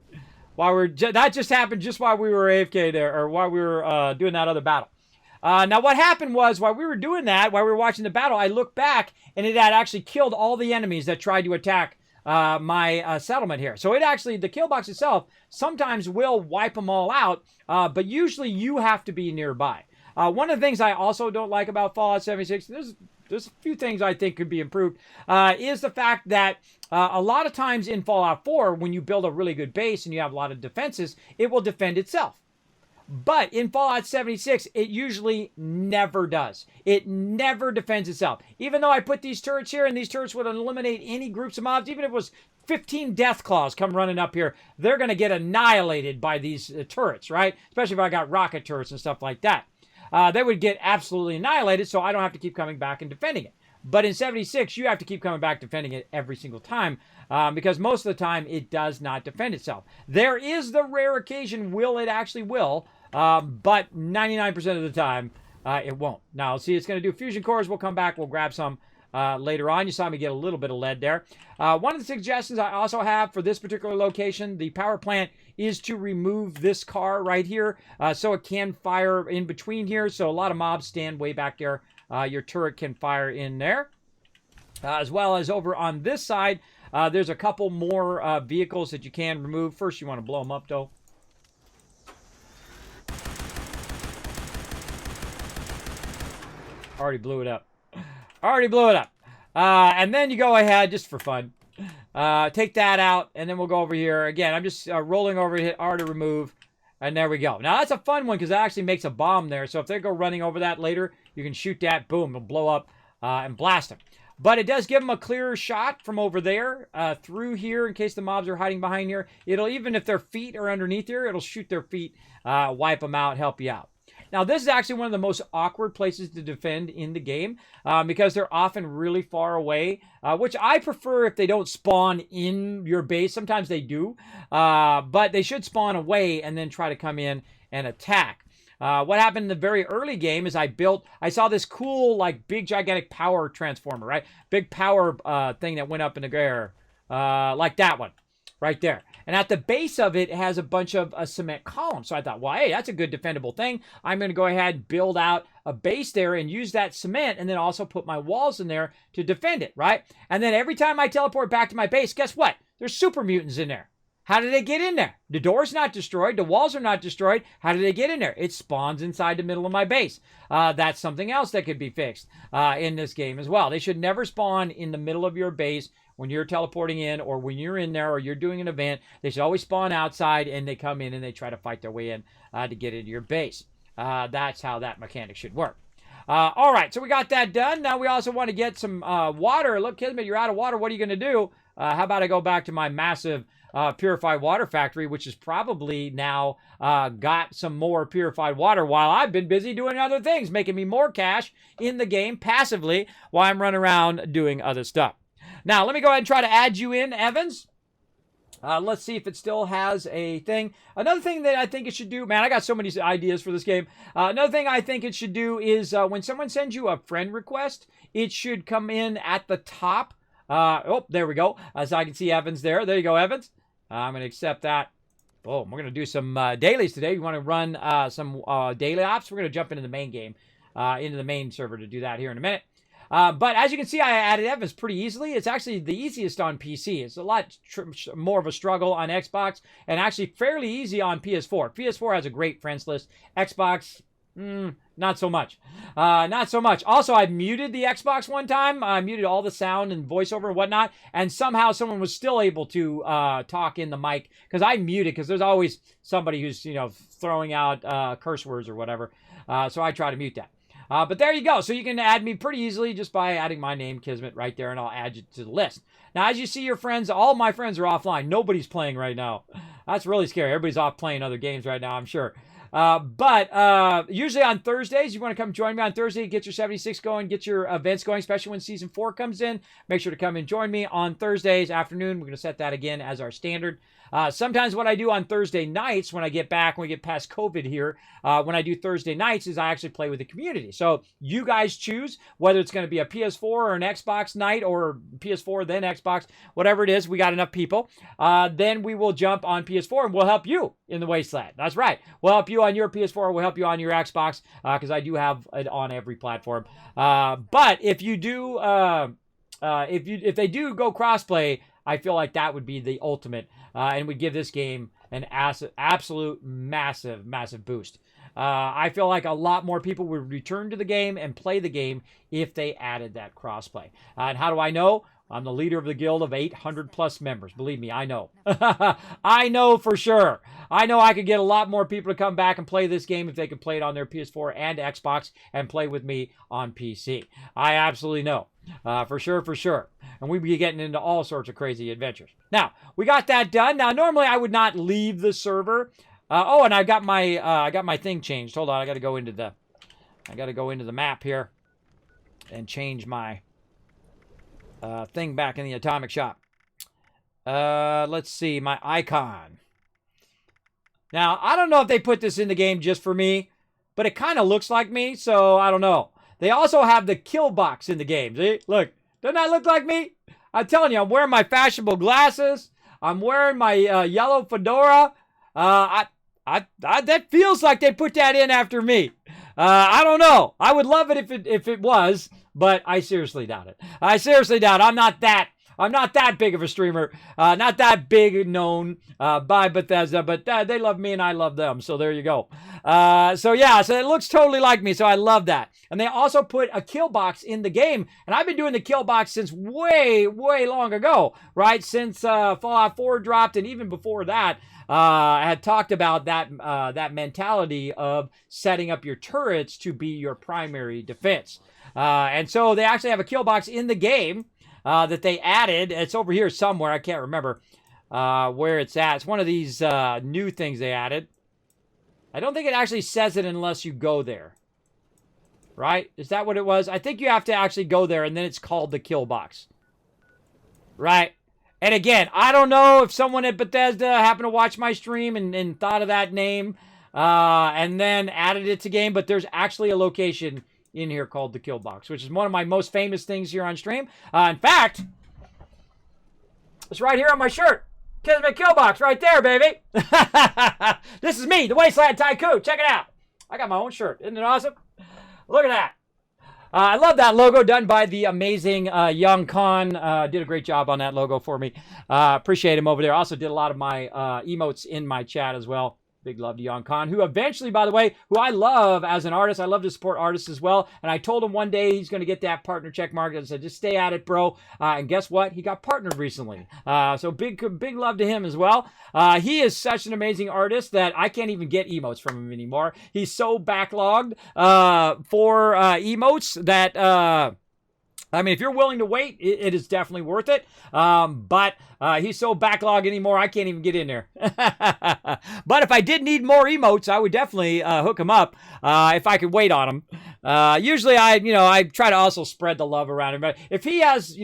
Speaker 1: That just happened just while we were AFK there, or while we were doing that other battle. Now, what happened was, while we were doing that, while we were watching the battle, I looked back, and it had actually killed all the enemies that tried to attack my settlement here. So it actually, the kill box itself, sometimes will wipe them all out, but usually you have to be nearby. One of the things I also don't like about Fallout 76, there's a few things I think could be improved, is the fact that a lot of times in Fallout 4, when you build a really good base and you have a lot of defenses, it will defend itself. But in Fallout 76, it usually never does. It never defends itself. Even though I put these turrets here, and these turrets would eliminate any groups of mobs, even if it was 15 death claws come running up here, they're going to get annihilated by these turrets, right? Especially if I got rocket turrets and stuff like that. They would get absolutely annihilated, so I don't have to keep coming back and defending it. But in 76, you have to keep coming back defending it every single time, because most of the time it does not defend itself. There is the rare occasion it actually will, but 99% of the time, it won't. Now, see, it's going to do fusion cores. We'll come back. We'll grab some later on. You saw me get a little bit of lead there. One of the suggestions I also have for this particular location, the power plant, is to remove this car right here, so it can fire in between here. So a lot of mobs stand way back there. Your turret can fire in there. As well as over on this side, there's a couple more vehicles that you can remove. First, you want to blow them up, though. Already blew it up. Already blew it up. And then you go ahead, just for fun. Take that out, and then we'll go over here. Again, I'm just rolling over, hit R to remove, and there we go. Now, that's a fun one because it actually makes a bomb there. So if they go running over that later, you can shoot that. Boom, it'll blow up and blast them. But it does give them a clearer shot from over there through here in case the mobs are hiding behind here. It'll, even if their feet are underneath here, it'll shoot their feet, wipe them out, help you out. Now, this is actually one of the most awkward places to defend in the game because they're often really far away, which I prefer if they don't spawn in your base. Sometimes they do, but they should spawn away and then try to come in and attack. What happened in the very early game is I saw this cool, like, big, gigantic power transformer, right? Big power thing that went up in the air, like that one right there. And at the base of it, it has a bunch of cement columns. So I thought, well, hey, that's a good defendable thing. I'm going to go ahead and build out a base there and use that cement and then also put my walls in there to defend it, right? And then every time I teleport back to my base, guess what? There's super mutants in there. How did they get in there? The door's not destroyed. The walls are not destroyed. How did they get in there? It spawns inside the middle of my base. That's something else that could be fixed in this game as well. They should never spawn in the middle of your base when you're teleporting in or when you're in there or you're doing an event. They should always spawn outside and they come in and they try to fight their way in to get into your base. That's how that mechanic should work. All right, so we got that done. Now we also want to get some water. Look, Kismet, you're out of water. What are you going to do? How about I go back to my massive purified water factory, which has probably now got some more purified water while I've been busy doing other things, making me more cash in the game passively while I'm running around doing other stuff. Now, let me go ahead and try to add you in, Evans. Let's see if it still has a thing. Another thing that I think it should do, man, I got so many ideas for this game. Another thing I think it should do is when someone sends you a friend request, it should come in at the top. Oh, there we go. So I can see Evans there. There you go, Evans. I'm going to accept that. Oh, we're going to do some dailies today. You want to run some daily ops? We're going to jump into the main game, into the main server to do that here in a minute. But as you can see, I added Evans pretty easily. It's actually the easiest on PC. It's a lot more of a struggle on Xbox and actually fairly easy on PS4. PS4 has a great friends list. Xbox, not so much. Not so much. Also, I muted the Xbox one time. I muted all the sound and voiceover and whatnot. And somehow someone was still able to talk in the mic because I muted because there's always somebody who's, you know, throwing out curse words or whatever. So I try to mute that. But there you go. So you can add me pretty easily just by adding my name, Kismet, right there, and I'll add you to the list. Now, as you see, your friends, all my friends are offline. Nobody's playing right now. That's really scary. Everybody's off playing other games right now, I'm sure. But usually on Thursdays, you want to come join me on Thursday, get your 76 going, get your events going, especially when Season 4 comes in. Make sure to come and join me on Thursdays afternoon. We're going to set that again as our standard. Sometimes what I do on Thursday nights when I get back, when we get past COVID here, when I do Thursday nights is I actually play with the community. So you guys choose whether it's going to be a PS4 or an Xbox night or PS4, then Xbox, whatever it is. We got enough people. Then we will jump on PS4 and we'll help you in the wasteland. That's right. We'll help you on your PS4. We'll help you on your Xbox because I do have it on every platform. But if you do, if they do go crossplay, I feel like that would be the ultimate and would give this game an absolute massive boost. I feel like a lot more people would return to the game and play the game if they added that crossplay. And how do I know? I'm the leader of the guild of 800 plus members. Believe me, I know. I know for sure. I know I could get a lot more people to come back and play this game if they could play it on their PS4 and Xbox and play with me on PC. I absolutely know. For sure. And we'd be getting into all sorts of crazy adventures. Now, we got that done. Now, normally I would not leave the server. Oh, and I got my thing changed. Hold on, I got to go into the map here and change my thing back in the atomic shop. Let's see, my icon. Now, I don't know if they put this in the game just for me, but it kind of looks like me, so I don't know. They also have the kill box in the game. See? Look, doesn't that look like me? I'm telling you, I'm wearing my fashionable glasses. I'm wearing my yellow fedora. That feels like they put that in after me. I don't know. I would love it if it was, but I seriously doubt it. I seriously doubt it. I'm not that I'm not that big of a streamer, not that big known by Bethesda, but they love me and I love them. So there you go. So yeah, so it looks totally like me. So I love that. And they also put a kill box in the game. And I've been doing the kill box since way, way long ago, right? Since Fallout 4 dropped, and even before that, I had talked about that mentality of setting up your turrets to be your primary defense. And so they actually have a kill box in the game that they added. It's over here somewhere. I can't remember where it's at. It's one of these new things they added. I don't think it actually says it unless you go there. Right? Is that what it was? I think you have to actually go there, and then it's called the kill box. Right? And again, I don't know if someone at Bethesda happened to watch my stream and thought of that name and then added it to game, but there's actually a location in here called the kill box, which is one of my most famous things here on stream. In fact, it's right here on my shirt. Kismet kill box right there, baby. This is me, the Wasteland Tycoon. Check it out. I got my own shirt. Isn't it awesome? Look at that. I love that logo done by the amazing Young Khan. Did a great job on that logo for me. Appreciate him over there. Also did a lot of my emotes in my chat as well. Big love to Young Khan, who eventually, by the way, who I love as an artist. I love to support artists as well. And I told him one day he's going to get that partner check mark. I said, just stay at it, bro. And guess what? He got partnered recently. So big love to him as well. He is such an amazing artist that I can't even get emotes from him anymore. He's so backlogged for emotes that... I mean, if you're willing to wait, it is definitely worth it. But he's so backlogged anymore, I can't even get in there. But if I did need more emotes, I would definitely hook him up if I could wait on him. Usually, I try to also spread the love around him. But if he has,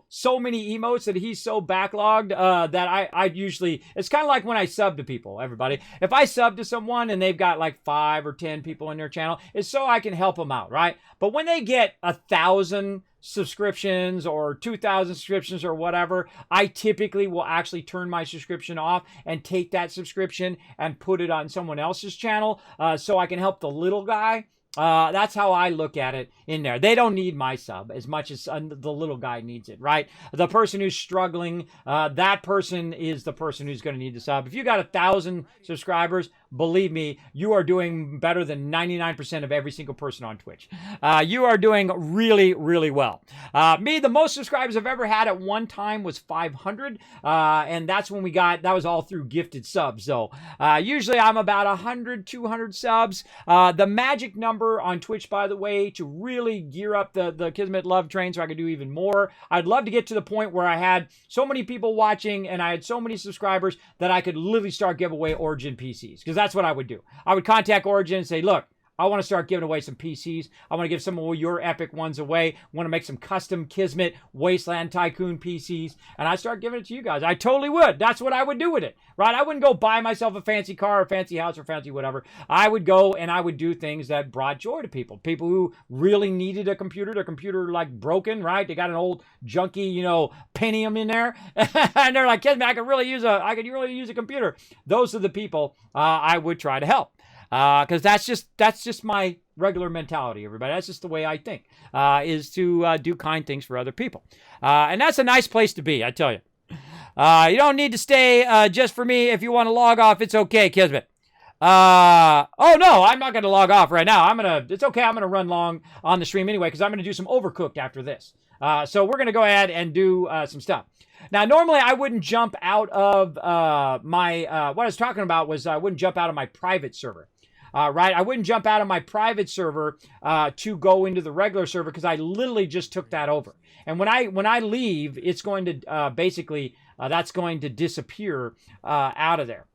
Speaker 1: so many emotes that he's so backlogged that I usually, it's kind of like when I sub to people, everybody. If I sub to someone and they've got like 5 or 10 people in their channel, it's so I can help them out, right? But when they get 1,000 subscriptions or 2,000 subscriptions or whatever, I typically will actually turn my subscription off and take that subscription and put it on someone else's channel so I can help the little guy. That's how I look at it in there. They don't need my sub as much as the little guy needs it, right? The person who's struggling, that person is the person who's going to need the sub. If you got 1,000 subscribers, believe me, you are doing better than 99% of every single person on Twitch. You are doing really, really well. Me, the most subscribers I've ever had at one time was 500. And that's when that was all through gifted subs. So usually I'm about 100, 200 subs. The magic number on Twitch, by the way, to really gear up the Kismet love train so I could do even more. I'd love to get to the point where I had so many people watching and I had so many subscribers that I could literally start giving away Origin PCs. Because that's what I would do. I would contact Origin and say, look, I want to start giving away some PCs. I want to give some of your epic ones away. I want to make some custom Kismet Wasteland Tycoon PCs. And I start giving it to you guys. I totally would. That's what I would do with it, right? I wouldn't go buy myself a fancy car or fancy house or fancy whatever. I would go and I would do things that brought joy to people. People who really needed a computer, their computer like broken, right? They got an old junky, Pentium in there. And they're like, Kismet, I could really use a computer. Those are the people I would try to help. Because that's just my regular mentality, everybody. That's just the way I think, is to do kind things for other people. And that's a nice place to be, I tell you. You don't need to stay just for me. If you want to log off, it's okay, Kismet. Oh, no, I'm not going to log off right now. It's okay. I'm going to run long on the stream anyway, because I'm going to do some Overcooked after this. So we're going to go ahead and do some stuff. Now, normally I wouldn't jump out of what I was talking about was I wouldn't jump out of my private server. Right? I wouldn't jump out of my private server to go into the regular server because I literally just took that over. And when I leave, it's going to basically that's going to disappear out of there.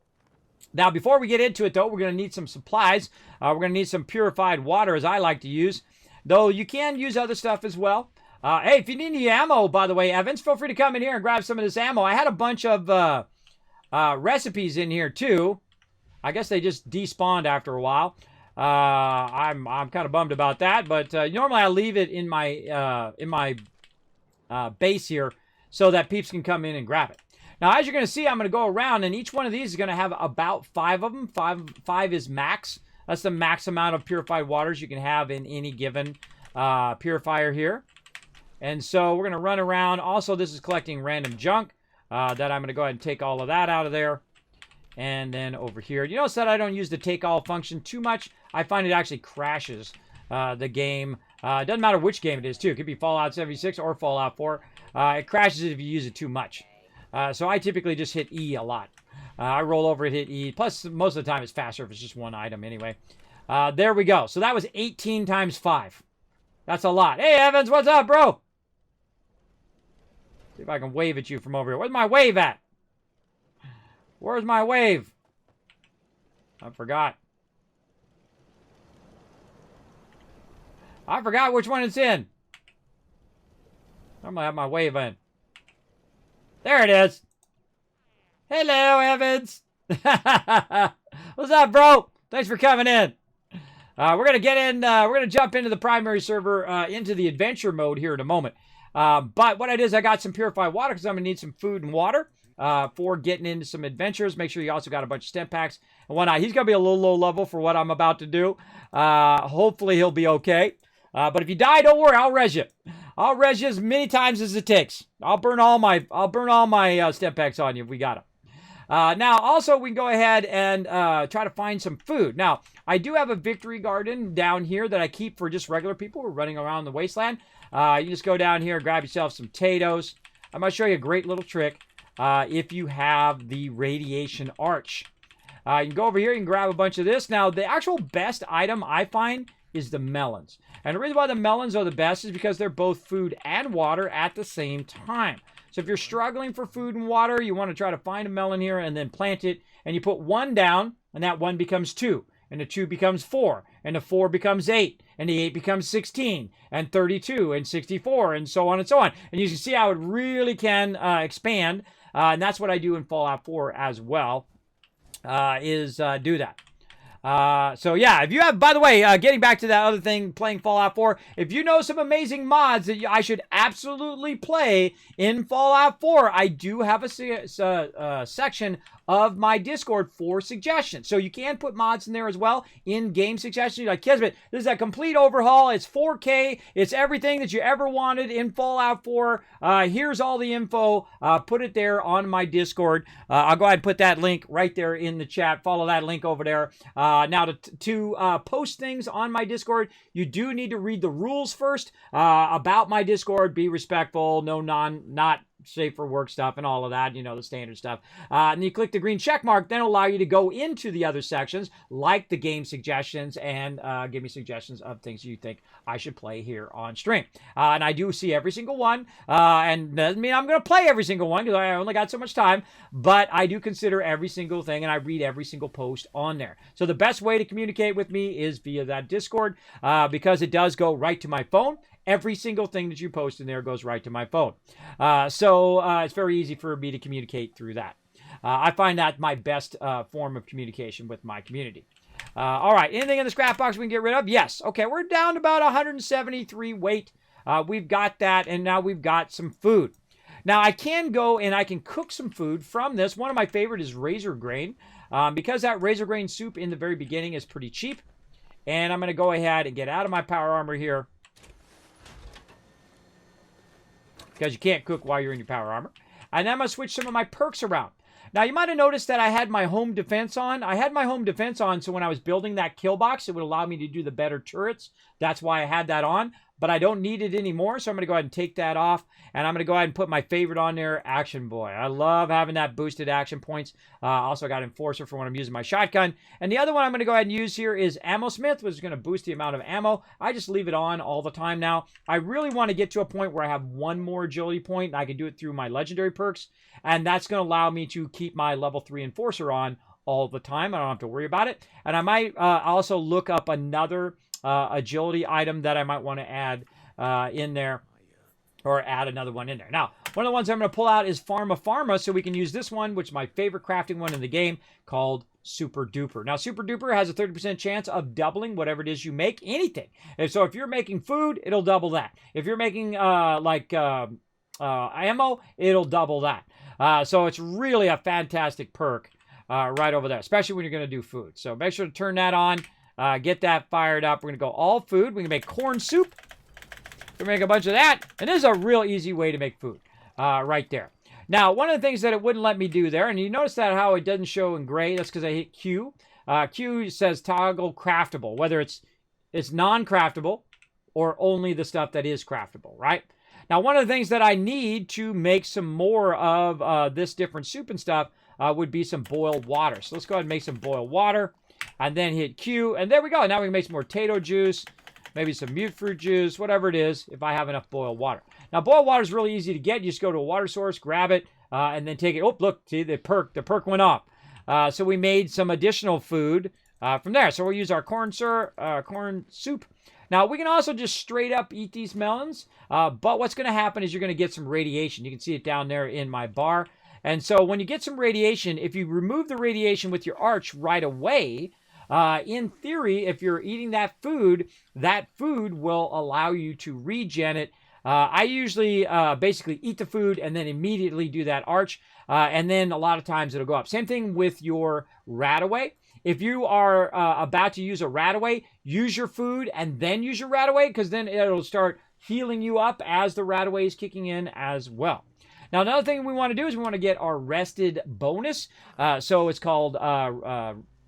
Speaker 1: Now, before we get into it, though, we're going to need some supplies. We're going to need some purified water, as I like to use. Though you can use other stuff as well. Hey, if you need any ammo, by the way, Evans, feel free to come in here and grab some of this ammo. I had a bunch of recipes in here, too. I guess they just despawned after a while. I'm kind of bummed about that, but normally I leave it in my base here so that peeps can come in and grab it. Now, as you're going to see, I'm going to go around, and each one of these is going to have about 5 of them. Five is max. That's the max amount of purified waters you can have in any given purifier here. And so we're going to run around. Also, this is collecting random junk that I'm going to go ahead and take all of that out of there. And then over here, you notice that I don't use the take all function too much. I find it actually crashes the game. It doesn't matter which game it is, too. It could be Fallout 76 or Fallout 4. It crashes if you use it too much. So I typically just hit E a lot. I roll over and hit E. Plus, most of the time it's faster if it's just one item anyway. There we go. So that was 18 times 5. That's a lot. Hey, Evans, what's up, bro? See if I can wave at you from over here. Where's my wave at? Where's my wave? I forgot. I forgot which one it's in. I'm going to have my wave in. There it is. Hello, Evans. What's up, bro? Thanks for coming in. We're going to get in. We're going to jump into the primary server, into the adventure mode here in a moment. But what I did is I got some purified water because I'm going to need some food and water for getting into some adventures. Make sure you also got a bunch of stem packs and whatnot. He's going to be a little low level for what I'm about to do. Hopefully he'll be okay. But if you die, don't worry. I'll res you. I'll res you as many times as it takes. I'll burn all my stem packs on you if we got them. Now, also, we can go ahead and try to find some food. Now, I do have a victory garden down here that I keep for just regular people who are running around the wasteland. You just go down here and grab yourself some potatoes. I'm going to show you a great little trick if you have the radiation arch. You can go over here, you can grab a bunch of this. Now, the actual best item I find is the melons. And the reason why the melons are the best is because they're both food and water at the same time. So if you're struggling for food and water, you want to try to find a melon here and then plant it. And you put 1 down, and that 1 becomes 2. And the 2 becomes 4. And the 4 becomes 8. And the 8 becomes 16. And 32. And 64. And so on and so on. And you can see how it really can expand. And that's what I do in Fallout 4 as well, is do that. So yeah, if you have, by the way, getting back to that other thing, playing Fallout 4, if you know some amazing mods that I should absolutely play in Fallout 4, I do have a section of my Discord for suggestions. So you can put mods in there as well, in-game suggestions. Like, Kismet, this is a complete overhaul. It's 4K. It's everything that you ever wanted in Fallout 4. Here's all the info. Put it there on my Discord. I'll go ahead and put that link right there in the chat. Follow that link over there. Now, to post things on my Discord, you do need to read the rules first about my Discord. Be respectful. No not safe for work stuff and all of that, you know, the standard stuff. And you click the green check mark, then it'll allow you to go into the other sections, like the game suggestions, and give me suggestions of things you think I should play here on stream. And I do see every single one, and doesn't mean I'm going to play every single one, because I only got so much time, but I do consider every single thing, and I read every single post on there. So the best way to communicate with me is via that Discord, because it does go right to my phone. Every single thing that you post in there goes right to my phone. So it's very easy for me to communicate through that. I find that my best form of communication with my community. All right, anything in the scrap box we can get rid of? Yes. Okay, we're down to about 173 weight. We've got that, and now we've got some food. Now, I can go and I can cook some food from this. One of my favorite is razor grain, because that razor grain soup in the very beginning is pretty cheap. And I'm going to go ahead and get out of my power armor here, because you can't cook while you're in your power armor. And then I'm going to switch some of my perks around. Now, you might have noticed that I had my home defense on. I had my home defense on, so when I was building that kill box, it would allow me to do the better turrets. That's why I had that on. But I don't need it anymore, so I'm going to go ahead and take that off. And I'm going to go ahead and put my favorite on there, Action Boy. I love having that boosted action points. Also got Enforcer for when I'm using my shotgun. And the other one I'm going to go ahead and use here is Ammo Smith, which is going to boost the amount of ammo. I just leave it on all the time now. I really want to get to a point where I have one more agility point, and I can do it through my legendary perks. And that's going to allow me to keep my level 3 Enforcer on all the time. I don't have to worry about it. And I might also look up another agility item that I might want to add in there, or add another one in there. Now, one of the ones I'm going to pull out is Pharma, so we can use this one, which is my favorite crafting one in the game, called Super Duper. Now, Super Duper has a 30% chance of doubling whatever it is you make, anything. And so if you're making food, it'll double that. If you're making ammo, it'll double that. So it's really a fantastic perk right over there, especially when you're going to do food. So make sure to turn that on. Get that fired up. We're going to go all food. We can make corn soup. We make a bunch of that. And this is a real easy way to make food right there. Now, one of the things that it wouldn't let me do there, and you notice that how it doesn't show in gray, that's because I hit Q. Q says toggle craftable, whether it's non-craftable or only the stuff that is craftable, right? Now, one of the things that I need to make some more of this different soup and stuff would be some boiled water. So let's go ahead and make some boiled water and then hit Q. And there we go. Now we can make some more potato juice, maybe some mute fruit juice, whatever it is, if I have enough boiled water. Now, boiled water is really easy to get. You just go to a water source, grab it, and then take it. Oh, look, see, the perk went off. So we made some additional food from there. So we'll use our corn soup. Now, we can also just straight up eat these melons, but what's going to happen is you're going to get some radiation. You can see it down there in my bar. And so when you get some radiation, if you remove the radiation with your arch right away, in theory, if you're eating that food will allow you to regen it. I usually basically eat the food and then immediately do that arch, and then a lot of times it'll go up. Same thing with your Radaway. If you are about to use a Radaway, use your food and then use your Radaway, because then it'll start healing you up as the Radaway is kicking in as well. Now, another thing we want to do is we want to get our rested bonus. So it's called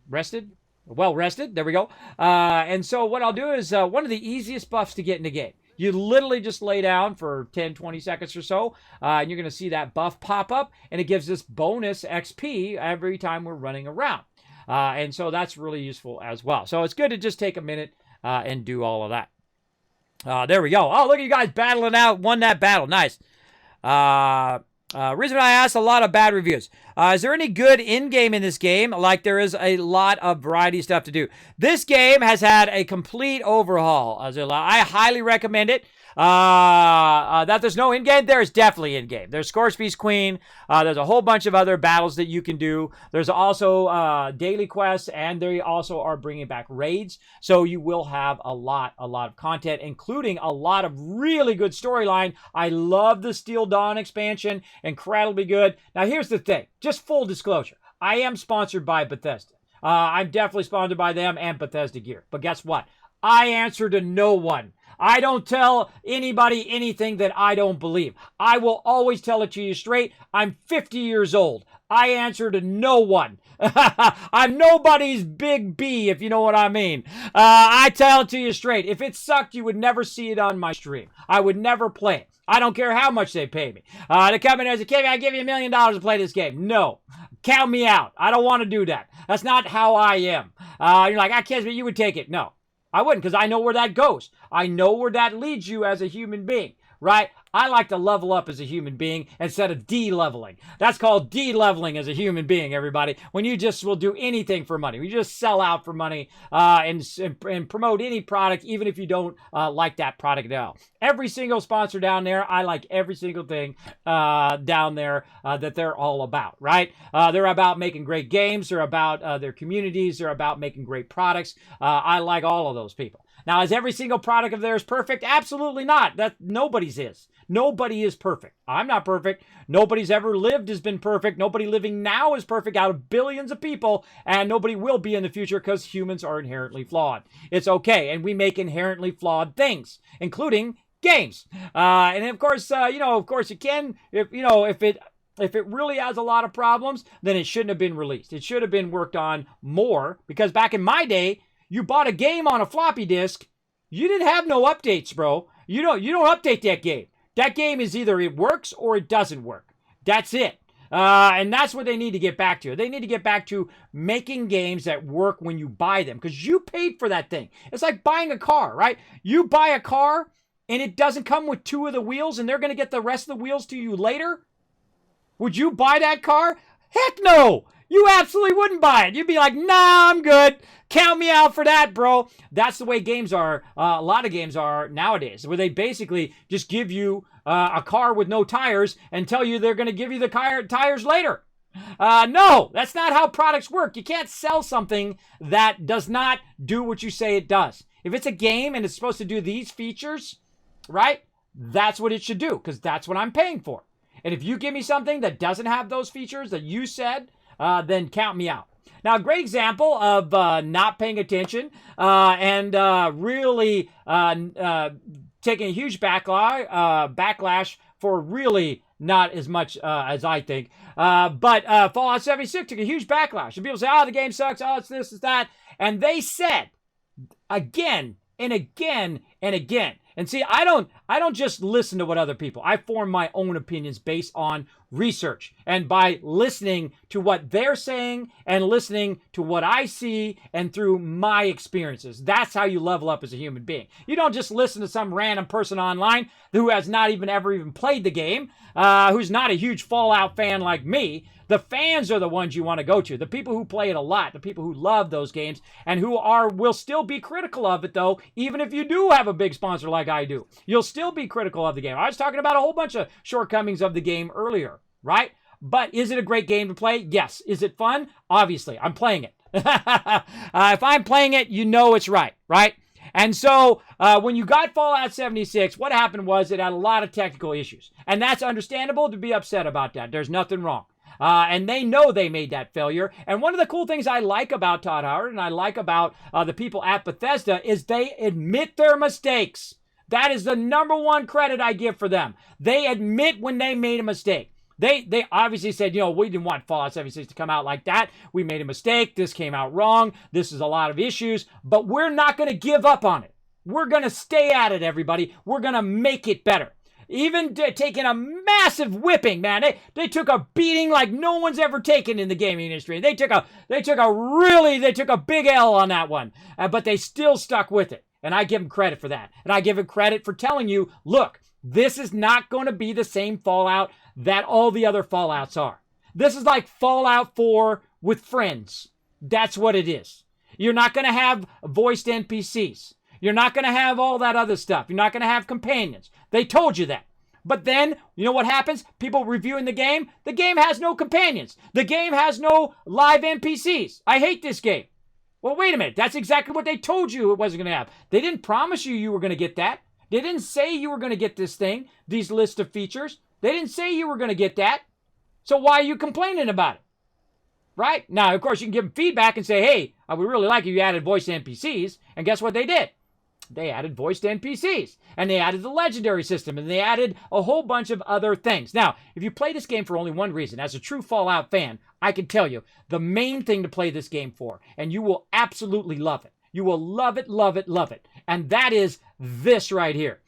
Speaker 1: rested. Well rested. There we go. And so what I'll do is one of the easiest buffs to get in the game. You literally just lay down for 10, 20 seconds or so, and you're going to see that buff pop up, and it gives us bonus XP every time we're running around. And so that's really useful as well. So it's good to just take a minute and do all of that. There we go. Oh, look at you guys battling out. Won that battle. Nice. Reason I asked a lot of bad reviews. Is there any good in-game in this game? Like there is a lot of variety stuff to do. This game has had a complete overhaul. I highly recommend it. That there's no in-game, there's definitely in-game. There's s.p.e.c.i.a.l. There's a whole bunch of other battles that you can do. There's also daily quests, and they also are bringing back raids. So you will have a lot of content, including a lot of really good storyline. I love the Steel Dawn expansion. Incredibly good. Now here's the thing, just full disclosure. I am sponsored by Bethesda. I'm definitely sponsored by them and Bethesda gear. But guess what? I answer to no one. I don't tell anybody anything that I don't believe. I will always tell it to you straight. I'm 50 years old. I answer to no one. I'm nobody's big B, if you know what I mean. I tell it to you straight. If it sucked, you would never see it on my stream. I would never play it. I don't care how much they pay me. To come in as a kid, I give you $1 million to play this game. No. Count me out. I don't want to do that. That's not how I am. You're like, Kismet, you would take it. No. I wouldn't, because I know where that goes. I know where that leads you as a human being, right? I like to level up as a human being instead of de-leveling. That's called de-leveling as a human being, everybody. When you just will do anything for money. You just sell out for money and promote any product, even if you don't like that product at all. Every single sponsor down there, I like every single thing down there that they're all about, right? They're about making great games. They're about their communities. They're about making great products. I like all of those people. Now, is every single product of theirs perfect? Absolutely not. Nobody's is. Nobody is perfect. I'm not perfect. Nobody's ever lived has been perfect. Nobody living now is perfect out of billions of people, and nobody will be in the future because humans are inherently flawed. It's okay, and we make inherently flawed things, including games. And of course, it can, if it really has a lot of problems, then it shouldn't have been released. It should have been worked on more, because back in my day, you bought a game on a floppy disk, you didn't have no updates, bro. You don't update that game. That game is either it works or it doesn't work. That's it. And that's what they need to get back to. They need to get back to making games that work when you buy them, because you paid for that thing. It's like buying a car, right? You buy a car and it doesn't come with 2 of the wheels and they're going to get the rest of the wheels to you later. Would you buy that car? Heck no. You absolutely wouldn't buy it. You'd be like, nah, I'm good. Count me out for that, bro. That's the way games are. A lot of games are nowadays, where they basically just give you a car with no tires and tell you they're going to give you the tires later. No, that's not how products work. You can't sell something that does not do what you say it does. If it's a game and it's supposed to do these features, right, that's what it should do, because that's what I'm paying for. And if you give me something that doesn't have those features that you said, then count me out. Now, a great example of not paying attention and really taking a huge backlash for really not as much as I think. But Fallout 76 took a huge backlash. And people say, oh, the game sucks. Oh, it's this, it's that. And they said again and again and again. And see, I don't just listen to what other people. I form my own opinions based on research and by listening to what they're saying and listening to what I see and through my experiences. That's how you level up as a human being. You don't just listen to some random person online who has not ever played the game, who's not a huge Fallout fan like me. The fans are the ones you want to go to. The people who play it a lot, the people who love those games and who will still be critical of it though, even if you do have a big sponsor like I do. You'll still be critical of the game. I was talking about a whole bunch of shortcomings of the game earlier, right? But is it a great game to play? Yes. Is it fun? Obviously. I'm playing it. If I'm playing it, you know it's right? And so when you got Fallout 76, what happened was it had a lot of technical issues. And that's understandable to be upset about that. There's nothing wrong. And they know they made that failure. And one of the cool things I like about Todd Howard and I like about the people at Bethesda is they admit their mistakes. That is the number one credit I give for them. They admit when they made a mistake. They obviously said, we didn't want Fallout 76 to come out like that. We made a mistake. This came out wrong. This is a lot of issues. But we're not going to give up on it. We're going to stay at it, everybody. We're going to make it better. Even taking a massive whipping, man. They took a beating like no one's ever taken in the gaming industry. They took a big L on that one. But they still stuck with it. And I give them credit for that. And I give them credit for telling you, look, this is not going to be the same Fallout that all the other Fallouts are. This is like Fallout 4 with friends. That's what it is. You're not going to have voiced NPCs. You're not going to have all that other stuff. You're not going to have companions. They told you that. But then, you know what happens? People reviewing the game has no companions. The game has no live NPCs. I hate this game. Well, wait a minute. That's exactly what they told you it wasn't going to have. They didn't promise you were going to get that. They didn't say you were going to get this thing, these list of features. They didn't say you were going to get that. So why are you complaining about it? Right? Now, of course, you can give them feedback and say, hey, I would really like if you added voiced NPCs. And guess what they did? They added voiced NPCs, and they added the legendary system, and they added a whole bunch of other things. Now, if you play this game for only one reason, as a true Fallout fan, I can tell you the main thing to play this game for, and you will absolutely love it. You will love it, love it, love it. And that is this right here.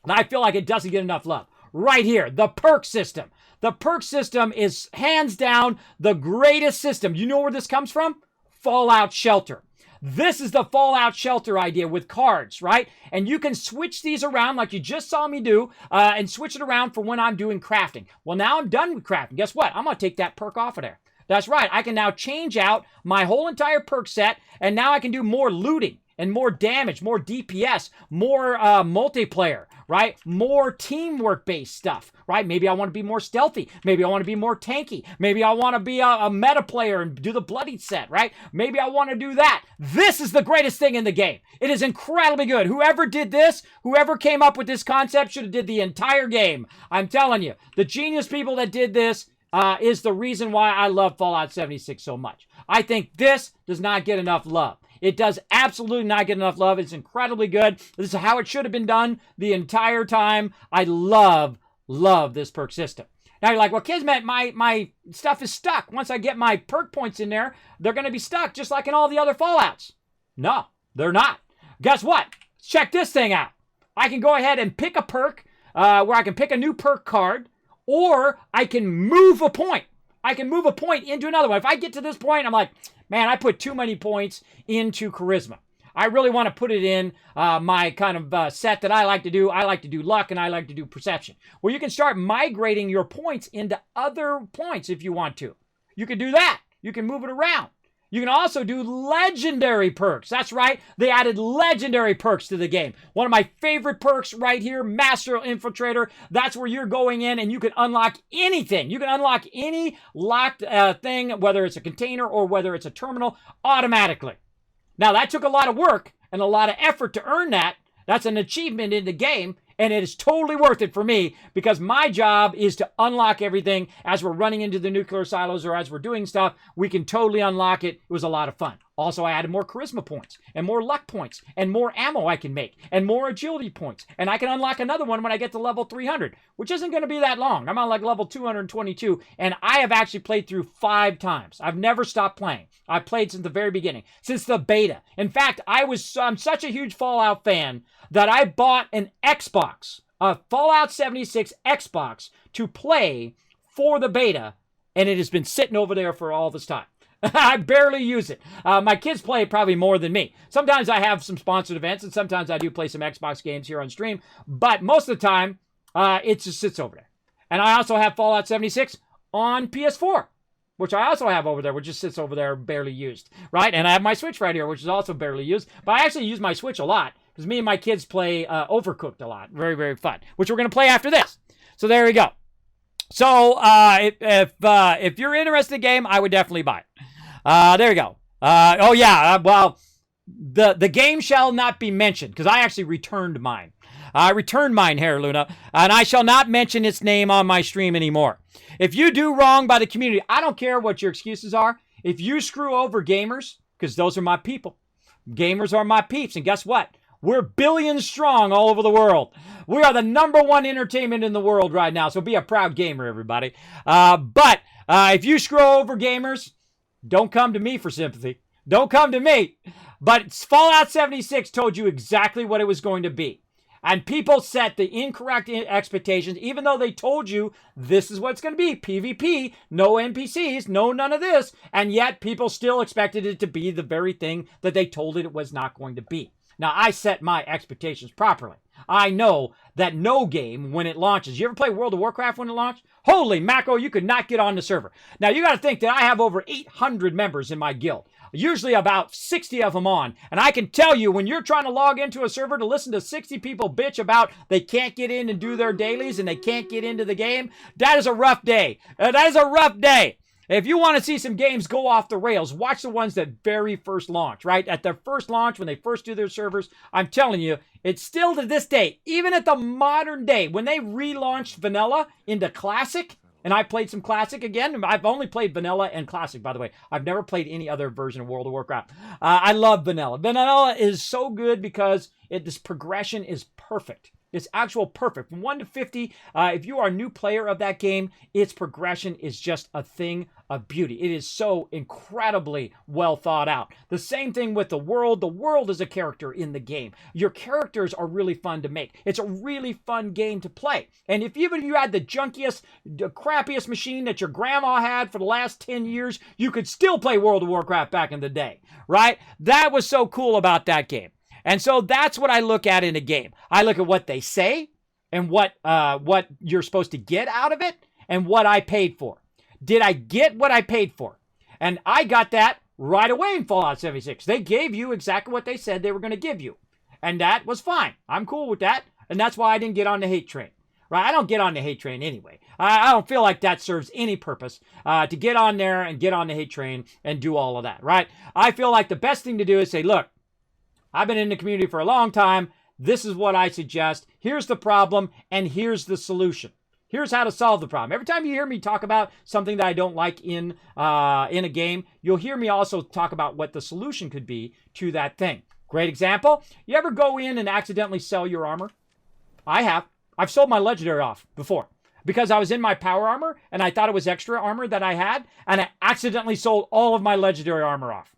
Speaker 1: And I feel like it doesn't get enough love. Right here, the perk system. The perk system is hands down the greatest system. You know where this comes from? Fallout Shelter. This is the Fallout Shelter idea with cards, right? And you can switch these around like you just saw me do and switch it around for when I'm doing crafting. Well, now I'm done with crafting. Guess what? I'm going to take that perk off of there. That's right. I can now change out my whole entire perk set, and now I can do more looting and more damage, more DPS, more multiplayer, right? More teamwork-based stuff, right? Maybe I want to be more stealthy. Maybe I want to be more tanky. Maybe I want to be a meta player and do the bloodied set, right? Maybe I want to do that. This is the greatest thing in the game. It is incredibly good. Whoever did this, whoever came up with this concept should have did the entire game. I'm telling you, the genius people that did this is the reason why I love Fallout 76 so much. I think this does not get enough love. It does absolutely not get enough love. It's incredibly good. This is how it should have been done the entire time. I love this perk system. Now you're like, well, Kismet, my stuff is stuck. Once I get my perk points in there, they're going to be stuck just like in all the other Fallouts. No, they're not. Guess what? Check this thing out. I can go ahead and pick a perk where I can pick a new perk card, or I can move a point. I can move a point into another one. If I get to this point, I'm like, man, I put too many points into charisma. I really want to put it in my kind of set that I like to do. I like to do luck, and I like to do perception. Well, you can start migrating your points into other points if you want to. You can do that. You can move it around. You can also do legendary perks. That's right. They added legendary perks to the game. One of my favorite perks right here, Master Infiltrator. That's where you're going in and you can unlock anything. You can unlock any locked thing, whether it's a container or whether it's a terminal, automatically. Now, that took a lot of work and a lot of effort to earn that. That's an achievement in the game, and it is totally worth it for me because my job is to unlock everything as we're running into the nuclear silos or as we're doing stuff. We can totally unlock it. It was a lot of fun. Also, I added more charisma points and more luck points and more ammo I can make and more agility points. And I can unlock another one when I get to level 300, which isn't going to be that long. I'm on like level 222, and I have actually played through 5 times. I've never stopped playing. I've played since the very beginning, since the beta. In fact, I'm such a huge Fallout fan that I bought an Xbox, a Fallout 76 Xbox, to play for the beta, and it has been sitting over there for all this time. I barely use it. My kids play it probably more than me. Sometimes I have some sponsored events, and sometimes I do play some Xbox games here on stream. But most of the time, it just sits over there. And I also have Fallout 76 on PS4, which I also have over there, which just sits over there barely used, right? And I have my Switch right here, which is also barely used. But I actually use my Switch a lot because me and my kids play Overcooked a lot. Very, very fun, which we're going to play after this. So there we go. So if you're interested in the game, I would definitely buy it. There you go. Oh yeah. Well, the game shall not be mentioned because I actually returned mine. I returned mine here, Luna, and I shall not mention its name on my stream anymore. If you do wrong by the community, I don't care what your excuses are. If you screw over gamers, because those are my people, gamers are my peeps, and guess what? We're billions strong all over the world. We are the #1 entertainment in the world right now, so be a proud gamer, everybody. But if you screw over gamers, don't come to me for sympathy. Don't come to me. But Fallout 76 told you exactly what it was going to be. And people set the incorrect expectations, even though they told you this is what it's going to be. PvP, no NPCs, no none of this. And yet people still expected it to be the very thing that they told it was not going to be. Now, I set my expectations properly. I know that no game, when it launches, you ever play World of Warcraft when it launched? Holy mackerel, you could not get on the server. Now, you got to think that I have over 800 members in my guild. Usually about 60 of them on. And I can tell you, when you're trying to log into a server to listen to 60 people bitch about they can't get in and do their dailies and they can't get into the game, that is a rough day. That is a rough day. If you want to see some games go off the rails, watch the ones that very first launch, right? At their first launch, when they first do their servers, I'm telling you, it's still to this day, even at the modern day, when they relaunched Vanilla into Classic, and I played some Classic again. I've only played Vanilla and Classic, by the way. I've never played any other version of World of Warcraft. I love Vanilla. Vanilla is so good because this progression is perfect. It's actual perfect. From 1 to 50, if you are a new player of that game, its progression is just a thing of beauty. It is so incredibly well thought out. The same thing with the world. The world is a character in the game. Your characters are really fun to make. It's a really fun game to play. And if even you had the junkiest, the crappiest machine that your grandma had for the last 10 years, you could still play World of Warcraft back in the day, right? That was so cool about that game. And so that's what I look at in a game. I look at what they say and what you're supposed to get out of it and what I paid for. Did I get what I paid for? And I got that right away in Fallout 76. They gave you exactly what they said they were going to give you. And that was fine. I'm cool with that. And that's why I didn't get on the hate train. Right? I don't get on the hate train anyway. I don't feel like that serves any purpose to get on there and get on the hate train and do all of that. Right? I feel like the best thing to do is say, look, I've been in the community for a long time. This is what I suggest. Here's the problem, and here's the solution. Here's how to solve the problem. Every time you hear me talk about something that I don't like in a game, you'll hear me also talk about what the solution could be to that thing. Great example. You ever go in and accidentally sell your armor? I have. I've sold my legendary off before because I was in my power armor and I thought it was extra armor that I had, and I accidentally sold all of my legendary armor off.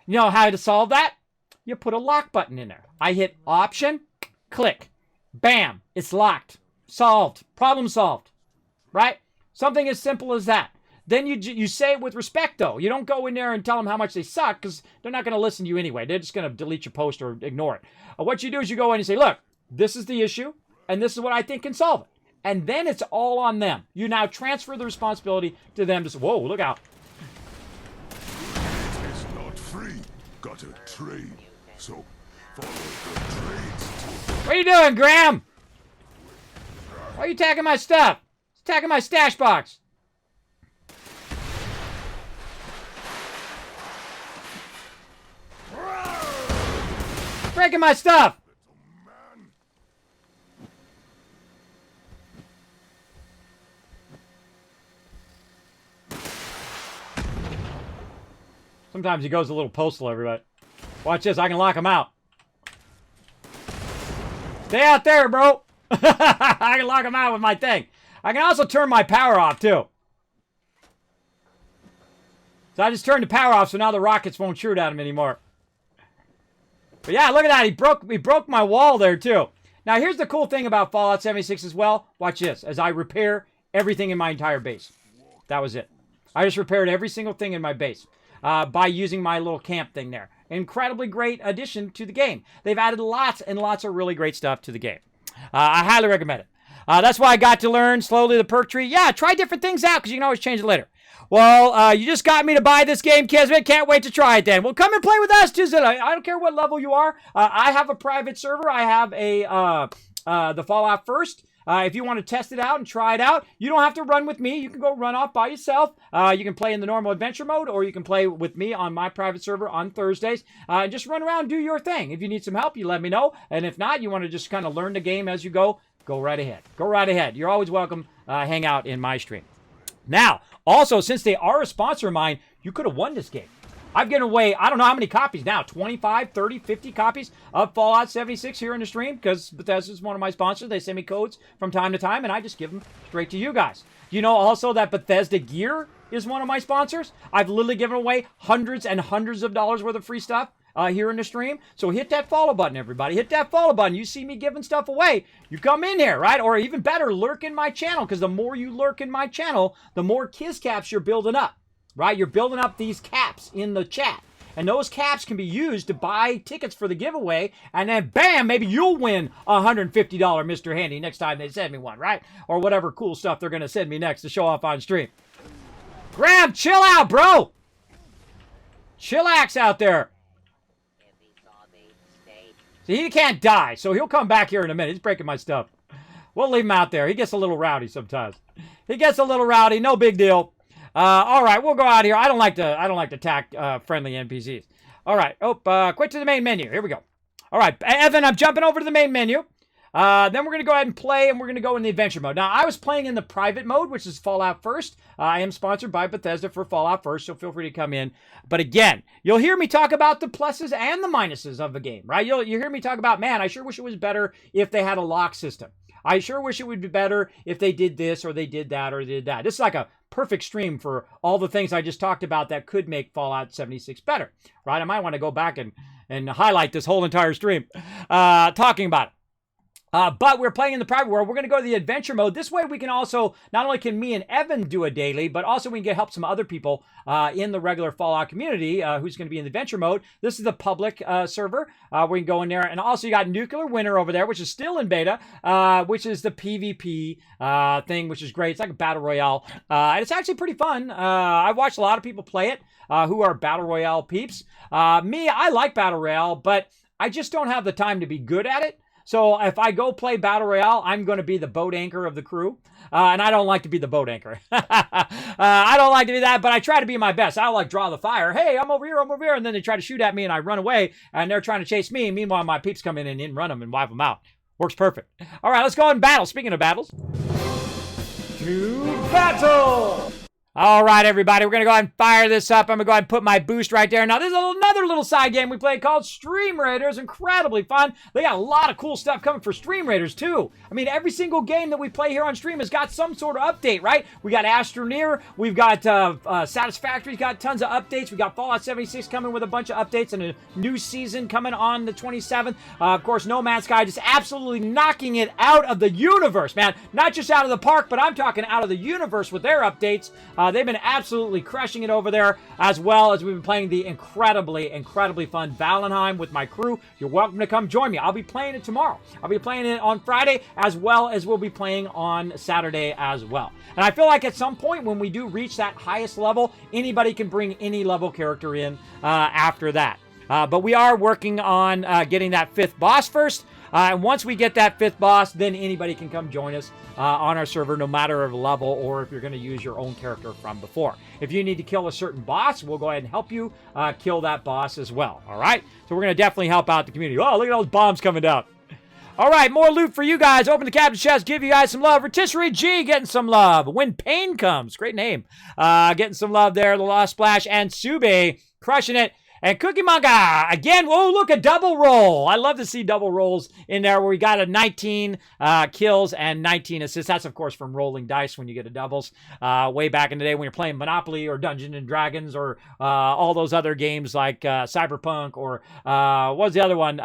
Speaker 1: You know how to solve that? You put a lock button in there. I hit option, click, bam, it's locked. Solved. Problem solved. Right? Something as simple as that. Then you say it with respect, though. You don't go in there and tell them how much they suck because they're not going to listen to you anyway. They're just going to delete your post or ignore it. What you do is you go in and say, look, this is the issue, and this is what I think can solve it. And then it's all on them. You now transfer the responsibility to them to say, whoa, look out.
Speaker 2: It's not free. Gotta trade. So, follow the trades.
Speaker 1: What are you doing, Graham? Why are you attacking my stuff? It's attacking my stash box. Breaking my stuff. So Sometimes he goes a little postal, everybody. Watch this. I can lock him out. Stay out there, bro. I can lock him out with my thing. I can also turn my power off, too. So I just turned the power off, so now the rockets won't shoot at him anymore. But yeah, look at that. He broke my wall there, too. Now, here's the cool thing about Fallout 76 as well. Watch this. As I repair everything in my entire base. That was it. I just repaired every single thing in my base by using my little camp thing there. Incredibly great addition to the game. They've added lots and lots of really great stuff to the game. I highly recommend it. That's why I got to learn slowly the perk tree. Yeah, try different things out because you can always change it later. Well, you just got me to buy this game, Kismet. Can't wait to try it then. Well, come and play with us, too. I don't care what level you are. I have a private server. I have the Fallout First. If you want to test it out and try it out, you don't have to run with me. You can go run off by yourself. You can play in the normal adventure mode, or you can play with me on my private server on Thursdays. And just run around and do your thing. If you need some help, you let me know. And if not, you want to just kind of learn the game as you go, go right ahead. Go right ahead. You're always welcome. Hang out in my stream. Now, also, since they are a sponsor of mine, you could have won this game. I've given away, I don't know how many copies now, 25, 30, 50 copies of Fallout 76 here in the stream, because Bethesda is one of my sponsors. They send me codes from time to time, and I just give them straight to you guys. You know also that Bethesda Gear is one of my sponsors? I've literally given away hundreds and hundreds of dollars worth of free stuff here in the stream. So hit that follow button, everybody. Hit that follow button. You see me giving stuff away, you come in here, right? Or even better, lurk in my channel, because the more you lurk in my channel, the more Kiz caps you're building up. Right? You're building up these caps in the chat. And those caps can be used to buy tickets for the giveaway. And then, bam, maybe you'll win a $150 Mr. Handy next time they send me one, right? Or whatever cool stuff they're going to send me next to show off on stream. Graham, chill out, bro. Chillax out there. See, he can't die, so he'll come back here in a minute. He's breaking my stuff. We'll leave him out there. He gets a little rowdy sometimes. He gets a little rowdy. No big deal. All right, we'll go out here. I don't like to attack friendly NPCs. All right. Quit to the main menu. Here we go. All right, Evan, I'm jumping over to the main menu. Then we're going to go ahead and play, and we're going to go in the adventure mode. Now, I was playing in the private mode, which is Fallout First. I am sponsored by Bethesda for Fallout First, so feel free to come in. But again, you'll hear me talk about the pluses and the minuses of the game, right? You'll hear me talk about, man, I sure wish it was better if they had a lock system. I sure wish it would be better if they did this or they did that or they did that. This is like a perfect stream for all the things I just talked about that could make Fallout 76 better, right? I might want to go back and highlight this whole entire stream talking about it. But we're playing in the private world. We're going to go to the adventure mode. This way we can also, not only can me and Evan do a daily, but also we can help some other people in the regular Fallout community who's going to be in the adventure mode. This is the public server. We can go in there. And also you got Nuclear Winter over there, which is still in beta, which is the PvP thing, which is great. It's like a battle royale. And it's actually pretty fun. I've watched a lot of people play it who are battle royale peeps. Me, I like battle royale, but I just don't have the time to be good at it. So if I go play Battle Royale, I'm going to be the boat anchor of the crew. And I don't like to be the boat anchor. I don't like to be that, but I try to be my best. I like draw the fire. Hey, I'm over here, I'm over here. And then they try to shoot at me and I run away and they're trying to chase me. Meanwhile, my peeps come in and run them and wipe them out. Works perfect. All right, let's go and battle. Speaking of battles. To battle! All right, everybody, we're going to go ahead and fire this up. I'm going to go ahead and put my boost right there. Now, this is another little side game we play called Stream Raiders. Incredibly fun. They got a lot of cool stuff coming for Stream Raiders, too. I mean, every single game that we play here on stream has got some sort of update, right? We got Astroneer. We've got Satisfactory's got tons of updates. We got Fallout 76 coming with a bunch of updates and a new season coming on the 27th. Of course, No Man's Sky just absolutely knocking it out of the universe, man. Not just out of the park, but I'm talking out of the universe with their updates. They've been absolutely crushing it over there, as well as we've been playing the incredibly fun Valheim with my crew. You're welcome to come join me. I'll be playing it tomorrow. I'll be playing it on Friday, as well as we'll be playing on Saturday as well. And I feel like at some point when we do reach that highest level, anybody can bring any level character in after that. But we are working on getting that 5th boss first. And once we get that 5th boss, then anybody can come join us on our server, no matter of level or if you're going to use your own character from before. If you need to kill a certain boss, we'll go ahead and help you kill that boss as well. All right? So we're going to definitely help out the community. Oh, look at those bombs coming down. All right, more loot for you guys. Open the captain chest, give you guys some love. Rotisserie G getting some love. When Pain Comes, great name. Getting some love there. The Lost Splash and Sube crushing it. And Cookie Manga, again, whoa, look, a double roll. I love to see double rolls in there where we got a 19 kills and 19 assists. That's, of course, from rolling dice when you get a doubles. Way back in the day when you're playing Monopoly or Dungeons and Dragons or all those other games like Cyberpunk or what was the other one?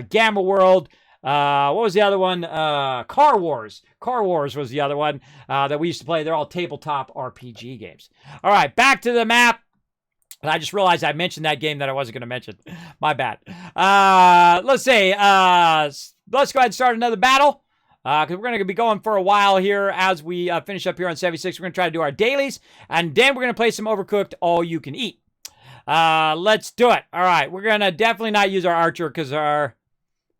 Speaker 1: Gamma World. What was the other one? Car Wars. Car Wars was the other one that we used to play. They're all tabletop RPG games. All right, back to the map. I just realized I mentioned that game that I wasn't going to mention. My bad. Let's see. Let's go ahead and start another battle. Because we're going to be going for a while here as we finish up here on 76. We're going to try to do our dailies. And then we're going to play some Overcooked All You Can Eat. Let's do it. All right. We're going to definitely not use our archer because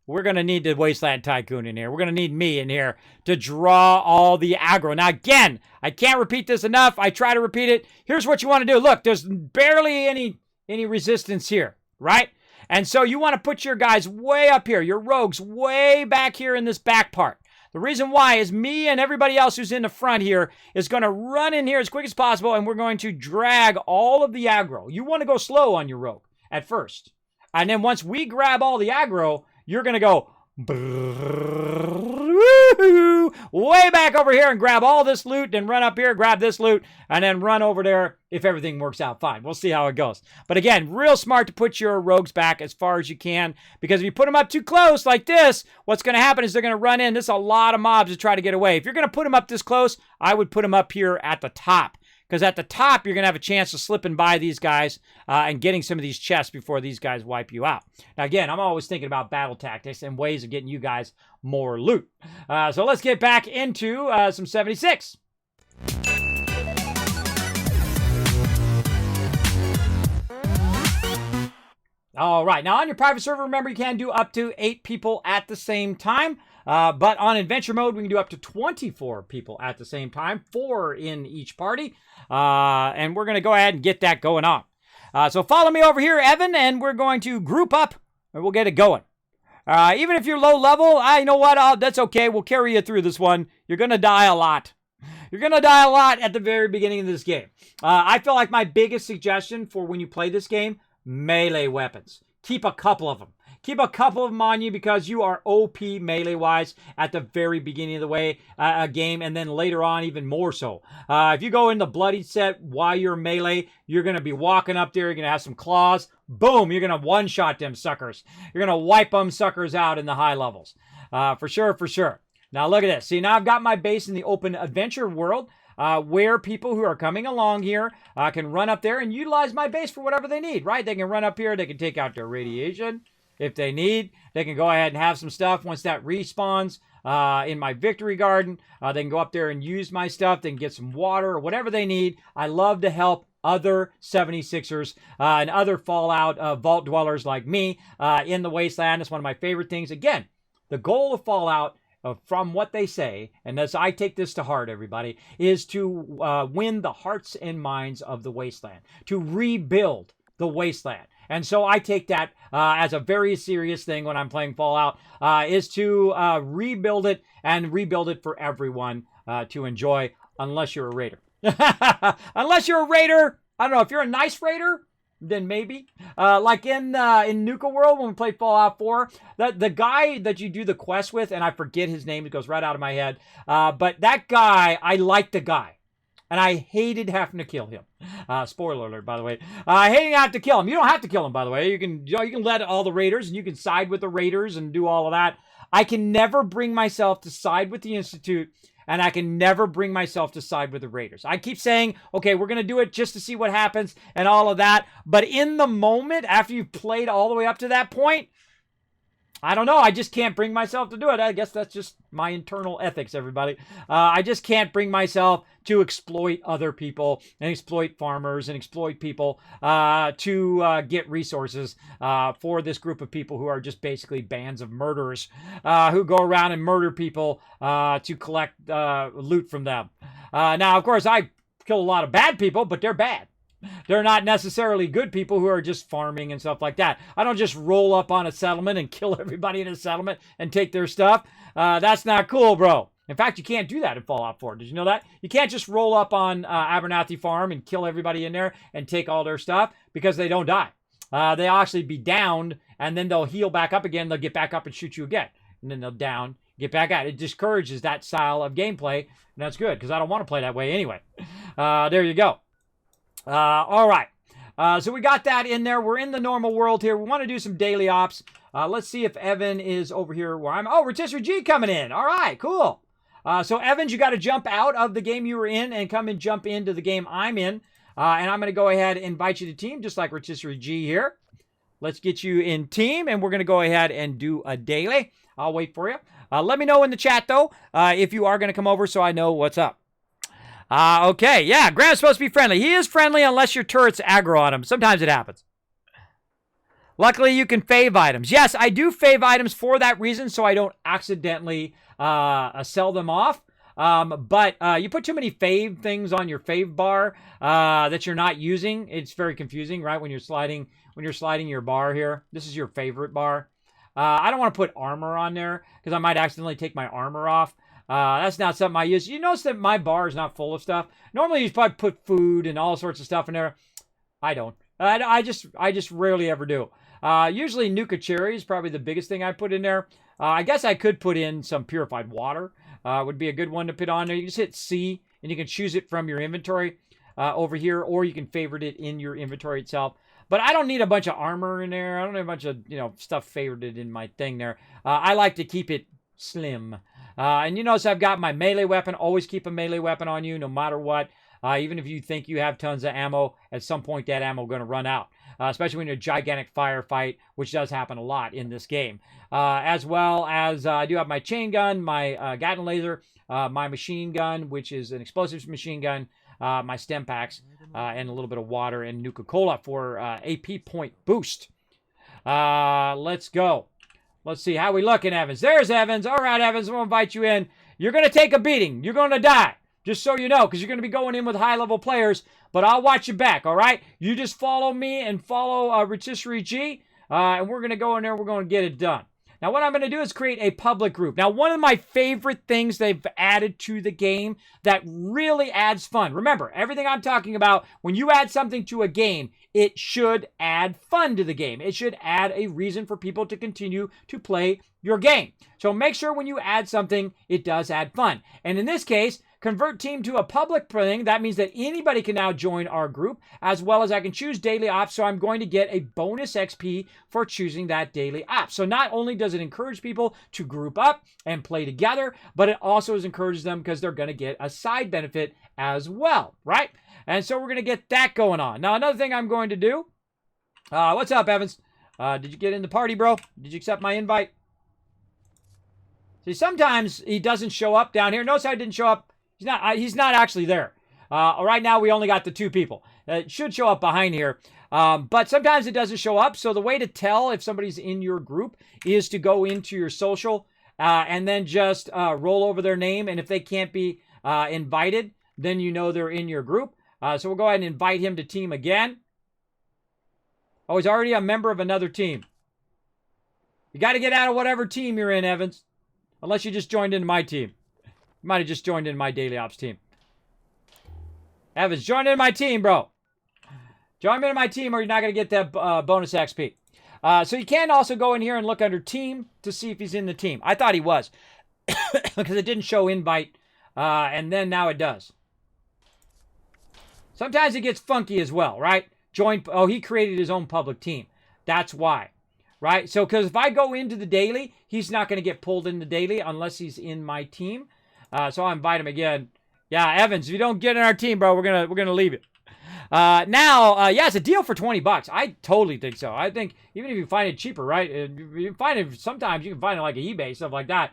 Speaker 1: we're going to need the Wasteland Tycoon in here. We're going to need me in here to draw all the aggro. Now, again, I can't repeat this enough. I try to repeat it. Here's what you want to do. Look, there's barely any resistance here, right? And so you want to put your guys way up here, your rogues way back here in this back part. The reason why is me and everybody else who's in the front here is going to run in here as quick as possible, and we're going to drag all of the aggro. You want to go slow on your rogue at first. And then once we grab all the aggro, you're going to go way back over here and grab all this loot, then run up here, grab this loot, and then run over there if everything works out fine. We'll see how it goes. But again, real smart to put your rogues back as far as you can, because if you put them up too close like this, what's going to happen is they're going to run in. There's a lot of mobs to try to get away. If you're going to put them up this close, I would put them up here at the top. Because at the top, you're going to have a chance of slipping by these guys and getting some of these chests before these guys wipe you out. Now, again, I'm always thinking about battle tactics and ways of getting you guys more loot. So let's get back into some 76. All right. Now, on your private server, remember, you can do up to 8 people at the same time. But on adventure mode, we can do up to 24 people at the same time, 4 in each party. And we're going to go ahead and get that going on. So follow me over here, Evan, and we're going to group up and we'll get it going. Even if you're low level, you know what? That's okay. We'll carry you through this one. You're going to die a lot. You're going to die a lot at the very beginning of this game. I feel like my biggest suggestion for when you play this game, melee weapons. Keep a couple of them. Keep a couple of them on you because you are OP melee-wise at the very beginning of the game, and then later on even more so. If you go in the bloody set while you're melee, you're going to be walking up there, you're going to have some claws. Boom, you're going to one-shot them suckers. You're going to wipe them suckers out in the high levels. For sure, for sure. Now look at this. See, now I've got my base in the open adventure world. Where people who are coming along here can run up there and utilize my base for whatever they need, right? They can run up here, they can take out their radiation if they need. They can go ahead and have some stuff once that respawns in my victory garden. They can go up there and use my stuff. They can get some water or whatever they need. I love to help other 76ers and other Fallout vault dwellers like me in the Wasteland. It's one of my favorite things. Again, the goal of Fallout, from what they say, and as I take this to heart, everybody, is to win the hearts and minds of the Wasteland, to rebuild the Wasteland. And so I take that as a very serious thing when I'm playing Fallout, is to rebuild it and rebuild it for everyone to enjoy, unless you're a raider. Unless you're a raider, I don't know, if you're a nice raider, then maybe. Like in Nuka World, when we played Fallout 4, the guy that you do the quest with, and I forget his name, it goes right out of my head, but that guy, I liked the guy. And I hated having to kill him. Spoiler alert, by the way. I hated having to kill him. You don't have to kill him, by the way. You can let all the raiders, and you can side with the raiders and do all of that. I can never bring myself to side with the Institute, and I can never bring myself to side with the raiders. I keep saying, okay, we're going to do it just to see what happens and all of that. But in the moment, after you've played all the way up to that point, I don't know. I just can't bring myself to do it. I guess that's just my internal ethics, everybody. I just can't bring myself to exploit other people and exploit farmers and exploit people to get resources for this group of people who are just basically bands of murderers who go around and murder people to collect loot from them. Now, of course, I kill a lot of bad people, but they're bad. They're not necessarily good people who are just farming and stuff like that. I don't just roll up on a settlement and kill everybody in a settlement and take their stuff. That's not cool, bro. In fact, you can't do that in Fallout 4. Did you know that? You can't just roll up on Abernathy Farm and kill everybody in there and take all their stuff because they don't die. They'll actually be downed, and then they'll heal back up again. They'll get back up and shoot you again. And then they'll down, get back out. It discourages that style of gameplay, and that's good because I don't want to play that way anyway. There you go. All right. So we got that in there. We're in the normal world here. We want to do some daily ops. Let's see if Evan is over here where I'm. Oh, Rotisserie G coming in. All right, cool. So Evans, you got to jump out of the game you were in and come and jump into the game I'm in. And I'm going to go ahead and invite you to team, just like Rotisserie G here. Let's get you in team, and we're going to go ahead and do a daily. I'll wait for you. Let me know in the chat, though, if you are going to come over so I know what's up. Okay, yeah, Graham's supposed to be friendly. He is friendly unless your turret's aggro on him. Sometimes it happens. Luckily, you can fave items. Yes, I do fave items for that reason, so I don't accidentally sell them off. But you put too many fave things on your fave bar that you're not using. It's very confusing, right? When you're sliding your bar here. This is your favorite bar. I don't want to put armor on there because I might accidentally take my armor off. That's not something I use. You notice that my bar is not full of stuff. Normally you probably put food and all sorts of stuff in there. I don't. I just rarely ever do. Usually Nuka Cherry is probably the biggest thing I put in there. I guess I could put in some purified water. Would be a good one to put on there. You just hit C and you can choose it from your inventory over here, or you can favorite it in your inventory itself. But I don't need a bunch of armor in there. I don't need a bunch of stuff favorited in my thing there. I like to keep it slim. And you notice I've got my melee weapon. Always keep a melee weapon on you no matter what. Even if you think you have tons of ammo, at some point that ammo is going to run out. Especially when you're a gigantic firefight, which does happen a lot in this game. As well as I do have my chain gun, my Gatling laser, my machine gun, which is an explosives machine gun, my stem packs, and a little bit of water and Nuka-Cola for AP point boost. Let's go. Let's see how we looking, Evans. There's Evans. All right, Evans, I'm going to invite you in. You're going to take a beating. You're going to die. Just so you know, because you're going to be going in with high-level players, but I'll watch you back, all right? You just follow me and follow Rotisserie G, and we're going to go in there. We're going to get it done. Now, what I'm going to do is create a public group. Now, one of my favorite things they've added to the game that really adds fun. Remember, everything I'm talking about, when you add something to a game, it should add fun to the game. It should add a reason for people to continue to play your game. So make sure when you add something, it does add fun. And in this case, convert team to a public thing. That means that anybody can now join our group, as well as I can choose daily ops. So I'm going to get a bonus XP for choosing that daily op. So not only does it encourage people to group up and play together, but it also encourages them because they're going to get a side benefit as well, right? And so we're going to get that going on. Now, another thing I'm going to do. What's up, Evans? Did you get in the party, bro? Did you accept my invite? See, sometimes he doesn't show up down here. Notice I didn't show up. He's not actually there. Right now, we only got the 2 people. It should show up behind here. But sometimes it doesn't show up. So the way to tell if somebody's in your group is to go into your social and then just roll over their name. And if they can't be invited, then you know they're in your group. So we'll go ahead and invite him to team again. Oh, he's already a member of another team. You got to get out of whatever team you're in, Evans. Unless you just joined into my team. You might have just joined in my daily ops team. Evans, join in my team, bro. Join me in my team or you're not going to get that bonus XP. So you can also go in here and look under team to see if he's in the team. I thought he was. Because it didn't show invite. And then now it does. Sometimes it gets funky as well, right? Oh, he created his own public team. That's why. Right? So, because if I go into the daily, he's not going to get pulled in the daily unless he's in my team. So I'll invite him again. Yeah, Evans, if you don't get in our team, bro, we're gonna leave it. Now, yeah, it's a deal for $20. I totally think so. I think even if you find it cheaper, right? You can find it sometimes. You can find it like eBay, stuff like that.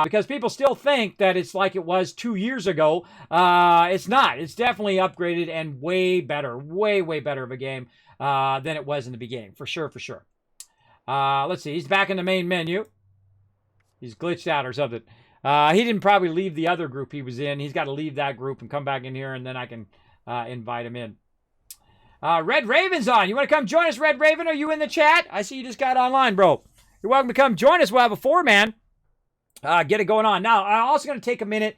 Speaker 1: Because people still think that it's like it was 2 years ago. It's not. It's definitely upgraded and way better, way better of a game than it was in the beginning, for sure, for sure. Let's see. He's back in the main menu. He's glitched out or something. He didn't probably leave the other group he was in. He's got to leave that group and come back in here, and then I can invite him in. Red Raven's on. You want to come join us, Red Raven? Are you in the chat? I see you just got online, bro. You're welcome to come join us. We'll have a 4-man. Get it going on. Now, I'm also going to take a minute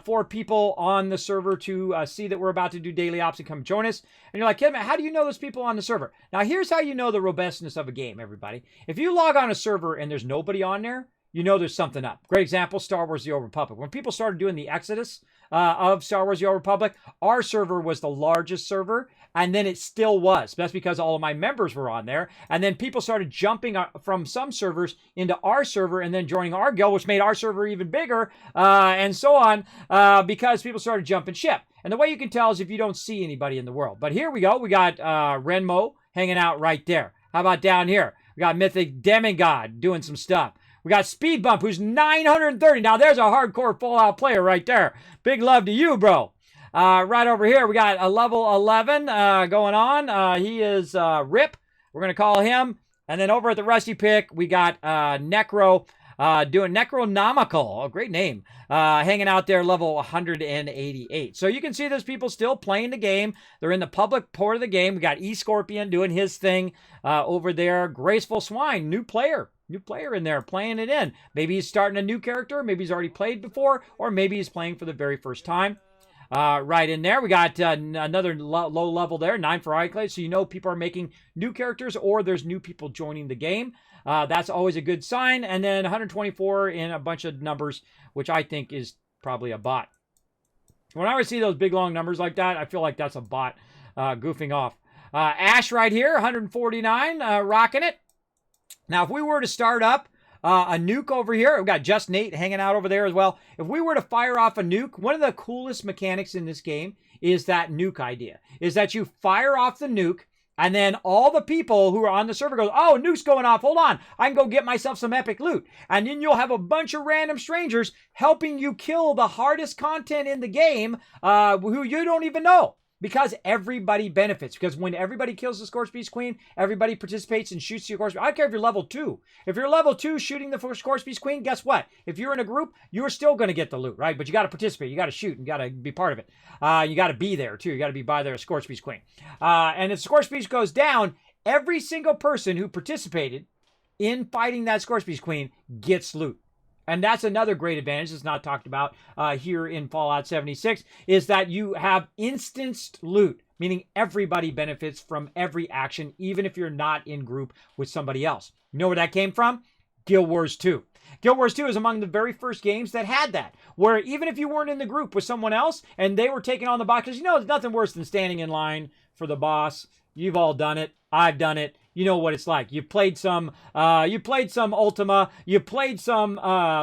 Speaker 1: for people on the server to see that we're about to do daily ops and come join us. And you're like, Kismet, how do you know those people on the server? Now, here's how you know the robustness of a game, everybody. If you log on a server and there's nobody on there, you know there's something up. Great example, Star Wars The Old Republic. When people started doing the Exodus of Star Wars The Old Republic, our server was the largest server, and then it still was. That's because all of my members were on there. And then people started jumping from some servers into our server and then joining our guild, which made our server even bigger, and so on, because people started jumping ship. And the way you can tell is if you don't see anybody in the world. But here we go. We got Renmo hanging out right there. How about down here? We got Mythic Demigod doing some stuff. We got Speed Bump, who's 930. Now, there's a hardcore Fallout player right there. Big love to you, bro. Right over here, we got a level 11 going on. He is Rip. We're going to call him. And then over at the Rusty Pick, we got Necro doing Necronomical. Oh, great name. Hanging out there, level 188. So you can see there's people still playing the game. They're in the public port of the game. We got E-Scorpion doing his thing over there. Graceful Swine, new player in there, playing it in. Maybe he's starting a new character. Maybe he's already played before, or maybe he's playing for the very first time. Right in there, we got another low level there, 9 for iClay. So you know people are making new characters, or there's new people joining the game. That's always a good sign. And then 124 in a bunch of numbers, which I think is probably a bot. When I see those big long numbers like that, I feel like that's a bot goofing off. Ash right here, 149, rocking it. Now, if we were to start up a nuke over here, we've got Just Nate hanging out over there as well. If we were to fire off a nuke, one of the coolest mechanics in this game is that nuke idea. Is that you fire off the nuke, and then all the people who are on the server goes, oh, nuke's going off. Hold on. I can go get myself some epic loot. And then you'll have a bunch of random strangers helping you kill the hardest content in the game who you don't even know. Because everybody benefits. Because when everybody kills the Scorch-Beast Queen, everybody participates and shoots the Scorch-Beast. I don't care if you're level 2. If you're level 2 shooting the Scorch-Beast Queen, guess what? If you're in a group, you're still going to get the loot, right? But you got to participate. You got to shoot. You got to be part of it. You got to be there, too. You got to be by there, Scorch-Beast Queen. And if Scorch-Beast goes down, every single person who participated in fighting that Scorch-Beast Queen gets loot. And that's another great advantage that's not talked about here in Fallout 76, is that you have instanced loot, meaning everybody benefits from every action, even if you're not in group with somebody else. You know where that came from? Guild Wars 2. Guild Wars 2 is among the very first games that had that, where even if you weren't in the group with someone else and they were taking on the boss, because you know it's nothing worse than standing in line for the boss. You've all done it. I've done it. You know what it's like. You played some Ultima. You played some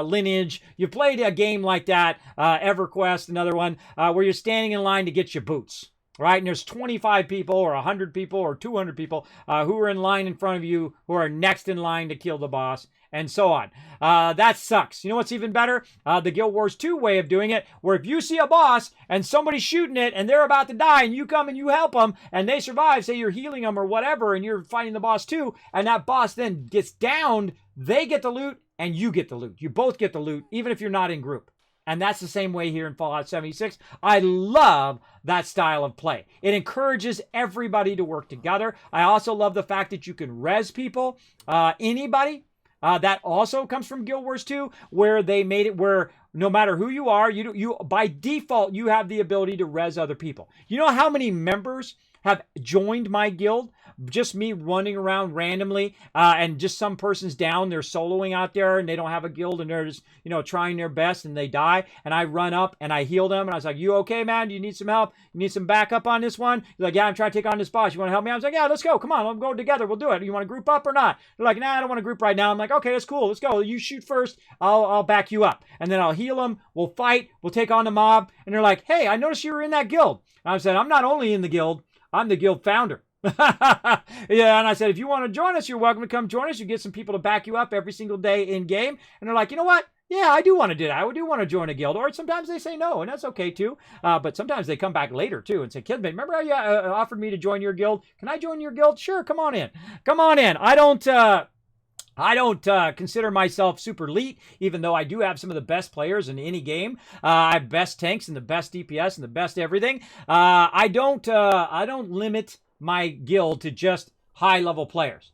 Speaker 1: Lineage. You played a game like that, EverQuest, another one, where you're standing in line to get your boots, right? And there's 25 people or 100 people or 200 people who are in line in front of you, who are next in line to kill the boss, and so on. That sucks. You know what's even better? The Guild Wars 2 way of doing it, where if you see a boss and somebody's shooting it and they're about to die and you come and you help them and they survive, say you're healing them or whatever, and you're fighting the boss too, and that boss then gets downed, they get the loot and you get the loot. You both get the loot, even if you're not in group. And that's the same way here in Fallout 76. I love that style of play. It encourages everybody to work together. I also love the fact that you can res people, anybody. That also comes from Guild Wars 2, where they made it where no matter who you are, you by default, you have the ability to res other people. You know how many members have joined my guild? Just me running around randomly, and just some person's down, they're soloing out there, and they don't have a guild, and they're just, trying their best, and they die, and I run up, and I heal them, and I was like, you okay, man? Do you need some help? You need some backup on this one? He's like, yeah, I'm trying to take on this boss. You want to help me? I was like, yeah, let's go. Come on, we'll go together. We'll do it. You want to group up or not? They're like, nah, I don't want to group right now. I'm like, okay, that's cool. Let's go. You shoot first. I'll back you up. And then I'll heal them. We'll fight. We'll take on the mob. And they're like, hey, I noticed you were in that guild. And I said, I'm not only in the guild, I'm the guild founder. Yeah, and I said, if you want to join us, you're welcome to come join us. You get some people to back you up every single day in game. And they're like, you know what? Yeah, I do want to do that. I do want to join a guild. Or sometimes they say no, and that's okay too. But sometimes they come back later too and say, Kismet, remember how you offered me to join your guild? Can I join your guild? Sure, come on in. Come on in. I don't consider myself super elite, even though I do have some of the best players in any game. I have best tanks and the best DPS and the best everything. I don't limit my guild to just high-level players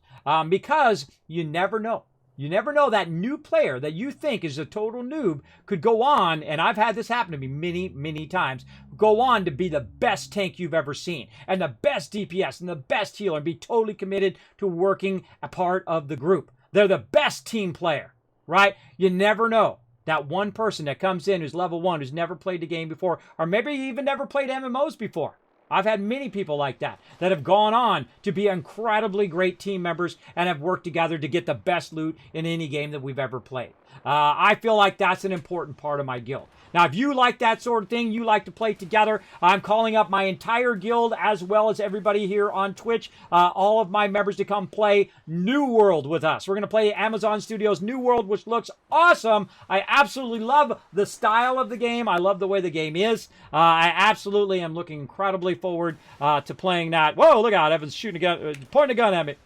Speaker 1: because you never know. You never know that new player that you think is a total noob could go on, and I've had this happen to me many, many times, go on to be the best tank you've ever seen, and the best DPS, and the best healer, and be totally committed to working a part of the group. They're the best team player, right? You never know. That one person that comes in who's level 1, who's never played the game before, or maybe even never played MMOs before. I've had many people like that have gone on to be incredibly great team members and have worked together to get the best loot in any game that we've ever played. I feel like that's an important part of my guild. Now, if you like that sort of thing, you like to play together, I'm calling up my entire guild as well as everybody here on Twitch, all of my members to come play New World with us. We're going to play Amazon Studios' New World, which looks awesome. I absolutely love the style of the game. I love the way the game is. I absolutely am looking incredibly forward to playing that. Whoa, look out, Evans shooting a gun, pointing a gun at me.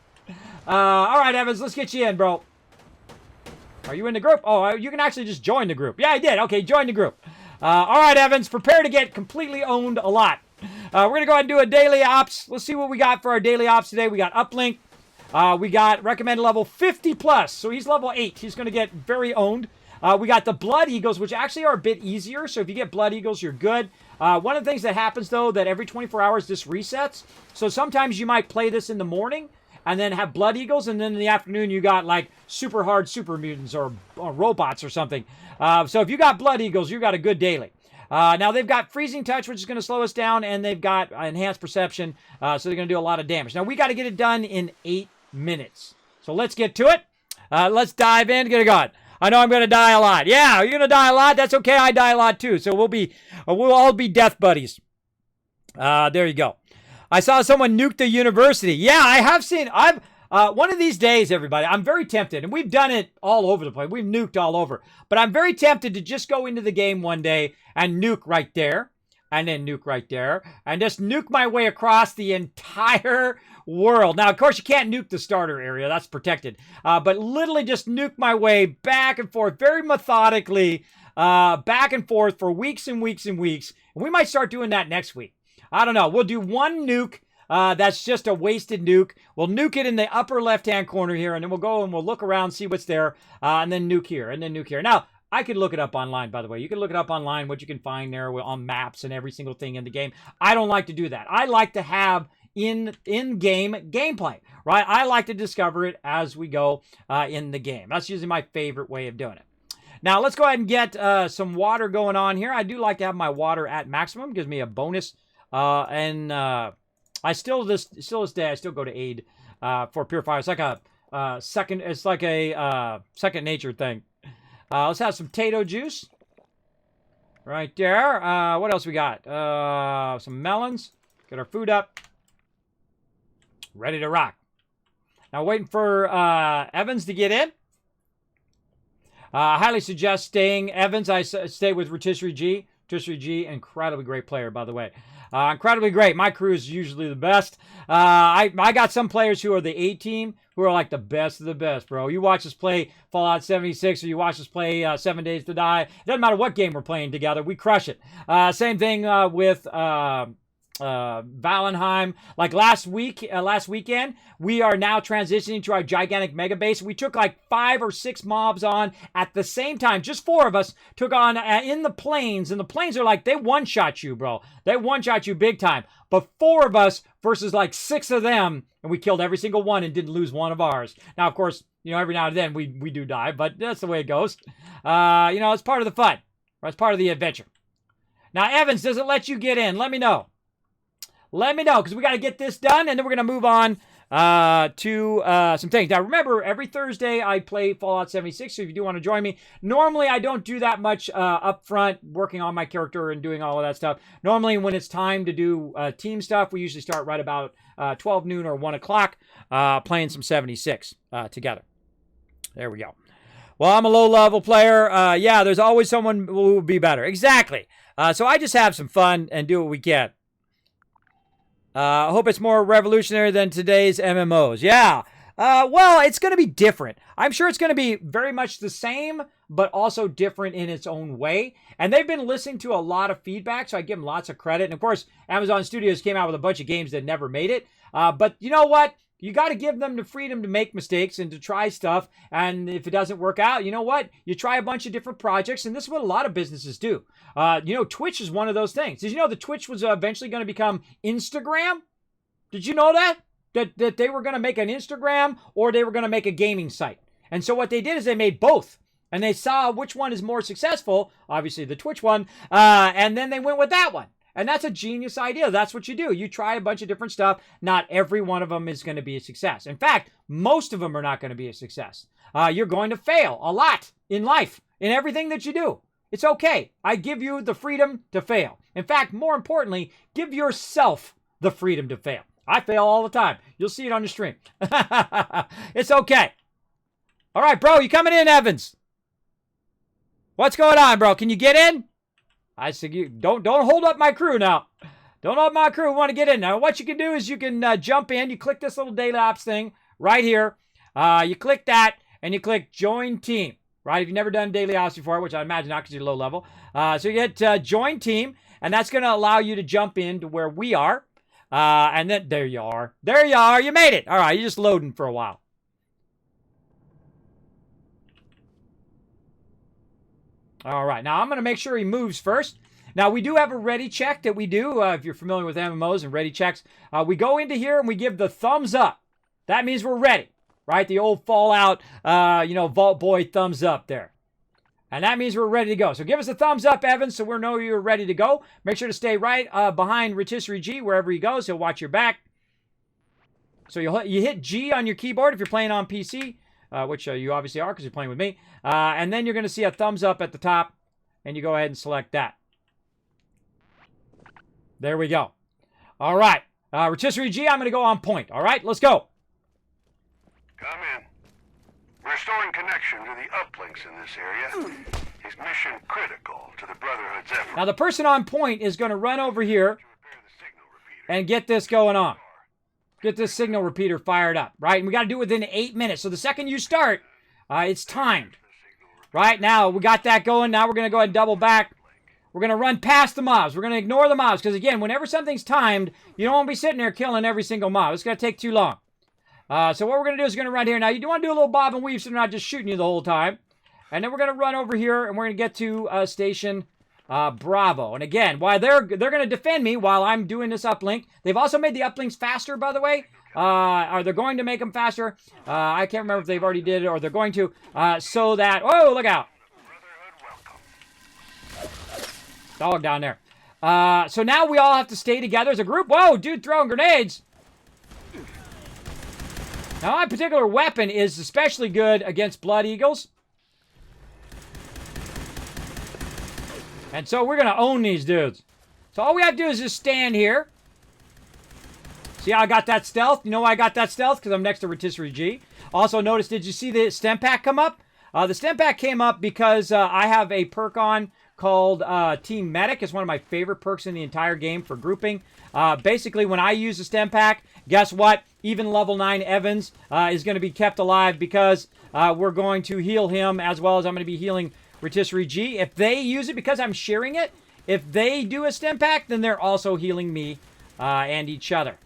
Speaker 1: All right, Evans, let's get you in, bro. Are you in the group? Oh, you can actually just join the group. Yeah, I did. Okay, join the group. All right, Evans, prepare to get completely owned a lot. We're going to go ahead and do a daily ops. Let's see what we got for our daily ops today. We got uplink. We got recommended level 50 plus. So he's level 8. He's going to get very owned. We got the Blood Eagles, which actually are a bit easier. So if you get Blood Eagles, you're good. One of the things that happens, though, that every 24 hours this resets. So sometimes you might play this in the morning and then have Blood Eagles, and then in the afternoon you got like super hard super mutants or robots or something. So if you got Blood Eagles, you got a good daily. Now they've got Freezing Touch, which is going to slow us down, and they've got Enhanced Perception, so they're going to do a lot of damage. Now we got to get it done in 8 minutes. So let's get to it. Let's dive in. Get it going. I know I'm going to die a lot. Yeah, you're going to die a lot. That's okay. I die a lot too. So we'll all be death buddies. There you go. I saw someone nuke the university. Yeah, I have seen. One of these days, everybody, I'm very tempted, and we've done it all over the place. We've nuked all over. But I'm very tempted to just go into the game one day and nuke right there, and then nuke right there, and just nuke my way across the entire world. Now, of course, you can't nuke the starter area. That's protected. But literally just nuke my way back and forth, very methodically, back and forth for weeks and weeks and weeks. And we might start doing that next week. I don't know. We'll do one nuke. That's just a wasted nuke. We'll nuke it in the upper left-hand corner here, and then we'll go and we'll look around, see what's there, and then nuke here, and then nuke here. Now, I could look it up online, by the way. You can look it up online, what you can find there on maps and every single thing in the game. I don't like to do that. I like to have in-game gameplay, right? I like to discover it as we go in the game. That's usually my favorite way of doing it. Now, let's go ahead and get some water going on here. I do like to have my water at maximum. It gives me a bonus. I still this day I still go to aid for purifier. It's like a second nature thing. Let's have some potato juice right there. What else we got? Some melons. Get our food up. Ready to rock. Now waiting for Evans to get in. I highly suggest staying. Evans, I stay with Rotisserie G. Rotisserie G, incredibly great player, by the way. Incredibly great. My crew is usually the best. I got some players who are the A team who are like the best of the best, bro. You watch us play Fallout 76 or you watch us play 7 Days to Die. It doesn't matter what game we're playing together. We crush it. Same thing with Valenheim. Like last weekend, we are now transitioning to our gigantic mega base. We took like 5 or 6 mobs on at the same time. Just 4 of us took on in the plains, and the plains are like, they one-shot you, bro. They one-shot you big time. But 4 of us versus like 6 of them, and we killed every single one and didn't lose one of ours. Now, of course, you know, every now and then we do die, but that's the way it goes. You know, it's part of the fun. Or it's part of the adventure. Now, Evans, does it let you get in? Let me know. Let me know, because we got to get this done, and then we're going to move on to some things. Now, remember, every Thursday I play Fallout 76, so if you do want to join me, normally I don't do that much up front, working on my character and doing all of that stuff. Normally, when it's time to do team stuff, we usually start right about 12 noon or 1 o'clock playing some 76 together. There we go. Well, I'm a low-level player. Yeah, there's always someone who will be better. Exactly. So I just have some fun and do what we can. I hope it's more revolutionary than today's MMOs. Yeah. Well, it's going to be different. I'm sure it's going to be very much the same, but also different in its own way. And they've been listening to a lot of feedback, so I give them lots of credit. And of course, Amazon Studios came out with a bunch of games that never made it. But you know what? You got to give them the freedom to make mistakes and to try stuff. And if it doesn't work out, you know what? You try a bunch of different projects, and this is what a lot of businesses do. Twitch is one of those things. Did you know that Twitch was eventually going to become Instagram? Did you know that? That they were going to make an Instagram or they were going to make a gaming site. And so what they did is they made both. And they saw which one is more successful, obviously the Twitch one, and then they went with that one. And that's a genius idea. That's what you do. You try a bunch of different stuff. Not every one of them is going to be a success. In fact, most of them are not going to be a success. You're going to fail a lot in life, in everything that you do. It's okay. I give you the freedom to fail. In fact, more importantly, give yourself the freedom to fail. I fail all the time. You'll see it on the stream. It's okay. All right, bro, you coming in, Evans? What's going on, bro? Can you get in? I said, you don't hold up my crew now. Don't hold up my crew. We want to get in. Now, what you can do is you can jump in. You click this little daily ops thing right here. You click that, and you click join team. Right? If you've never done daily ops before, which I imagine not because you're low level. So you hit join team, and that's going to allow you to jump in to where we are. And then, there you are. There you are. You made it. All right, you're just loading for a while. All right, now I'm going to make sure he moves first. Now, we do have a ready check that we do. If you're familiar with MMOs and ready checks, we go into here and we give the thumbs up. That means we're ready, right? The old Fallout, Vault Boy thumbs up there. And that means we're ready to go. So give us a thumbs up, Evan, so we know you're ready to go. Make sure to stay right behind Rotisserie G wherever he goes. He'll watch your back. So you hit G on your keyboard if you're playing on PC, which you obviously are because you're playing with me. And then you're going to see a thumbs up at the top, and you go ahead and select that. There we go. All right. Rotisserie G, I'm going to go on point. All right, let's go.
Speaker 3: Come in. Restoring connection to the uplinks in this area is mission critical to the Brotherhood's effort.
Speaker 1: Now, the person on point is going to run over here and get this going on. Get this signal repeater fired up, right? And we got to do it within 8 minutes. So the second you start, it's timed. Right now, we got that going. Now we're going to go ahead and double back. We're going to run past the mobs. We're going to ignore the mobs. Because, again, whenever something's timed, you don't want to be sitting there killing every single mob. It's going to take too long. So what we're going to do is we're going to run here. Now, you do want to do a little bob and weave so they're not just shooting you the whole time. And then we're going to run over here, and we're going to get to Station Bravo. And again, while they're going to defend me while I'm doing this uplink. They've also made the uplinks faster, by the way. Are they going to make them faster? I can't remember if they've already did it or they're going to. So that... Oh, look out. Dog down there. So now we all have to stay together as a group. Whoa, dude throwing grenades. Now, my particular weapon is especially good against Blood Eagles. And so we're going to own these dudes. So all we have to do is just stand here. See how I got that stealth? You know why I got that stealth? Because I'm next to Rotisserie G. Also, notice, did you see the stem pack come up? The stem pack came up because I have a perk on called Team Medic. It's one of my favorite perks in the entire game for grouping. Basically, when I use the stem pack, guess what? Even level 9 Evans is going to be kept alive because we're going to heal him as well as I'm going to be healing Rotisserie G. If they use it, because I'm sharing it, if they do a stem pack, then they're also healing me and each other.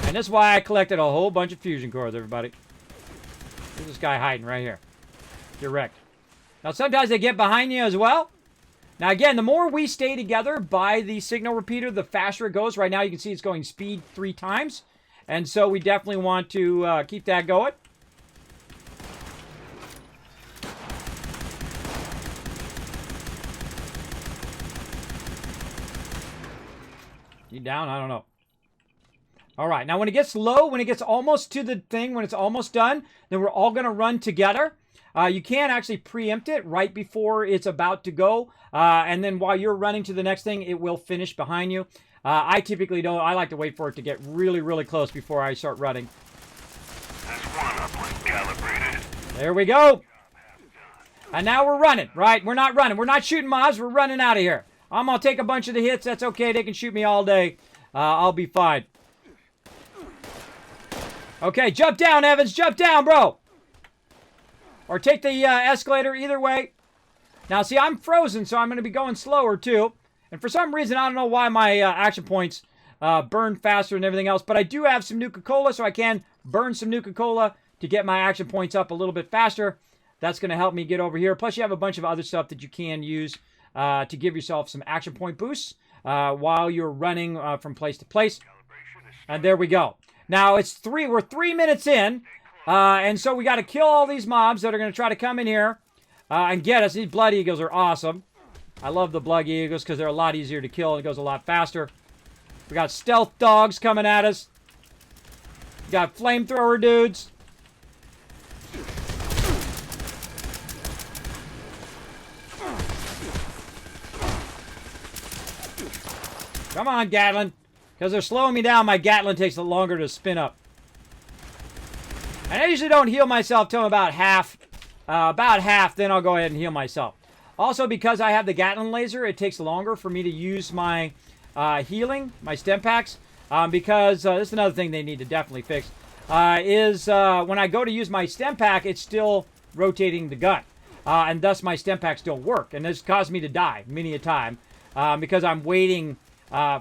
Speaker 1: And that's why I collected a whole bunch of fusion cores, everybody. There's this guy hiding right here. Get wrecked. Now, sometimes they get behind you as well. Now, again, the more we stay together by the signal repeater, the faster it goes. Right now, you can see it's going speed 3 times. And so we definitely want to keep that going. You down? I don't know. All right. Now, when it gets low, when it gets almost to the thing, when it's almost done, then we're all going to run together. You can actually preempt it right before it's about to go. And then while you're running to the next thing, it will finish behind you. I typically don't. I like to wait for it to get really, really close before I start running.
Speaker 3: That's one uplink calibrated.
Speaker 1: There we go. And now we're running, right? We're not running. We're not shooting mobs. We're running out of here. I'm going to take a bunch of the hits. That's okay. They can shoot me all day. I'll be fine. Okay, jump down, Evans. Jump down, bro. Or take the escalator, either way. Now, see, I'm frozen, so I'm going to be going slower, too. And for some reason, I don't know why my action points burn faster than everything else. But I do have some Nuka-Cola, so I can burn some Nuka-Cola to get my action points up a little bit faster. That's going to help me get over here. Plus, you have a bunch of other stuff that you can use to give yourself some action point boosts while you're running from place to place. And there we go. Now, we're 3 minutes in. And so we got to kill all these mobs that are going to try to come in here and get us. These blood eagles are awesome. I love the blood eagles because they're a lot easier to kill and it goes a lot faster. We got stealth dogs coming at us. We got flamethrower dudes. Come on, Gatlin. Because they're slowing me down, my Gatlin takes longer to spin up. And I usually don't heal myself till about half. Then I'll go ahead and heal myself. Also, because I have the Gatlin laser, it takes longer for me to use my healing, my stem packs. Because this is another thing they need to definitely fix. When I go to use my stem pack, it's still rotating the gun. And thus my stem packs don't work. And this caused me to die many a time. Because I'm waiting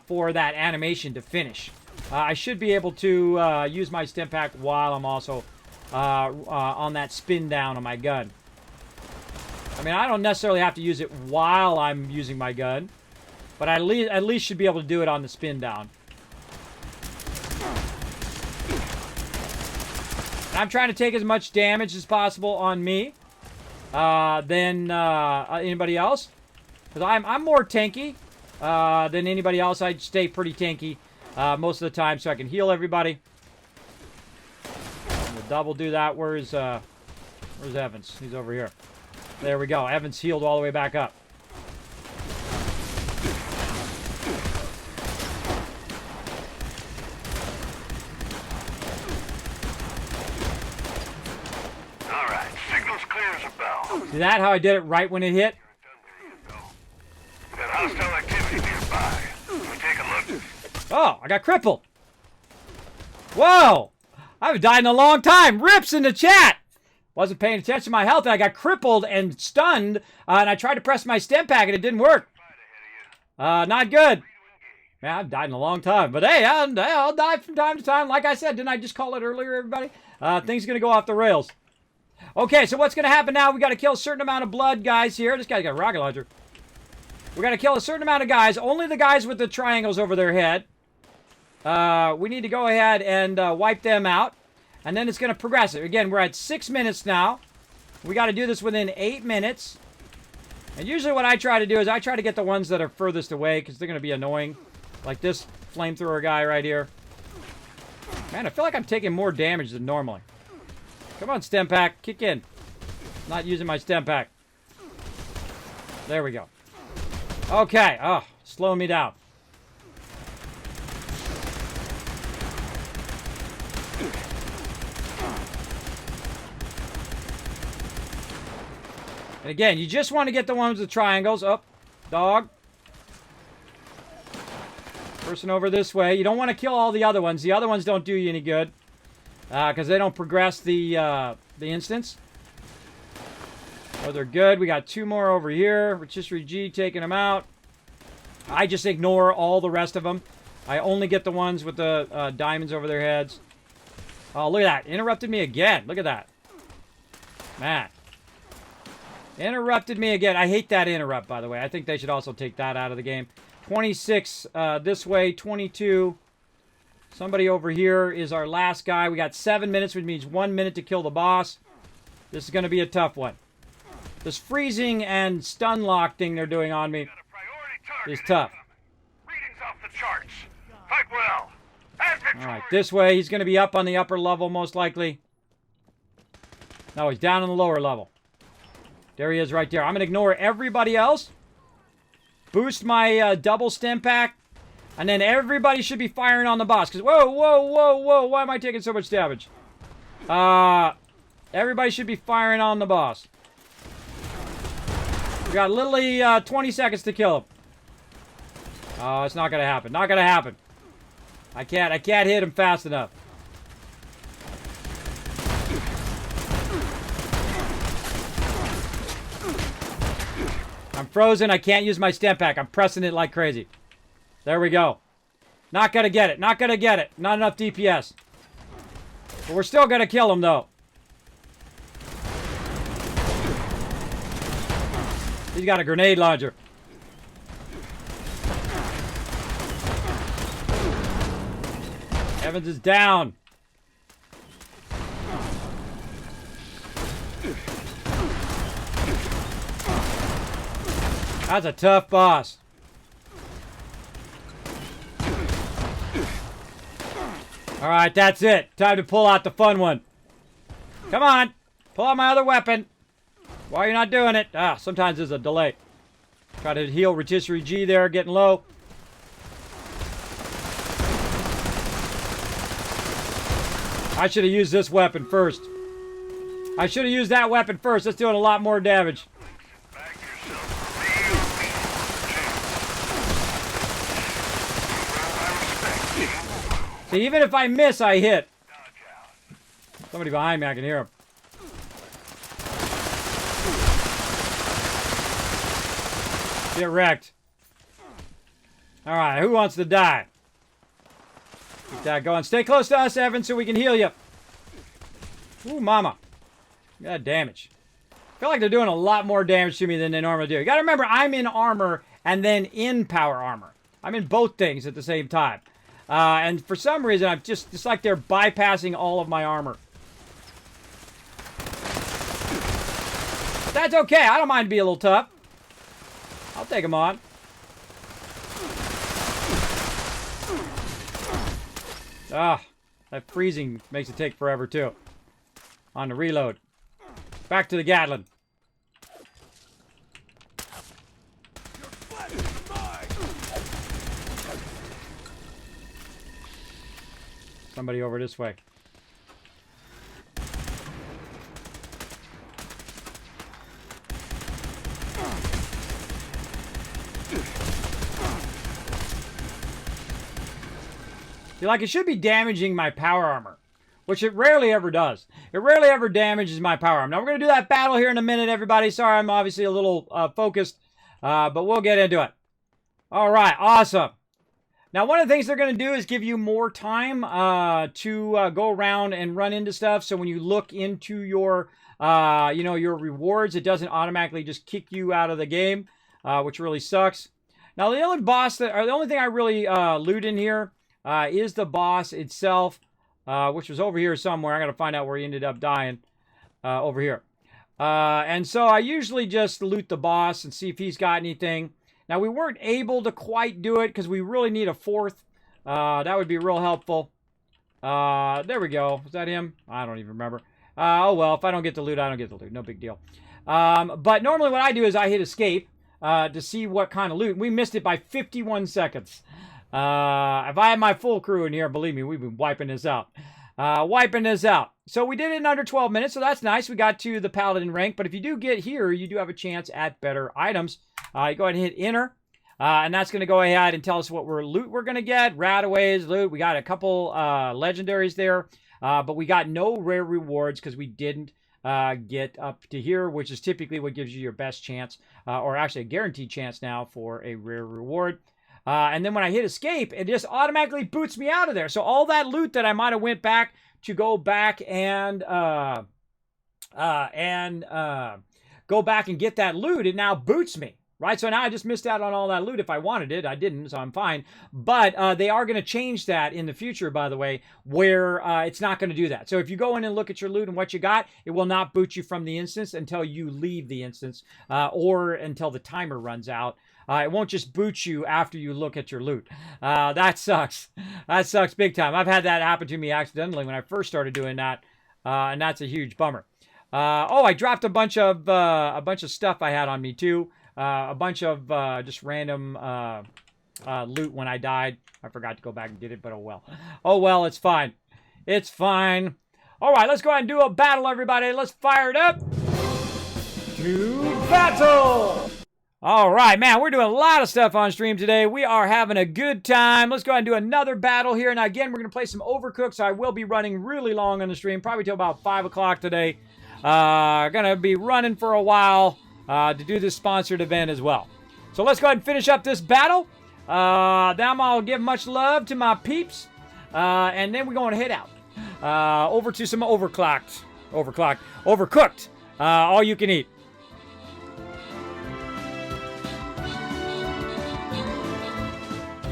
Speaker 1: for that animation to finish. I should be able to use my stem pack while I'm also on that spin down on my gun. I mean, I don't necessarily have to use it while I'm using my gun, but I at least should be able to do it on the spin down. And I'm trying to take as much damage as possible on me than anybody else, because I'm more tanky than anybody else. I stay pretty tanky most of the time so I can heal everybody. We'll double do that. Where's Evans? He's over here. There we go. Evans healed all the way back up.
Speaker 3: All right, signal's clear as a bell.
Speaker 1: See that? How I did it right when it hit?
Speaker 3: We got hostile activity nearby. Can we take a look?
Speaker 1: Oh, I got crippled. Whoa! I haven't died in a long time. Rips in the chat. Wasn't paying attention to my health, and I got crippled and stunned, and I tried to press my stem pack, and it didn't work. Not good. Man, I've died in a long time. But hey, I'll die from time to time. Like I said, didn't I just call it earlier, everybody? Things are going to go off the rails. Okay, so what's going to happen now? We got to kill a certain amount of blood guys here. This guy's got a rocket launcher. We got to kill a certain amount of guys. Only the guys with the triangles over their head. We need to go ahead and wipe them out. And then it's going to progress. Again, we're at 6 minutes now. We got to do this within 8 minutes. And usually what I try to do is I try to get the ones that are furthest away because they're going to be annoying. Like this flamethrower guy right here. Man, I feel like I'm taking more damage than normally. Come on, stem pack. Kick in. Not using my stem pack. There we go. Okay. Oh, slowing me down. And again, you just want to get the ones with triangles. Oh, dog. Person over this way. You don't want to kill all the other ones. The other ones don't do you any good. Because they don't progress the instance. Oh, they're good. We got 2 more over here. Rotisserie G taking them out. I just ignore all the rest of them. I only get the ones with the diamonds over their heads. Oh, look at that. Interrupted me again. Look at that. Man. Interrupted me again. I hate that interrupt, by the way. I think they should also take that out of the game. 26 this way. 22. Somebody over here is our last guy. We got 7 minutes, which means 1 minute to kill the boss. This is going to be a tough one. This freezing and stun lock thing they're doing on me is tough.
Speaker 3: Readings off the charts. Fight well.
Speaker 1: All right, this way. He's going to be up on the upper level, most likely. No, he's down on the lower level. There he is right there. I'm going to ignore everybody else. Boost my double stem pack. And then everybody should be firing on the boss. Because, whoa, whoa, whoa, whoa. Why am I taking so much damage? Everybody should be firing on the boss. We got literally 20 seconds to kill him. Oh, it's not going to happen. Not going to happen. I can't hit him fast enough. frozen. I can't use my stem pack. I'm pressing it like crazy. There we go. Not gonna get it. Not gonna get it. Not enough DPS. But we're still gonna kill him, though. He's got a grenade launcher. Evans is down. That's a tough boss. Alright, that's it. Time to pull out the fun one. Come on. Pull out my other weapon. Why are you not doing it? Ah, sometimes there's a delay. Try to heal rotisserie G there, getting low. I should have used this weapon first. I should have used that weapon first. That's doing a lot more damage. See, even if I miss, I hit. Somebody behind me, I can hear him. Get wrecked. Alright, who wants to die? Keep that going. Stay close to us, Evan, so we can heal you. Ooh, mama. Got damage. I feel like they're doing a lot more damage to me than they normally do. You gotta remember, I'm in armor and then in power armor. I'm in both things at the same time. And for some reason, I'm just like they're bypassing all of my armor. But that's okay. I don't mind to be a little tough. I'll take them on. Ah, that freezing makes it take forever, too. On the reload. Back to the Gatling. Somebody over this way. See, like, it should be damaging my power armor, which it rarely ever does. It rarely ever damages my power armor. Now, we're going to do that battle here in a minute, everybody. Sorry, I'm obviously a little focused, but we'll get into it. All right, awesome. Now, one of the things they're going to do is give you more time to go around and run into stuff. So when you look into your, your rewards, it doesn't automatically just kick you out of the game, which really sucks. Now, the only the only thing I really loot in here is the boss itself, which was over here somewhere. I got to find out where he ended up dying. Over here. And so I usually just loot the boss and see if he's got anything. Now, we weren't able to quite do it because we really need a fourth. That would be real helpful. There we go. Was that him? I don't even remember. Oh, well, if I don't get the loot, I don't get the loot. No big deal. But normally what I do is I hit escape to see what kind of loot. We missed it by 51 seconds. If I had my full crew in here, believe me, we've been wiping this out. So we did it in under 12 minutes, so that's nice. We got to the Paladin rank, but if you do get here, you do have a chance at better items. You go ahead and hit enter, and that's going to go ahead and tell us what loot we're going to get. Radaways, loot. We got a couple legendaries there, but we got no rare rewards because we didn't get up to here, which is typically what gives you your best chance, or actually a guaranteed chance now for a rare reward. And then when I hit escape, it just automatically boots me out of there. So all that loot that I might have went back to go back and go back and get that loot, it now boots me. Right, so now I just missed out on all that loot. If I wanted it, I didn't, so I'm fine. But they are going to change that in the future, by the way, where it's not going to do that. So if you go in and look at your loot and what you got, it will not boot you from the instance until you leave the instance or until the timer runs out. It won't just boot you after you look at your loot. That sucks. That sucks big time. I've had that happen to me accidentally when I first started doing that, and that's a huge bummer. I dropped a bunch of stuff I had on me too. A bunch of just random loot when I died. I forgot to go back and get it, but oh well. Oh well, it's fine. It's fine. All right, let's go ahead and do a battle, everybody. Let's fire it up. To battle! All right, man, we're doing a lot of stuff on stream today. We are having a good time. Let's go ahead and do another battle here. Now, again, we're going to play some Overcooked, so I will be running really long on the stream, probably till about 5 o'clock today. Going to be running for a while. to do this sponsored event as well. So let's go ahead and finish up this battle. Then I'll give much love to my peeps. And then we're going to head out. Over to some overcooked, all you can eat.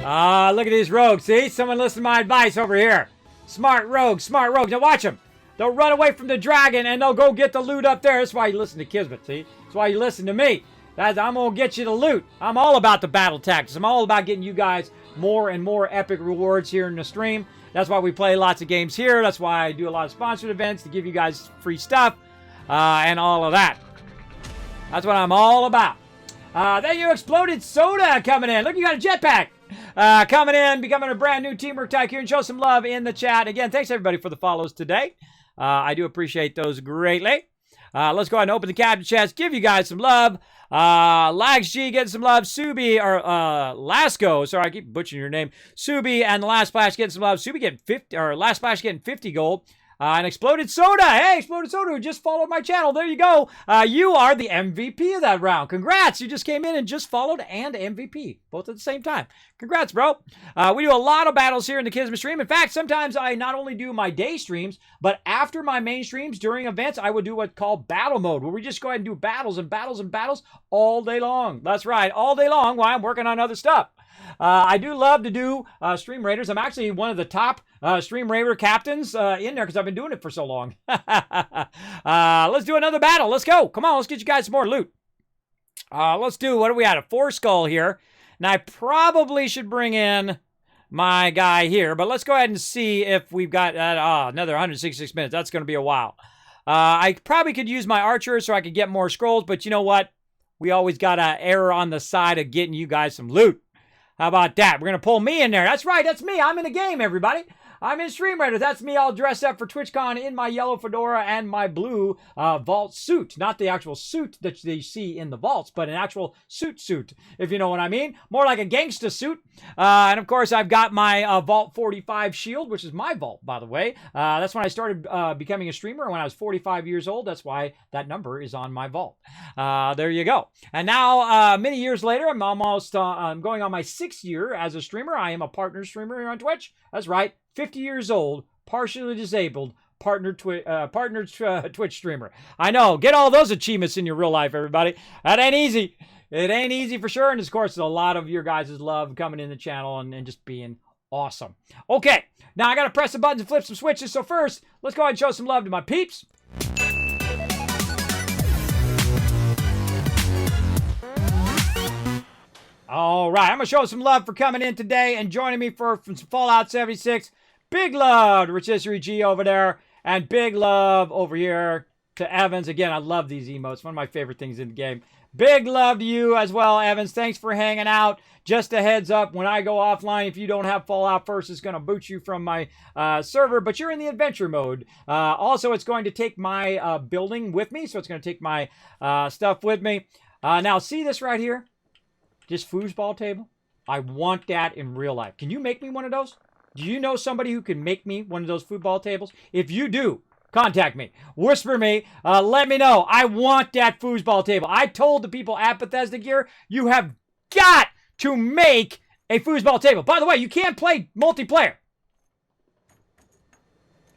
Speaker 1: Look at these rogues. See? Someone listen to my advice over here. Smart rogues, smart rogues. Now watch them. They'll run away from the dragon and they'll go get the loot up there. That's why you listen to Kismet, see? That's why you listen to me. I'm going to get you the loot. I'm all about the battle tactics. I'm all about getting you guys more and more epic rewards here in the stream. That's why we play lots of games here. That's why I do a lot of sponsored events to give you guys free stuff and all of that. That's what I'm all about. Then you Exploded Soda coming in. Look, you got a jetpack. Coming in, becoming a brand new Teamwork Tycoon. Show some love in the chat. Again, thanks everybody for the follows today. I do appreciate those greatly. Let's go ahead and open the captain chest. Give you guys some love. Lags G getting some love. Subi, or Lasco. Sorry, I keep butchering your name. Subi and the Last Splash getting some love. Subi getting 50, or Last Splash getting 50 gold. And Exploded Soda. Hey, Exploded Soda, who just followed my channel. There you go. You are the MVP of that round. Congrats. You just came in and just followed and MVP. Both at the same time. Congrats, bro. We do a lot of battles here in the Kismet stream. In fact, sometimes I not only do my day streams, but after my main streams during events, I would do what's called battle mode, where we just go ahead and do battles and battles and battles all day long. That's right, all day long while I'm working on other stuff. I do love to do Stream Raiders. I'm actually one of the top Stream Raider captains in there because I've been doing it for so long. Let's do another battle. Let's go. Come on, let's get you guys some more loot. Let's do, what do we at? A 4 skull here. Now, I probably should bring in my guy here, but let's go ahead and see if we've got another 166 minutes. That's going to be a while. I probably could use my archer so I could get more scrolls, but you know what? We always got to err on the side of getting you guys some loot. How about that? We're going to pull me in there. That's right. That's me. I'm in the game, everybody. I'm in Stream Raiders. That's me all dressed up for TwitchCon in my yellow fedora and my blue vault suit. Not the actual suit that they see in the vaults, but an actual suit, if you know what I mean. More like a gangsta suit. And of course, I've got my Vault 45 shield, which is my vault, by the way. That's when I started becoming a streamer when I was 45 years old. That's why that number is on my vault. There you go. And now, many years later, I'm almost I'm going on my 6th year as a streamer. I am a partner streamer here on Twitch. That's right. 50 years old, partially disabled, partner Twitch streamer. I know. Get all those achievements in your real life, everybody. That ain't easy. It ain't easy for sure. And of course, a lot of your guys' love coming in the channel and just being awesome. Okay. Now I got to press the buttons and flip some switches. So first, let's go ahead and show some love to my peeps. All right. I'm going to show some love for coming in today and joining me for some Fallout 76. Big love to s.p.e.c.i.a.l over there. And big love over here to Evans. Again, I love these emotes. One of my favorite things in the game. Big love to you as well, Evans. Thanks for hanging out. Just a heads up, when I go offline, if you don't have Fallout First, it's going to boot you from my server, but you're in the adventure mode. Also, it's going to take my building with me, so it's going to take my stuff with me. Now, see this right here? This foosball table? I want that in real life. Can you make me one of those? Do you know somebody who can make me one of those foosball tables? If you do, contact me. Whisper me. Let me know. I want that foosball table. I told the people at Bethesda Gear, you have got to make a foosball table. By the way, you can't play multiplayer.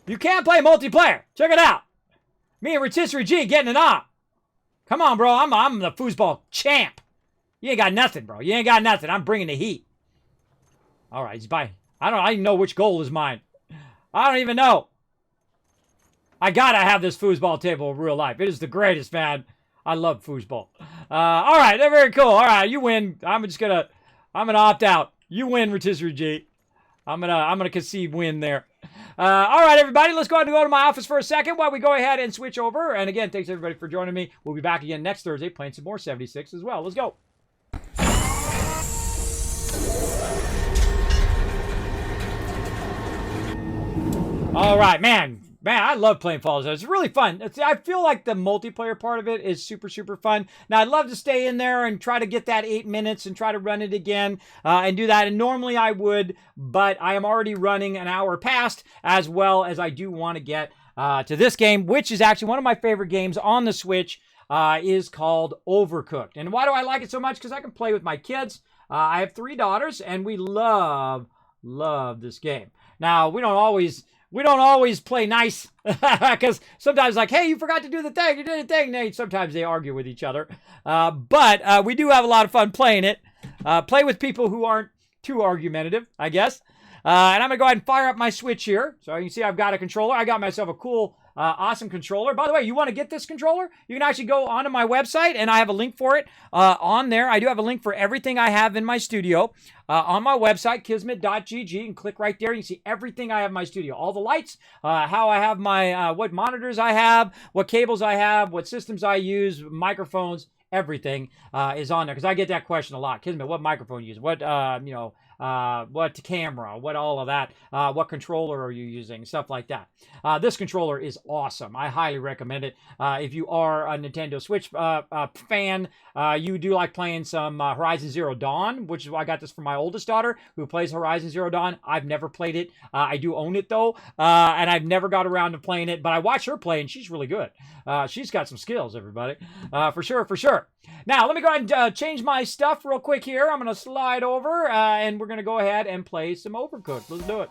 Speaker 1: You can't play multiplayer. Check it out. Me and Rotisserie G getting it on. Come on, bro. I'm the foosball champ. You ain't got nothing, bro. You ain't got nothing. I'm bringing the heat. All right, he's by. I don't even know which goal is mine. I don't even know. I gotta have this foosball table in real life. It is the greatest, man. I love foosball. All right, they're very cool. All right, you win. I'm gonna opt out. You win, Rotisserie G. I'm gonna concede win there. All right, everybody, let's go ahead and go to my office for a second while we go ahead and switch over. And again, thanks everybody for joining me. We'll be back again next Thursday playing some more 76 as well. Let's go. All right, man, I love playing Fallout. It's really fun. I feel like the multiplayer part of it is super, super fun. Now, I'd love to stay in there and try to get that 8 minutes and try to run it again and do that. And normally I would, but I am already running an hour past, as well as I do want to get to this game, which is actually one of my favorite games on the Switch. is called Overcooked. And why do I like it so much? Because I can play with my kids. I have 3 daughters, and we love this game. Now, we don't always play nice because sometimes like, hey, you forgot to do the thing. You did the thing. Sometimes they argue with each other. But we do have a lot of fun playing it. Play with people who aren't too argumentative, I guess. And I'm going to go ahead and fire up my Switch here. So you can see I've got a controller. I got myself a cool, awesome controller. By the way, you want to get this controller? You can actually go onto my website, and I have a link for it on there. I do have a link for everything I have in my studio on my website, kismet.gg, and click right there. You can see everything I have in my studio. All the lights, how I have my, what monitors I have, what cables I have, what systems I use, microphones, everything is on there. Because I get that question a lot. Kismet, what microphone you use? What, what camera, what all of that, what controller are you using, stuff like that. This controller is awesome. I highly recommend it. If you are a Nintendo Switch fan, you do like playing some Horizon Zero Dawn, which is why I got this for my oldest daughter who plays Horizon Zero Dawn. I've never played it. I do own it though, and I've never got around to playing it, but I watch her play and she's really good. She's got some skills, everybody, for sure. Now, let me go ahead and change my stuff real quick here. I'm going to slide over, and we're going to go ahead and play some Overcooked. Let's do it.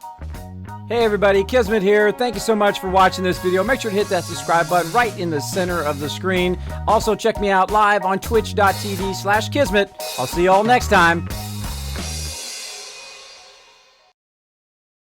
Speaker 1: Hey everybody, Kismet here. Thank you so much for watching this video. Make sure to hit that subscribe button right in the center of the screen. Also, check me out live on twitch.tv/Kismet. I'll see you all next time.